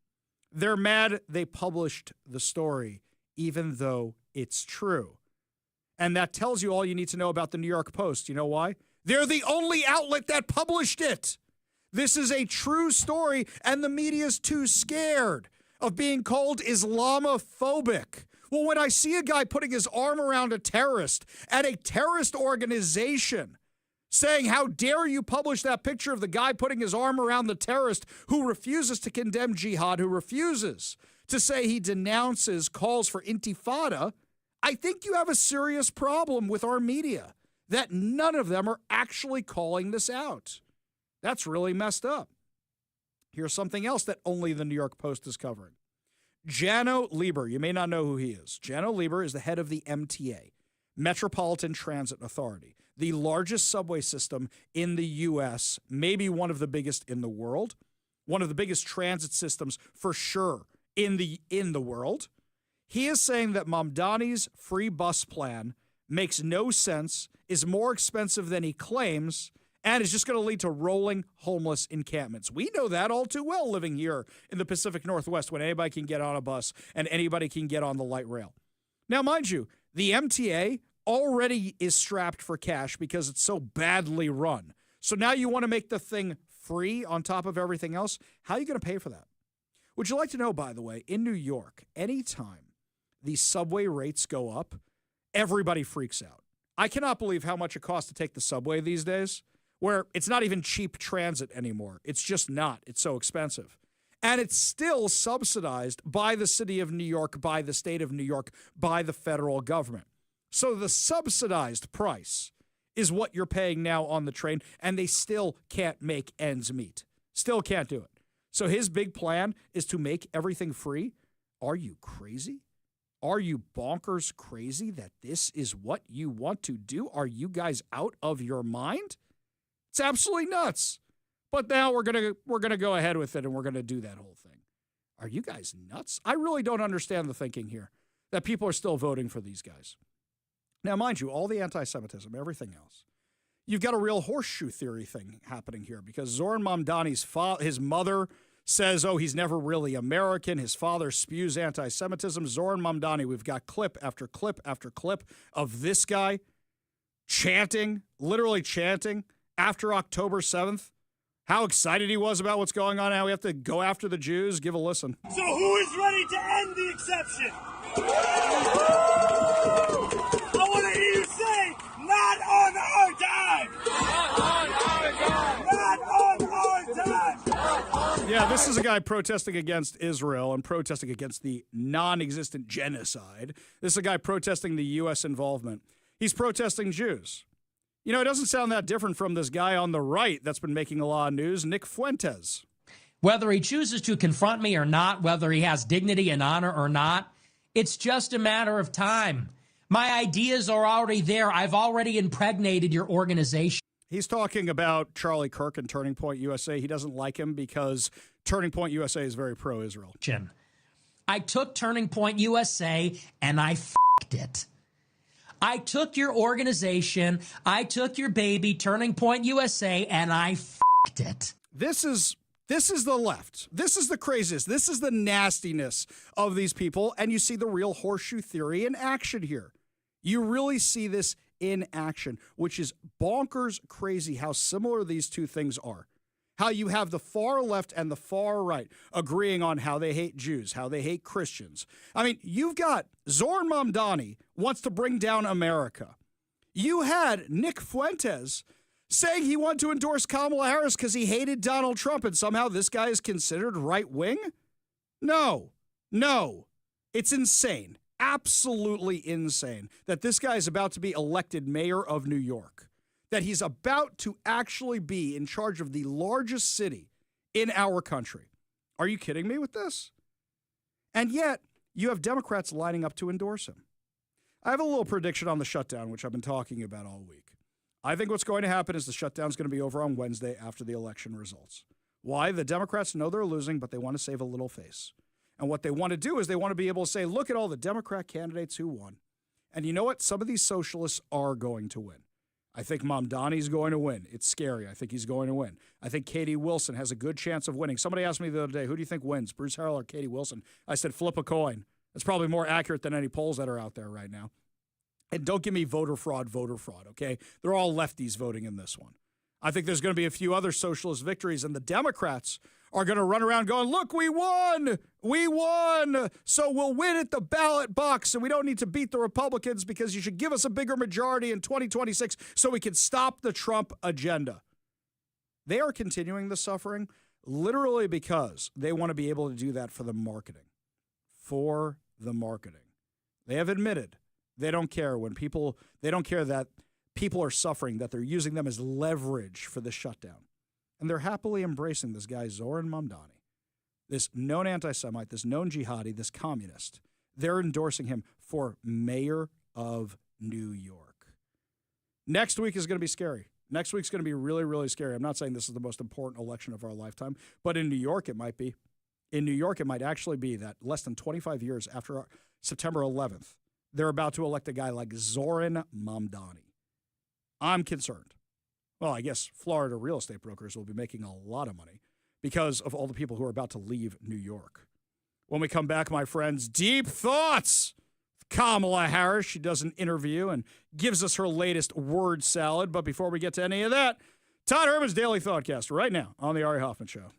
They're mad they published the story, even though it's true. And that tells you all you need to know about the New York Post. You know why? They're the only outlet that published it. This is a true story, and the media's too scared of being called Islamophobic. Well, when I see a guy putting his arm around a terrorist at a terrorist organization, saying, how dare you publish that picture of the guy putting his arm around the terrorist who refuses to condemn jihad, who refuses to say he denounces calls for intifada, I think you have a serious problem with our media, that none of them are actually calling this out. That's really messed up. Here's something else that only the New York Post is covering. Jano Lieber, you may not know who he is. Jano Lieber is the head of the MTA, Metropolitan Transit Authority, the largest subway system in the U.S., maybe one of the biggest in the world, one of the biggest transit systems for sure in the world. He is saying that Mamdani's free bus plan makes no sense, is more expensive than he claims, and is just going to lead to rolling homeless encampments. We know that all too well living here in the Pacific Northwest when anybody can get on a bus and anybody can get on the light rail. Now, mind you, the MTA already is strapped for cash because it's so badly run. So now you want to make the thing free on top of everything else? How are you going to pay for that? Would you like to know, by the way, in New York, anytime the subway rates go up, everybody freaks out. I cannot believe how much it costs to take the subway these days, where it's not even cheap transit anymore. It's just not. It's so expensive. And it's still subsidized by the city of New York, by the state of New York, by the federal government. So the subsidized price is what you're paying now on the train, and they still can't make ends meet. Still can't do it. So his big plan is to make everything free. Are you crazy? Are you bonkers crazy that this is what you want to do? Are you guys out of your mind? It's absolutely nuts. But now we're gonna go ahead with it, and we're gonna do that whole thing. Are you guys nuts? I really don't understand the thinking here that people are still voting for these guys. Now, mind you, all the anti-Semitism, everything else, you've got a real horseshoe theory thing happening here because Zoran Mamdani's his mother says, oh, he's never really American. His father spews anti-Semitism. Zoran Mamdani, we've got clip after clip after clip of this guy chanting, literally chanting, after October 7th, how excited he was about what's going on, how we have to go after the Jews. Give a listen. So who is ready to end the exception? I want to hear you say, not on our dime! Not on our dime! Yeah, this is a guy protesting against Israel and protesting against the non-existent genocide. This is a guy protesting the U.S. involvement. He's protesting Jews. You know, it doesn't sound that different from this guy on the right that's been making a lot of news, Nick Fuentes. Whether he chooses to confront me or not, whether he has dignity and honor or not, it's just a matter of time. My ideas are already there. I've already impregnated your organization. He's talking about Charlie Kirk and Turning Point USA. He doesn't like him because Turning Point USA is very pro-Israel. I took Turning Point USA and I f***ed it. I took your organization, I took your baby, Turning Point USA, and I f***ed it. This is the left. This is the craziest. This is the nastiness of these people, and you see the real horseshoe theory in action here. You really see this in action, which is bonkers crazy how similar these two things are. How you have the far left and the far right agreeing on how they hate Jews, how they hate Christians. I mean, you've got Zoran Mamdani wants to bring down America. You had Nick Fuentes saying he wanted to endorse Kamala Harris because he hated Donald Trump, and somehow this guy is considered right-wing? No. It's insane. Absolutely insane that this guy is about to be elected mayor of New York. That he's about to actually be in charge of the largest city in our country. Are you kidding me with this? And yet, you have Democrats lining up to endorse him. I have a little prediction on the shutdown, which I've been talking about all week. I think what's going to happen is the shutdown is going to be over on Wednesday after the election results. Why? The Democrats know they're losing, but they want to save a little face. And what they want to do is they want to be able to say, look at all the Democrat candidates who won. And you know what? Some of these socialists are going to win. I think Mamdani's going to win. It's scary. I think he's going to win. I think Katie Wilson has a good chance of winning. Somebody asked me the other day, who do you think wins, Bruce Harrell or Katie Wilson? I said, flip a coin. That's probably more accurate than any polls that are out there right now. And don't give me voter fraud, okay? They're all lefties voting in this one. I think there's going to be a few other socialist victories, and the Democrats are going to run around going, look, we won! We won! So we'll win at the ballot box, and we don't need to beat the Republicans because you should give us a bigger majority in 2026 so we can stop the Trump agenda. They are continuing the suffering literally because they want to be able to do that for the marketing. For the marketing. They have admitted they don't care they don't care that people are suffering, that they're using them as leverage for the shutdown. And they're happily embracing this guy, Zoran Mamdani, this known anti-Semite, this known jihadi, this communist. They're endorsing him for mayor of New York. Next week is going to be scary. Next week's going to be really, really scary. I'm not saying this is the most important election of our lifetime, but in New York, it might be. In New York, it might actually be that less than 25 years after September 11th, they're about to elect a guy like Zoran Mamdani. I'm concerned. Well, I guess Florida real estate brokers will be making a lot of money because of all the people who are about to leave New York. When we come back, my friends, deep thoughts. Kamala Harris, she does an interview and gives us her latest word salad. But before we get to any of that, Todd Herman's Daily Thoughtcast right now on the Ari Hoffman Show.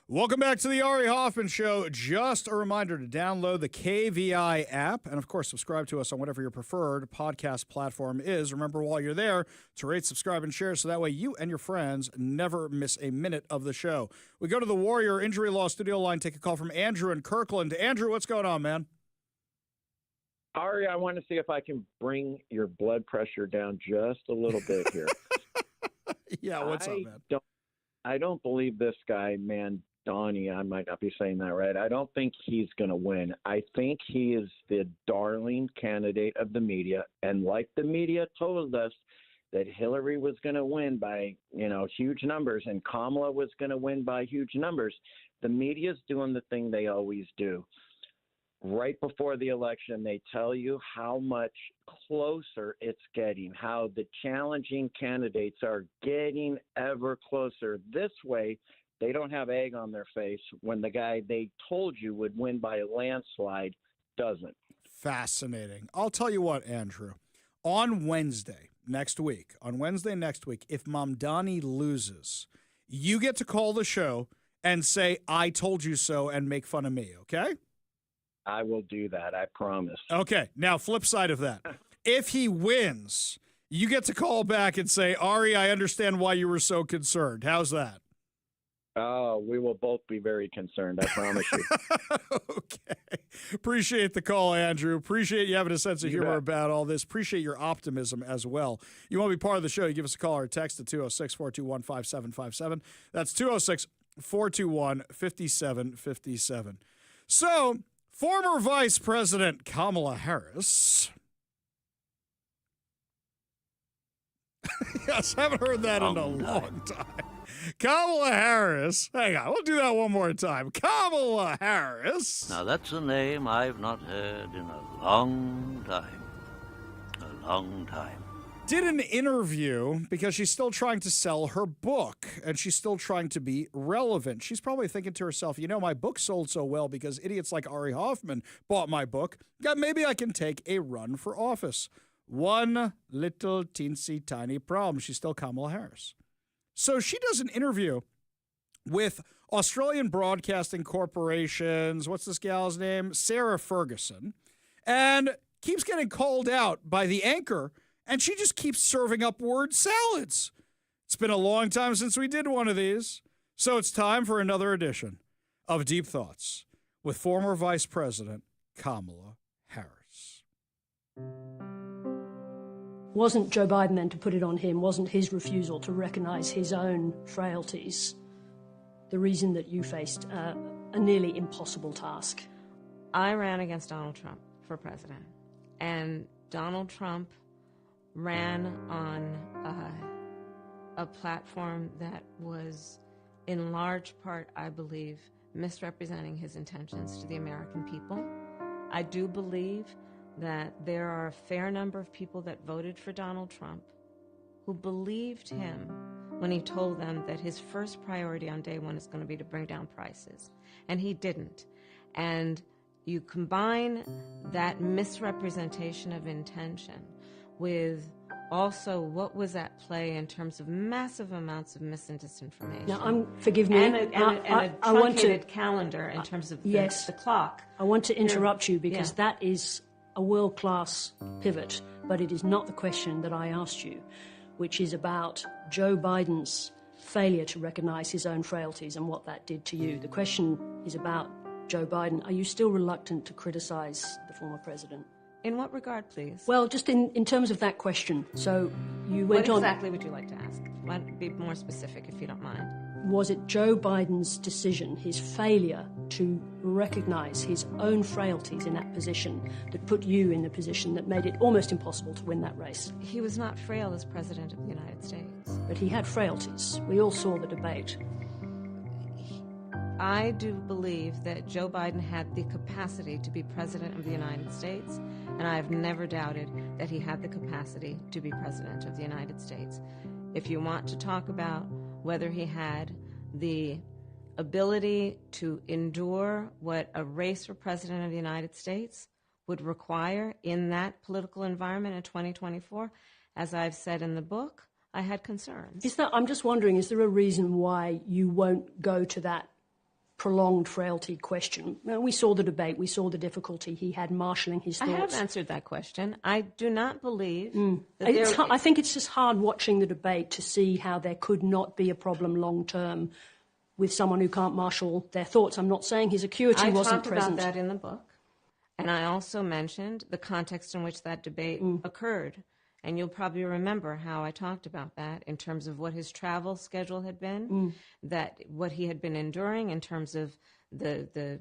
Welcome back to the Ari Hoffman Show. Just a reminder to download the KVI app and, of course, subscribe to us on whatever your preferred podcast platform is. Remember, while you're there, to rate, subscribe, and share so that way you and your friends never miss a minute of the show. We go to the Warrior Injury Law Studio line, take a call from Andrew in Kirkland. Andrew, what's going on, man? Ari, I want to see if I can bring your blood pressure down just a little bit here. Yeah, what's up, man? I don't believe this guy, Donnie, I might not be saying that right. I don't think he's going to win. I think he is the darling candidate of the media. And like the media told us that Hillary was going to win by, huge numbers and Kamala was going to win by huge numbers, the media's doing the thing they always do. Right before the election, they tell you how much closer it's getting, how the challenging candidates are getting ever closer. This way, they don't have egg on their face when the guy they told you would win by a landslide doesn't. Fascinating. I'll tell you what, Andrew. On Wednesday next week, if Mamdani loses, you get to call the show and say, I told you so, and make fun of me, okay? I will do that, I promise. Okay, now flip side of that. If he wins, you get to call back and say, Ari, I understand why you were so concerned. How's that? Oh, we will both be very concerned, I promise you. Okay. Appreciate the call, Andrew. Appreciate you having a sense of You humor bet. about all this. Appreciate your optimism as well. You want to be part of the show, you give us a call or a text at 206-421-5757. That's 206-421-5757. So, former Vice President Kamala Harris. Yes, haven't heard that in a long time. Kamala Harris. Hang on, we'll do that one more time. Kamala Harris. Now that's a name I've not heard in a long time. A long time. Did an interview because she's still trying to sell her book and she's still trying to be relevant. She's probably thinking to herself, my book sold so well because idiots like Ari Hoffman bought my book. God, maybe I can take a run for office. One little teensy tiny problem. She's still Kamala Harris. So she does an interview with Australian Broadcasting Corporation's, what's this gal's name? Sarah Ferguson, and keeps getting called out by the anchor, and she just keeps serving up word salads. It's been a long time since we did one of these, so it's time for another edition of Deep Thoughts with former Vice President Kamala Harris. Wasn't Joe Biden then, to put it on him, wasn't his refusal to recognize his own frailties the reason that you faced a nearly impossible task? I ran against Donald Trump for president, and Donald Trump ran on a platform that was, in large part, I believe, misrepresenting his intentions to the American people. I do believe that there are a fair number of people that voted for Donald Trump who believed him when he told them that his first priority on day one is going to be to bring down prices. And he didn't. And you combine that misrepresentation of intention with also what was at play in terms of massive amounts of mis and disinformation. Now, forgive me. And a I want to truncated calendar in terms of the clock. I want to interrupt you because that is a world-class pivot, but it is not the question that I asked you, which is about Joe Biden's failure to recognize his own frailties and what that did to you. The question is about Joe Biden. Are you still reluctant to criticize the former president? In what regard, please? Well, just in terms of that question. So you went on. What exactly would you like to ask? Why don't be more specific, if you don't mind. Was it Joe Biden's decision, his failure to recognize his own frailties in that position, that put you in the position that made it almost impossible to win that race? He was not frail as president of the United States. But he had frailties. We all saw the debate. I do believe that Joe Biden had the capacity to be president of the United States, and I have never doubted that he had the capacity to be president of the United States. If you want to talk about whether he had the ability to endure what a race for president of the United States would require in that political environment in 2024, as I've said in the book, I had concerns. I'm just wondering, is there a reason why you won't go to that prolonged frailty question. We saw the debate. We saw the difficulty he had marshalling his thoughts. I have answered that question. I do not believe I think it's just hard watching the debate to see how there could not be a problem long term with someone who can't marshal their thoughts. I'm not saying his acuity wasn't present. I talked about that in the book. And I also mentioned the context in which that debate occurred. And you'll probably remember how I talked about that in terms of what his travel schedule had been, that what he had been enduring in terms of the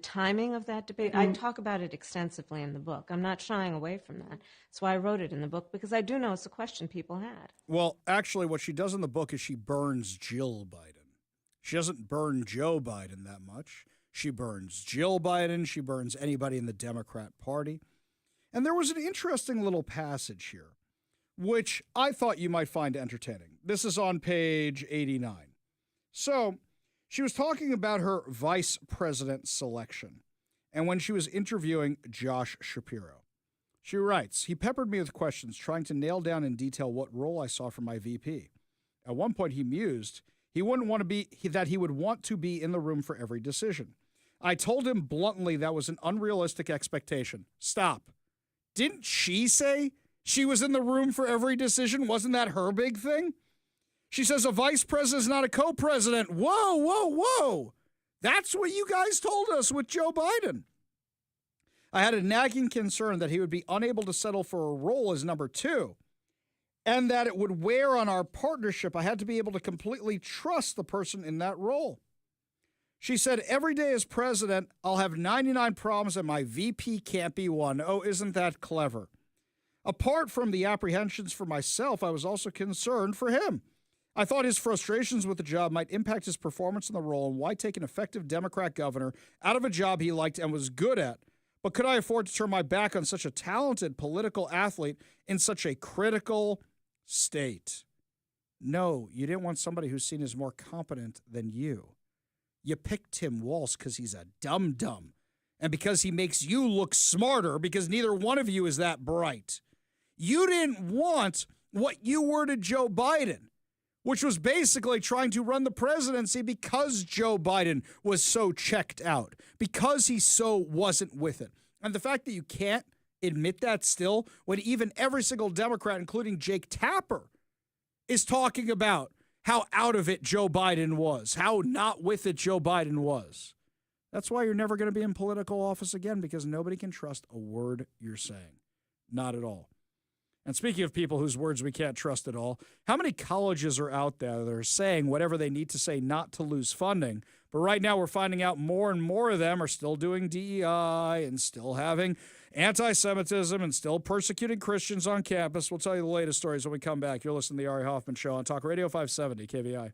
timing of that debate. I talk about it extensively in the book. I'm not shying away from that. That's why I wrote it in the book, because I do know it's a question people had. Well, actually, what she does in the book is she burns Jill Biden. She doesn't burn Joe Biden that much. She burns Jill Biden. She burns anybody in the Democrat Party. And there was an interesting little passage here, which I thought you might find entertaining. This is on page 89. So she was talking about her vice president selection, and when she was interviewing Josh Shapiro. She writes, "He peppered me with questions, trying to nail down in detail what role I saw for my VP. At one point, he mused he would want to be in the room for every decision. I told him bluntly that was an unrealistic expectation. Stop. Didn't she say she was in the room for every decision? Wasn't that her big thing? She says a vice president is not a co-president. Whoa, whoa, whoa. That's what you guys told us with Joe Biden. I had a nagging concern that he would be unable to settle for a role as number two, and that it would wear on our partnership. I had to be able to completely trust the person in that role. She said, every day as president, I'll have 99 problems and my VP can't be one. Oh, isn't that clever? Apart from the apprehensions for myself, I was also concerned for him. I thought his frustrations with the job might impact his performance in the role, and why take an effective Democrat governor out of a job he liked and was good at? But could I afford to turn my back on such a talented political athlete in such a critical state? No, you didn't want somebody who's seen as more competent than you. You picked Tim Walz because he's a dum-dum and because he makes you look smarter because neither one of you is that bright. You didn't want what you were to Joe Biden, which was basically trying to run the presidency because Joe Biden was so checked out, because he so wasn't with it. And the fact that you can't admit that still, when even every single Democrat, including Jake Tapper, is talking about how out of it Joe Biden was, how not with it Joe Biden was. That's why you're never going to be in political office again, because nobody can trust a word you're saying. Not at all. And speaking of people whose words we can't trust at all, how many colleges are out there that are saying whatever they need to say not to lose funding? But right now we're finding out more and more of them are still doing DEI and still having anti-Semitism and still persecuting Christians on campus. We'll tell you the latest stories when we come back. You're listening to the Ari Hoffman Show on Talk Radio 570 KVI.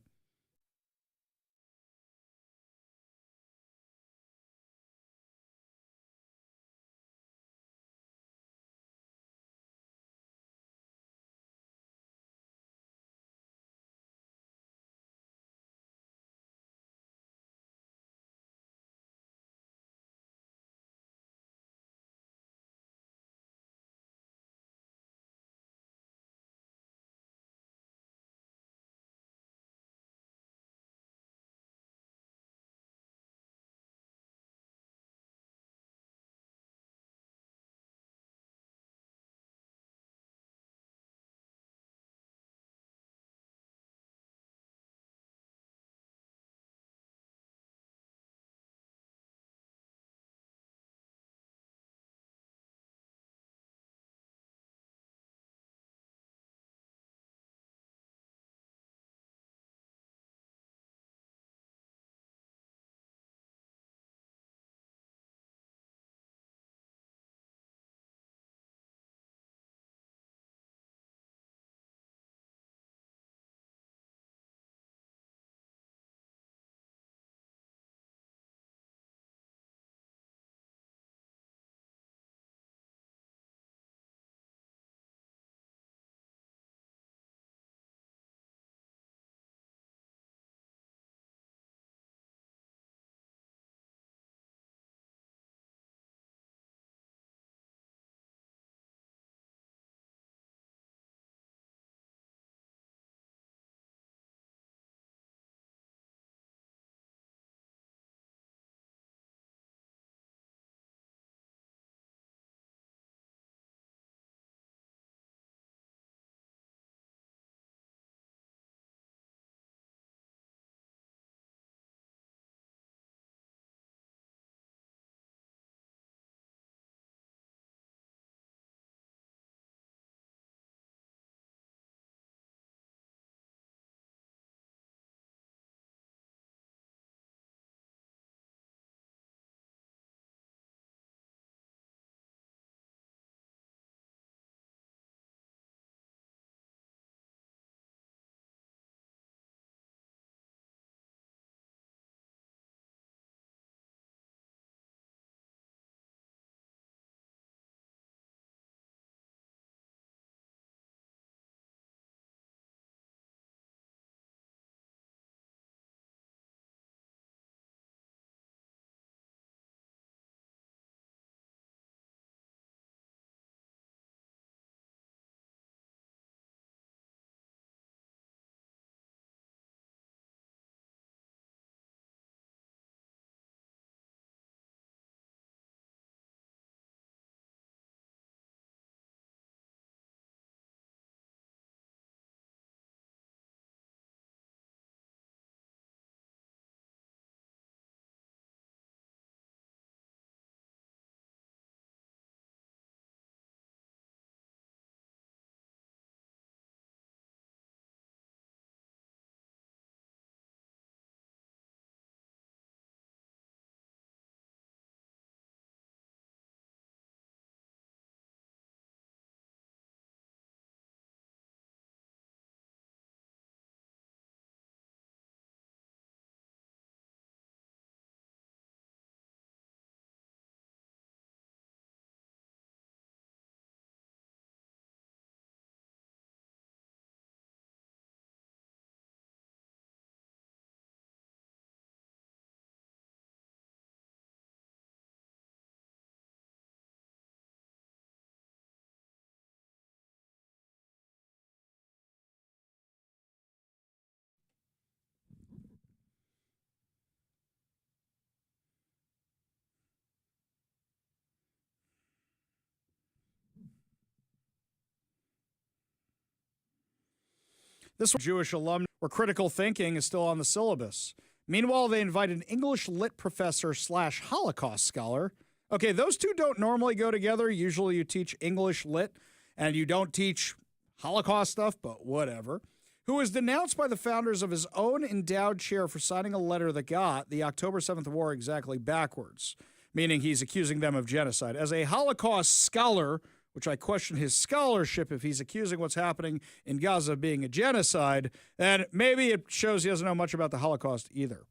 This Jewish alumni where critical thinking is still on the syllabus. Meanwhile, they invite an English lit professor / Holocaust scholar. Okay, those two don't normally go together. Usually you teach English lit and you don't teach Holocaust stuff, but whatever. Who was denounced by the founders of his own endowed chair for signing a letter that got the October 7th war exactly backwards, meaning he's accusing them of genocide. As a Holocaust scholar, which I question his scholarship if he's accusing what's happening in Gaza of being a genocide, then maybe it shows he doesn't know much about the Holocaust either.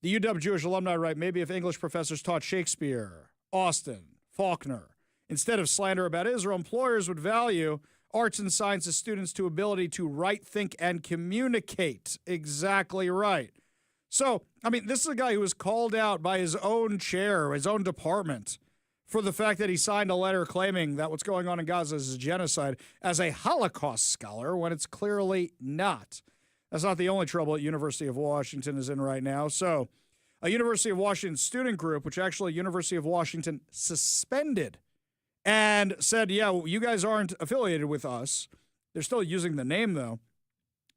The UW Jewish alumni write, maybe if English professors taught Shakespeare, Austen, Faulkner, instead of slander about Israel, employers would value arts and sciences students to ability to write, think, and communicate. Exactly right. So, I mean, this is a guy who was called out by his own chair, his own department, for the fact that he signed a letter claiming that what's going on in Gaza is a genocide as a Holocaust scholar when it's clearly not. That's not the only trouble at University of Washington is in right now. So, a University of Washington student group, which actually University of Washington suspended and said, yeah, you guys aren't affiliated with us. They're still using the name, though,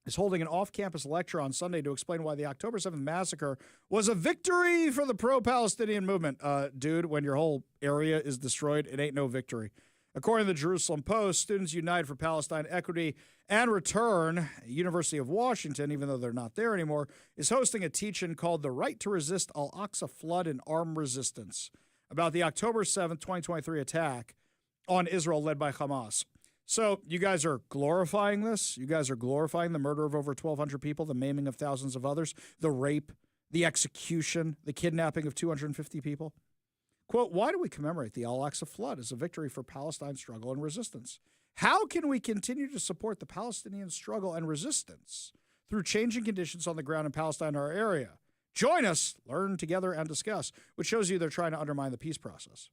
is holding an off-campus lecture on Sunday to explain why the October 7th massacre was a victory for the pro-Palestinian movement. Dude, when your whole area is destroyed, it ain't no victory. According to the Jerusalem Post, Students United for Palestine Equity and Return, University of Washington, even though they're not there anymore, is hosting a teach-in called The Right to Resist Al-Aqsa Flood and Armed Resistance about the October 7th, 2023 attack on Israel led by Hamas. So you guys are glorifying this? You guys are glorifying the murder of over 1,200 people, the maiming of thousands of others, the rape, the execution, the kidnapping of 250 people? Quote, why do we commemorate the Al-Aqsa flood as a victory for Palestine's struggle and resistance? How can we continue to support the Palestinian struggle and resistance through changing conditions on the ground in Palestine or our area? Join us, learn together, and discuss, which shows you they're trying to undermine the peace process.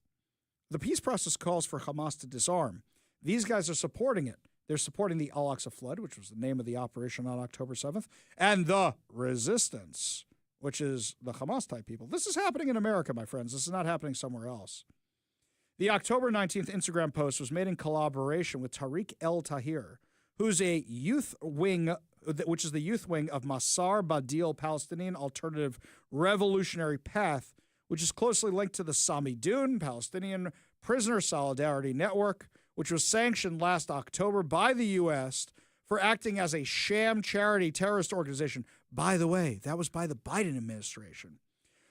The peace process calls for Hamas to disarm. These guys are supporting it. They're supporting the Al-Aqsa Flood, which was the name of the operation on October 7th, and the resistance, which is the Hamas-type people. This is happening in America, my friends. This is not happening somewhere else. The October 19th Instagram post was made in collaboration with Tariq El Tahir, who's a youth wing, which is the youth wing of Masar Badil Palestinian Alternative Revolutionary Path, which is closely linked to the Samidun Palestinian Prisoner Solidarity Network, which was sanctioned last October by the U.S. for acting as a sham charity terrorist organization. By the way, that was by the Biden administration,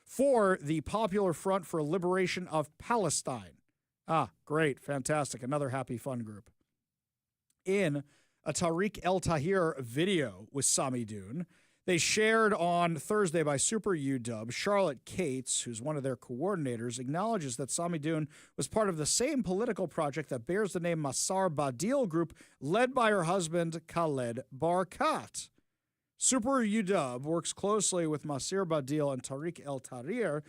for the Popular Front for Liberation of Palestine. Ah, great, fantastic, another happy fun group. In a Tariq El Tahir video with Samidun, they shared on Thursday by Super UW, Charlotte Cates, who's one of their coordinators, acknowledges that Samidun was part of the same political project that bears the name Masar Badil Group, led by her husband, Khaled Barkat. Super UW works closely with Masir Badil and Tariq El Tahir,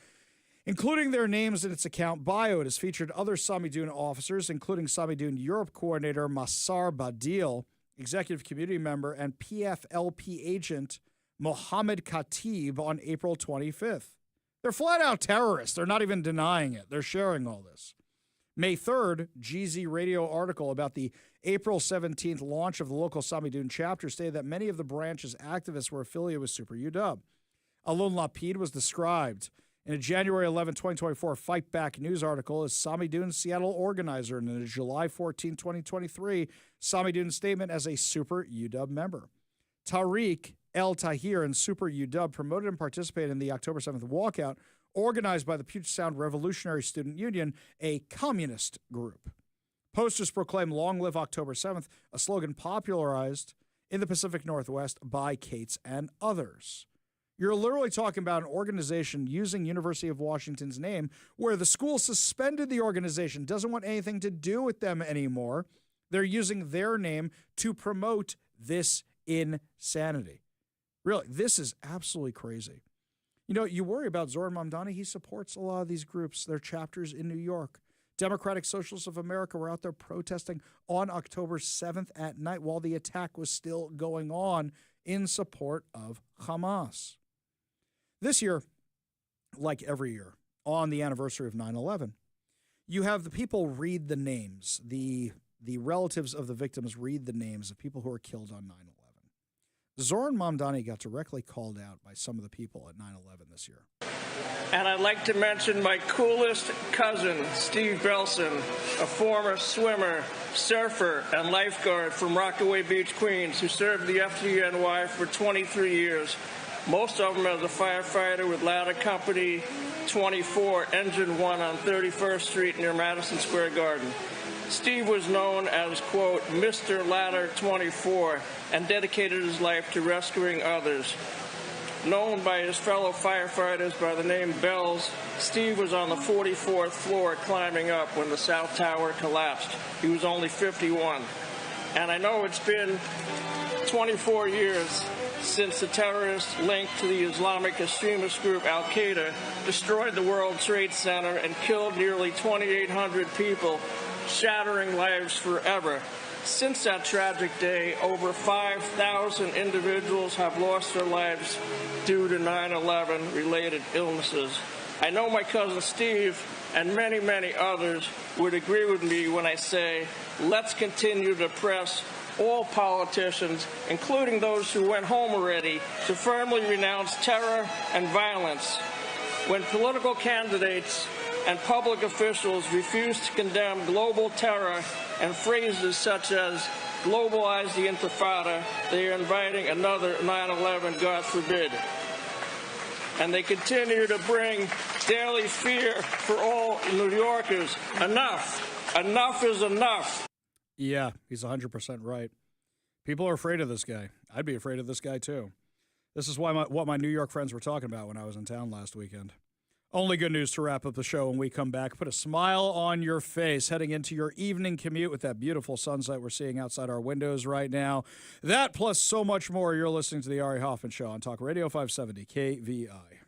including their names in its account bio. It has featured other Samidun officers, including Samidun Europe coordinator Masar Badil, executive community member, and PFLP agent Mohammed Khatib on April 25th. They're flat-out terrorists. They're not even denying it. They're sharing all this. May 3rd, GZ Radio article about the April 17th launch of the local Samidun chapter stated that many of the branch's activists were affiliated with Super UW. Alon Lapid was described in a January 11, 2024 Fight Back News article as Samidun's Seattle organizer, and in a July 14, 2023 Samidun statement as a Super UW member. Tariq El Tahir and Super UW promoted and participated in the October 7th walkout organized by the Puget Sound Revolutionary Student Union, a communist group. Posters proclaim Long Live October 7th, a slogan popularized in the Pacific Northwest by Cates and others. You're literally talking about an organization using University of Washington's name where the school suspended the organization, doesn't want anything to do with them anymore. They're using their name to promote this insanity. Really, this is absolutely crazy. You know, you worry about Zoran Mamdani. He supports a lot of these groups, their chapters in New York. Democratic Socialists of America were out there protesting on October 7th at night while the attack was still going on in support of Hamas. This year, like every year, on the anniversary of 9/11, you have the people read the names. The relatives of the victims read the names of people who were killed on 9/11. Zoran Mamdani got directly called out by some of the people at 9/11 this year. And I'd like to mention my coolest cousin, Steve Belson, a former swimmer, surfer, and lifeguard from Rockaway Beach, Queens, who served the FDNY for 23 years, most of them as a firefighter with Ladder Company 24, Engine 1 on 31st Street near Madison Square Garden. Steve was known as, quote, Mr. Ladder 24, and dedicated his life to rescuing others. Known by his fellow firefighters by the name Bells, Steve was on the 44th floor climbing up when the South Tower collapsed. He was only 51. And I know it's been 24 years since the terrorists linked to the Islamic extremist group Al-Qaeda destroyed the World Trade Center and killed nearly 2,800 people, shattering lives forever. Since that tragic day, over 5,000 individuals have lost their lives due to 9/11 related illnesses. I know my cousin Steve and many, many others would agree with me when I say, let's continue to press all politicians, including those who went home already, to firmly renounce terror and violence. When political candidates and public officials refuse to condemn global terror and phrases such as globalize the intifada, they are inviting another 9/11, God forbid. And they continue to bring daily fear for all New Yorkers. Enough. Enough is enough. Yeah, he's 100% right. People are afraid of this guy. I'd be afraid of this guy, too. This is what my New York friends were talking about when I was in town last weekend. Only good news to wrap up the show when we come back. Put a smile on your face heading into your evening commute with that beautiful sunset we're seeing outside our windows right now. That plus so much more. You're listening to the Ari Hoffman Show on Talk Radio 570 KVI.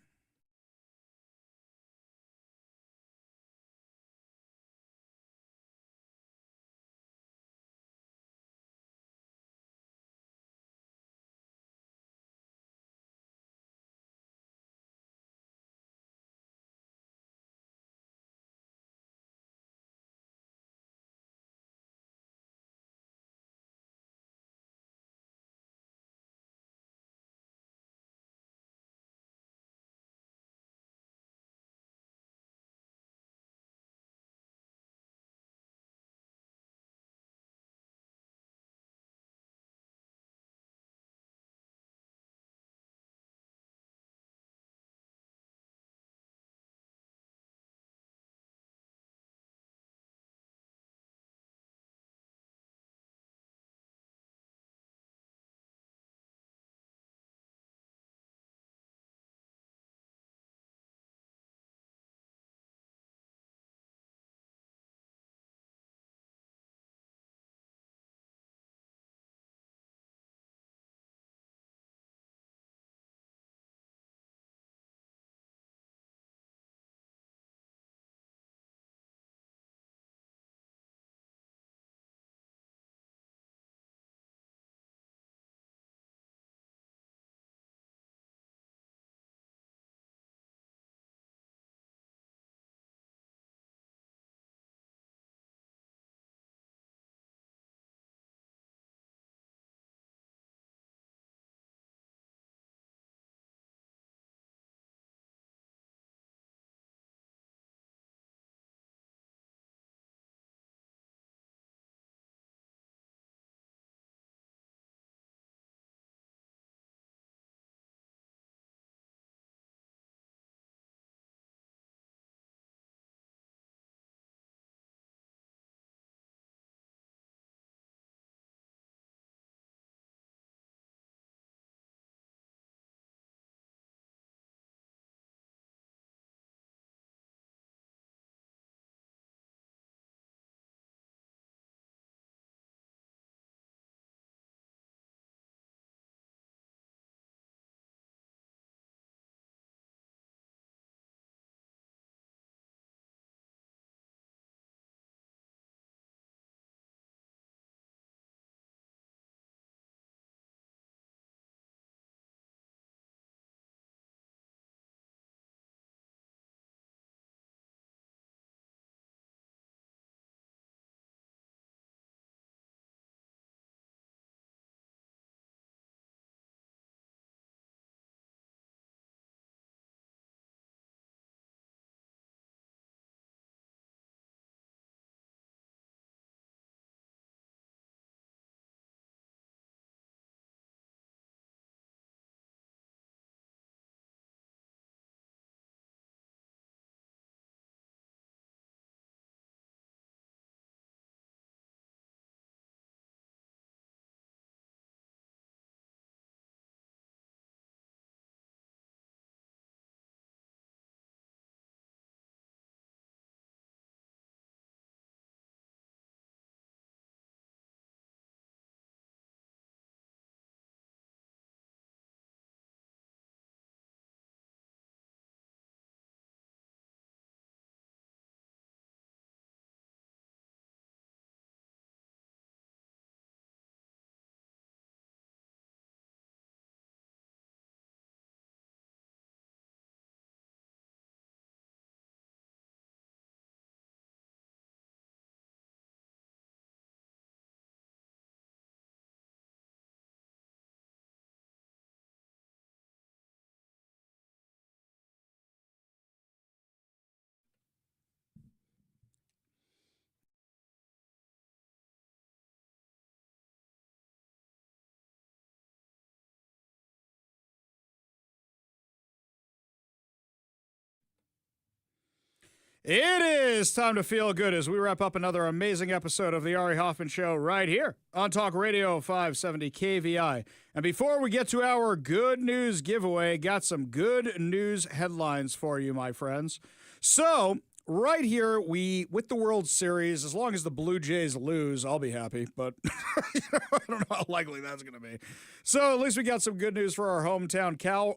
It is time to feel good as we wrap up another amazing episode of the Ari Hoffman Show right here on Talk Radio 570 KVI. And before we get to our good news giveaway, got some good news headlines for you, my friends. So, right here, with the World Series, as long as the Blue Jays lose, I'll be happy, but I don't know how likely that's going to be. So at least we got some good news for our hometown Cal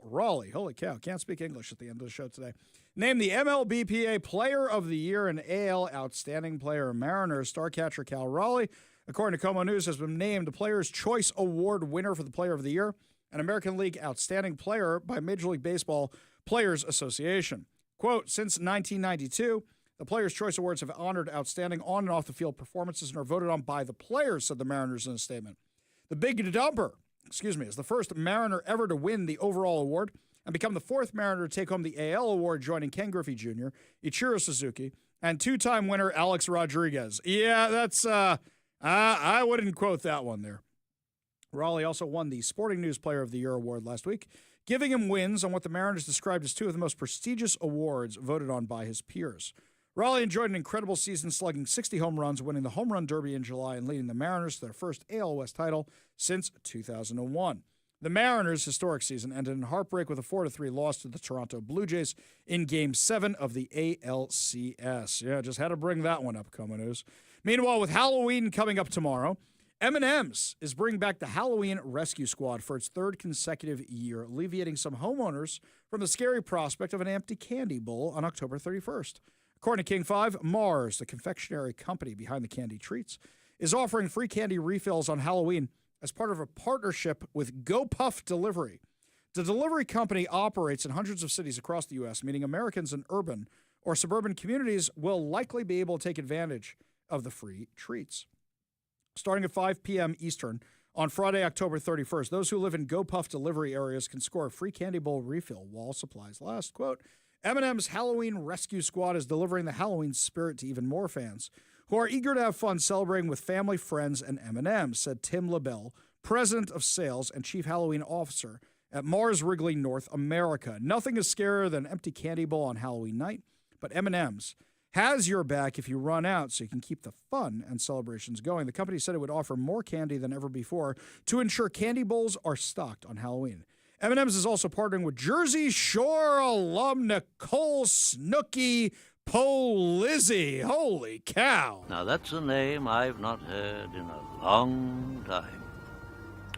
Raleigh. Holy cow, can't speak English at the end of the show today. Named the MLBPA Player of the Year and AL Outstanding Player. Mariners star catcher Cal Raleigh, according to Como News, has been named the Players' Choice Award winner for the Player of the Year and American League Outstanding Player by Major League Baseball Players Association. Quote, since 1992, the Players' Choice Awards have honored outstanding on and off the field performances and are voted on by the players, said the Mariners in a statement. The Big Dumper, is the first Mariner ever to win the overall award and become the fourth Mariner to take home the AL award, joining Ken Griffey Jr., Ichiro Suzuki, and two-time winner Alex Rodriguez. Yeah, that's, I wouldn't quote that one there. Raleigh also won the Sporting News Player of the Year award last week, giving him wins on what the Mariners described as two of the most prestigious awards voted on by his peers. Raleigh enjoyed an incredible season, slugging 60 home runs, winning the Home Run Derby in July, and leading the Mariners to their first AL West title since 2001. The Mariners' historic season ended in heartbreak with a 4-3 loss to the Toronto Blue Jays in Game 7 of the ALCS. Yeah, just had to bring that one up, Como News. Meanwhile, with Halloween coming up tomorrow, M&M's is bringing back the Halloween Rescue Squad for its third consecutive year, alleviating some homeowners from the scary prospect of an empty candy bowl on October 31st. According to King 5, Mars, the confectionery company behind the candy treats, is offering free candy refills on Halloween as part of a partnership with GoPuff Delivery. The delivery company operates in hundreds of cities across the U.S., meaning Americans in urban or suburban communities will likely be able to take advantage of the free treats. Starting at 5 p.m. Eastern on Friday, October 31st, those who live in GoPuff delivery areas can score a free candy bowl refill while supplies last. Quote, M&M's Halloween Rescue Squad is delivering the Halloween spirit to even more fans who are eager to have fun celebrating with family, friends, and M&M's, said Tim LaBelle, President of Sales and Chief Halloween Officer at Mars Wrigley North America. Nothing is scarier than an empty candy bowl on Halloween night, but M&M's has your back if you run out so you can keep the fun and celebrations going. The company said it would offer more candy than ever before to ensure candy bowls are stocked on Halloween. M&M's is also partnering with Jersey Shore alum Nicole Snooki Polizzi. Holy cow. Now that's a name I've not heard in a long time.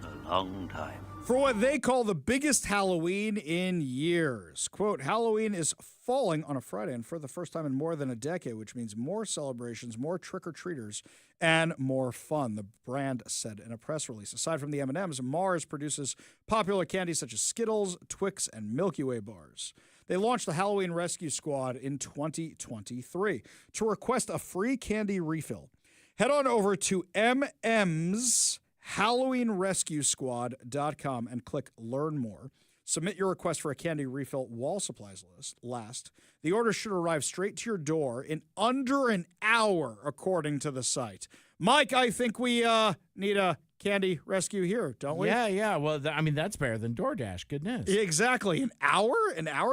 A long time. For what they call the biggest Halloween in years. Quote, Halloween is falling on a Friday and for the first time in more than a decade, which means more celebrations, more trick-or-treaters, and more fun, the brand said in a press release. Aside from the M&Ms, Mars produces popular candies such as Skittles, Twix, and Milky Way bars. They launched the Halloween Rescue Squad in 2023. To request a free candy refill, head on over to HalloweenRescueSquad.com and click Learn More. Submit your request for a candy refill while supplies last. The order should arrive straight to your door in under an hour, according to the site. Mike, I think we need a candy rescue here, don't we? Yeah. Well, that's better than DoorDash. Goodness. Exactly. An hour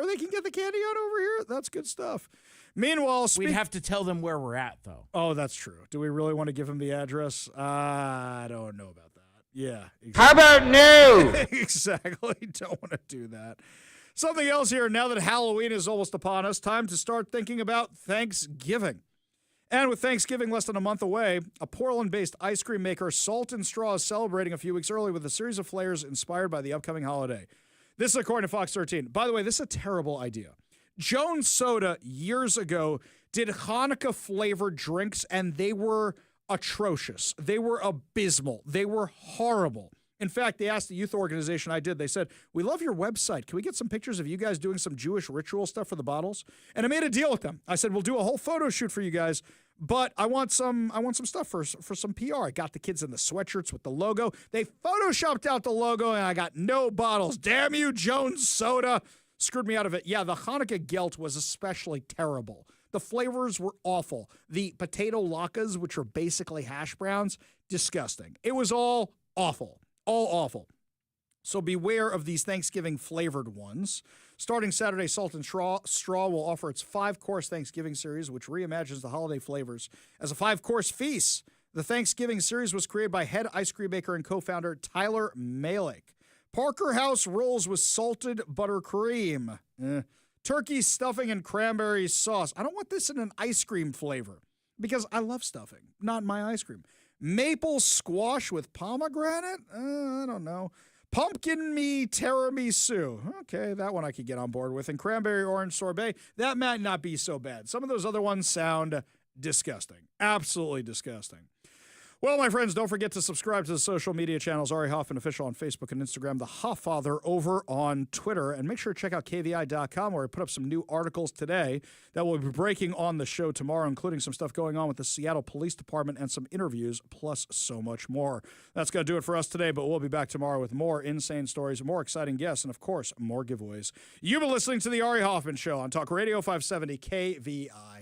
they can get the candy out over here? That's good stuff. Meanwhile, we'd have to tell them where we're at, though. Oh, that's true. Do we really want to give them the address? I don't know about that. Yeah. Exactly. How about no? Exactly. Don't want to do that. Something else here. Now that Halloween is almost upon us, time to start thinking about Thanksgiving. And with Thanksgiving less than a month away, a Portland-based ice cream maker, Salt and Straw, is celebrating a few weeks early with a series of flavors inspired by the upcoming holiday. This is according to Fox 13. By the way, this is a terrible idea. Jones Soda years ago did Hanukkah-flavored drinks, and they were atrocious. They were abysmal. They were horrible. In fact, they asked the youth organization I did, they said, we love your website. Can we get some pictures of you guys doing some Jewish ritual stuff for the bottles? And I made a deal with them. I said, we'll do a whole photo shoot for you guys, but I want some stuff for some PR. I got the kids in the sweatshirts with the logo. They photoshopped out the logo, and I got no bottles. Damn you, Jones Soda. Screwed me out of it. Yeah, the Hanukkah Gelt was especially terrible. The flavors were awful. The potato latkes, which are basically hash browns, disgusting. It was all awful. All awful. So beware of these Thanksgiving flavored ones. Starting Saturday, Salt and Straw will offer its 5-course Thanksgiving series, which reimagines the holiday flavors as a 5-course feast. The Thanksgiving series was created by head ice cream maker and co-founder Tyler Malick. Parker House rolls with salted buttercream. Turkey stuffing and cranberry sauce. I don't want this in an ice cream flavor because I love stuffing, not my ice cream. Maple squash with pomegranate? I don't know. Pumpkin me tiramisu. Okay, that one I could get on board with. And cranberry orange sorbet. That might not be so bad. Some of those other ones sound disgusting. Absolutely disgusting. Well, my friends, don't forget to subscribe to the social media channels, Ari Hoffman Official on Facebook and Instagram, The Hofffather over on Twitter, and make sure to check out KVI.com where I put up some new articles today that will be breaking on the show tomorrow, including some stuff going on with the Seattle Police Department and some interviews, plus so much more. That's going to do it for us today, but we'll be back tomorrow with more insane stories, more exciting guests, and, of course, more giveaways. You've been listening to The Ari Hoffman Show on Talk Radio 570 KVI.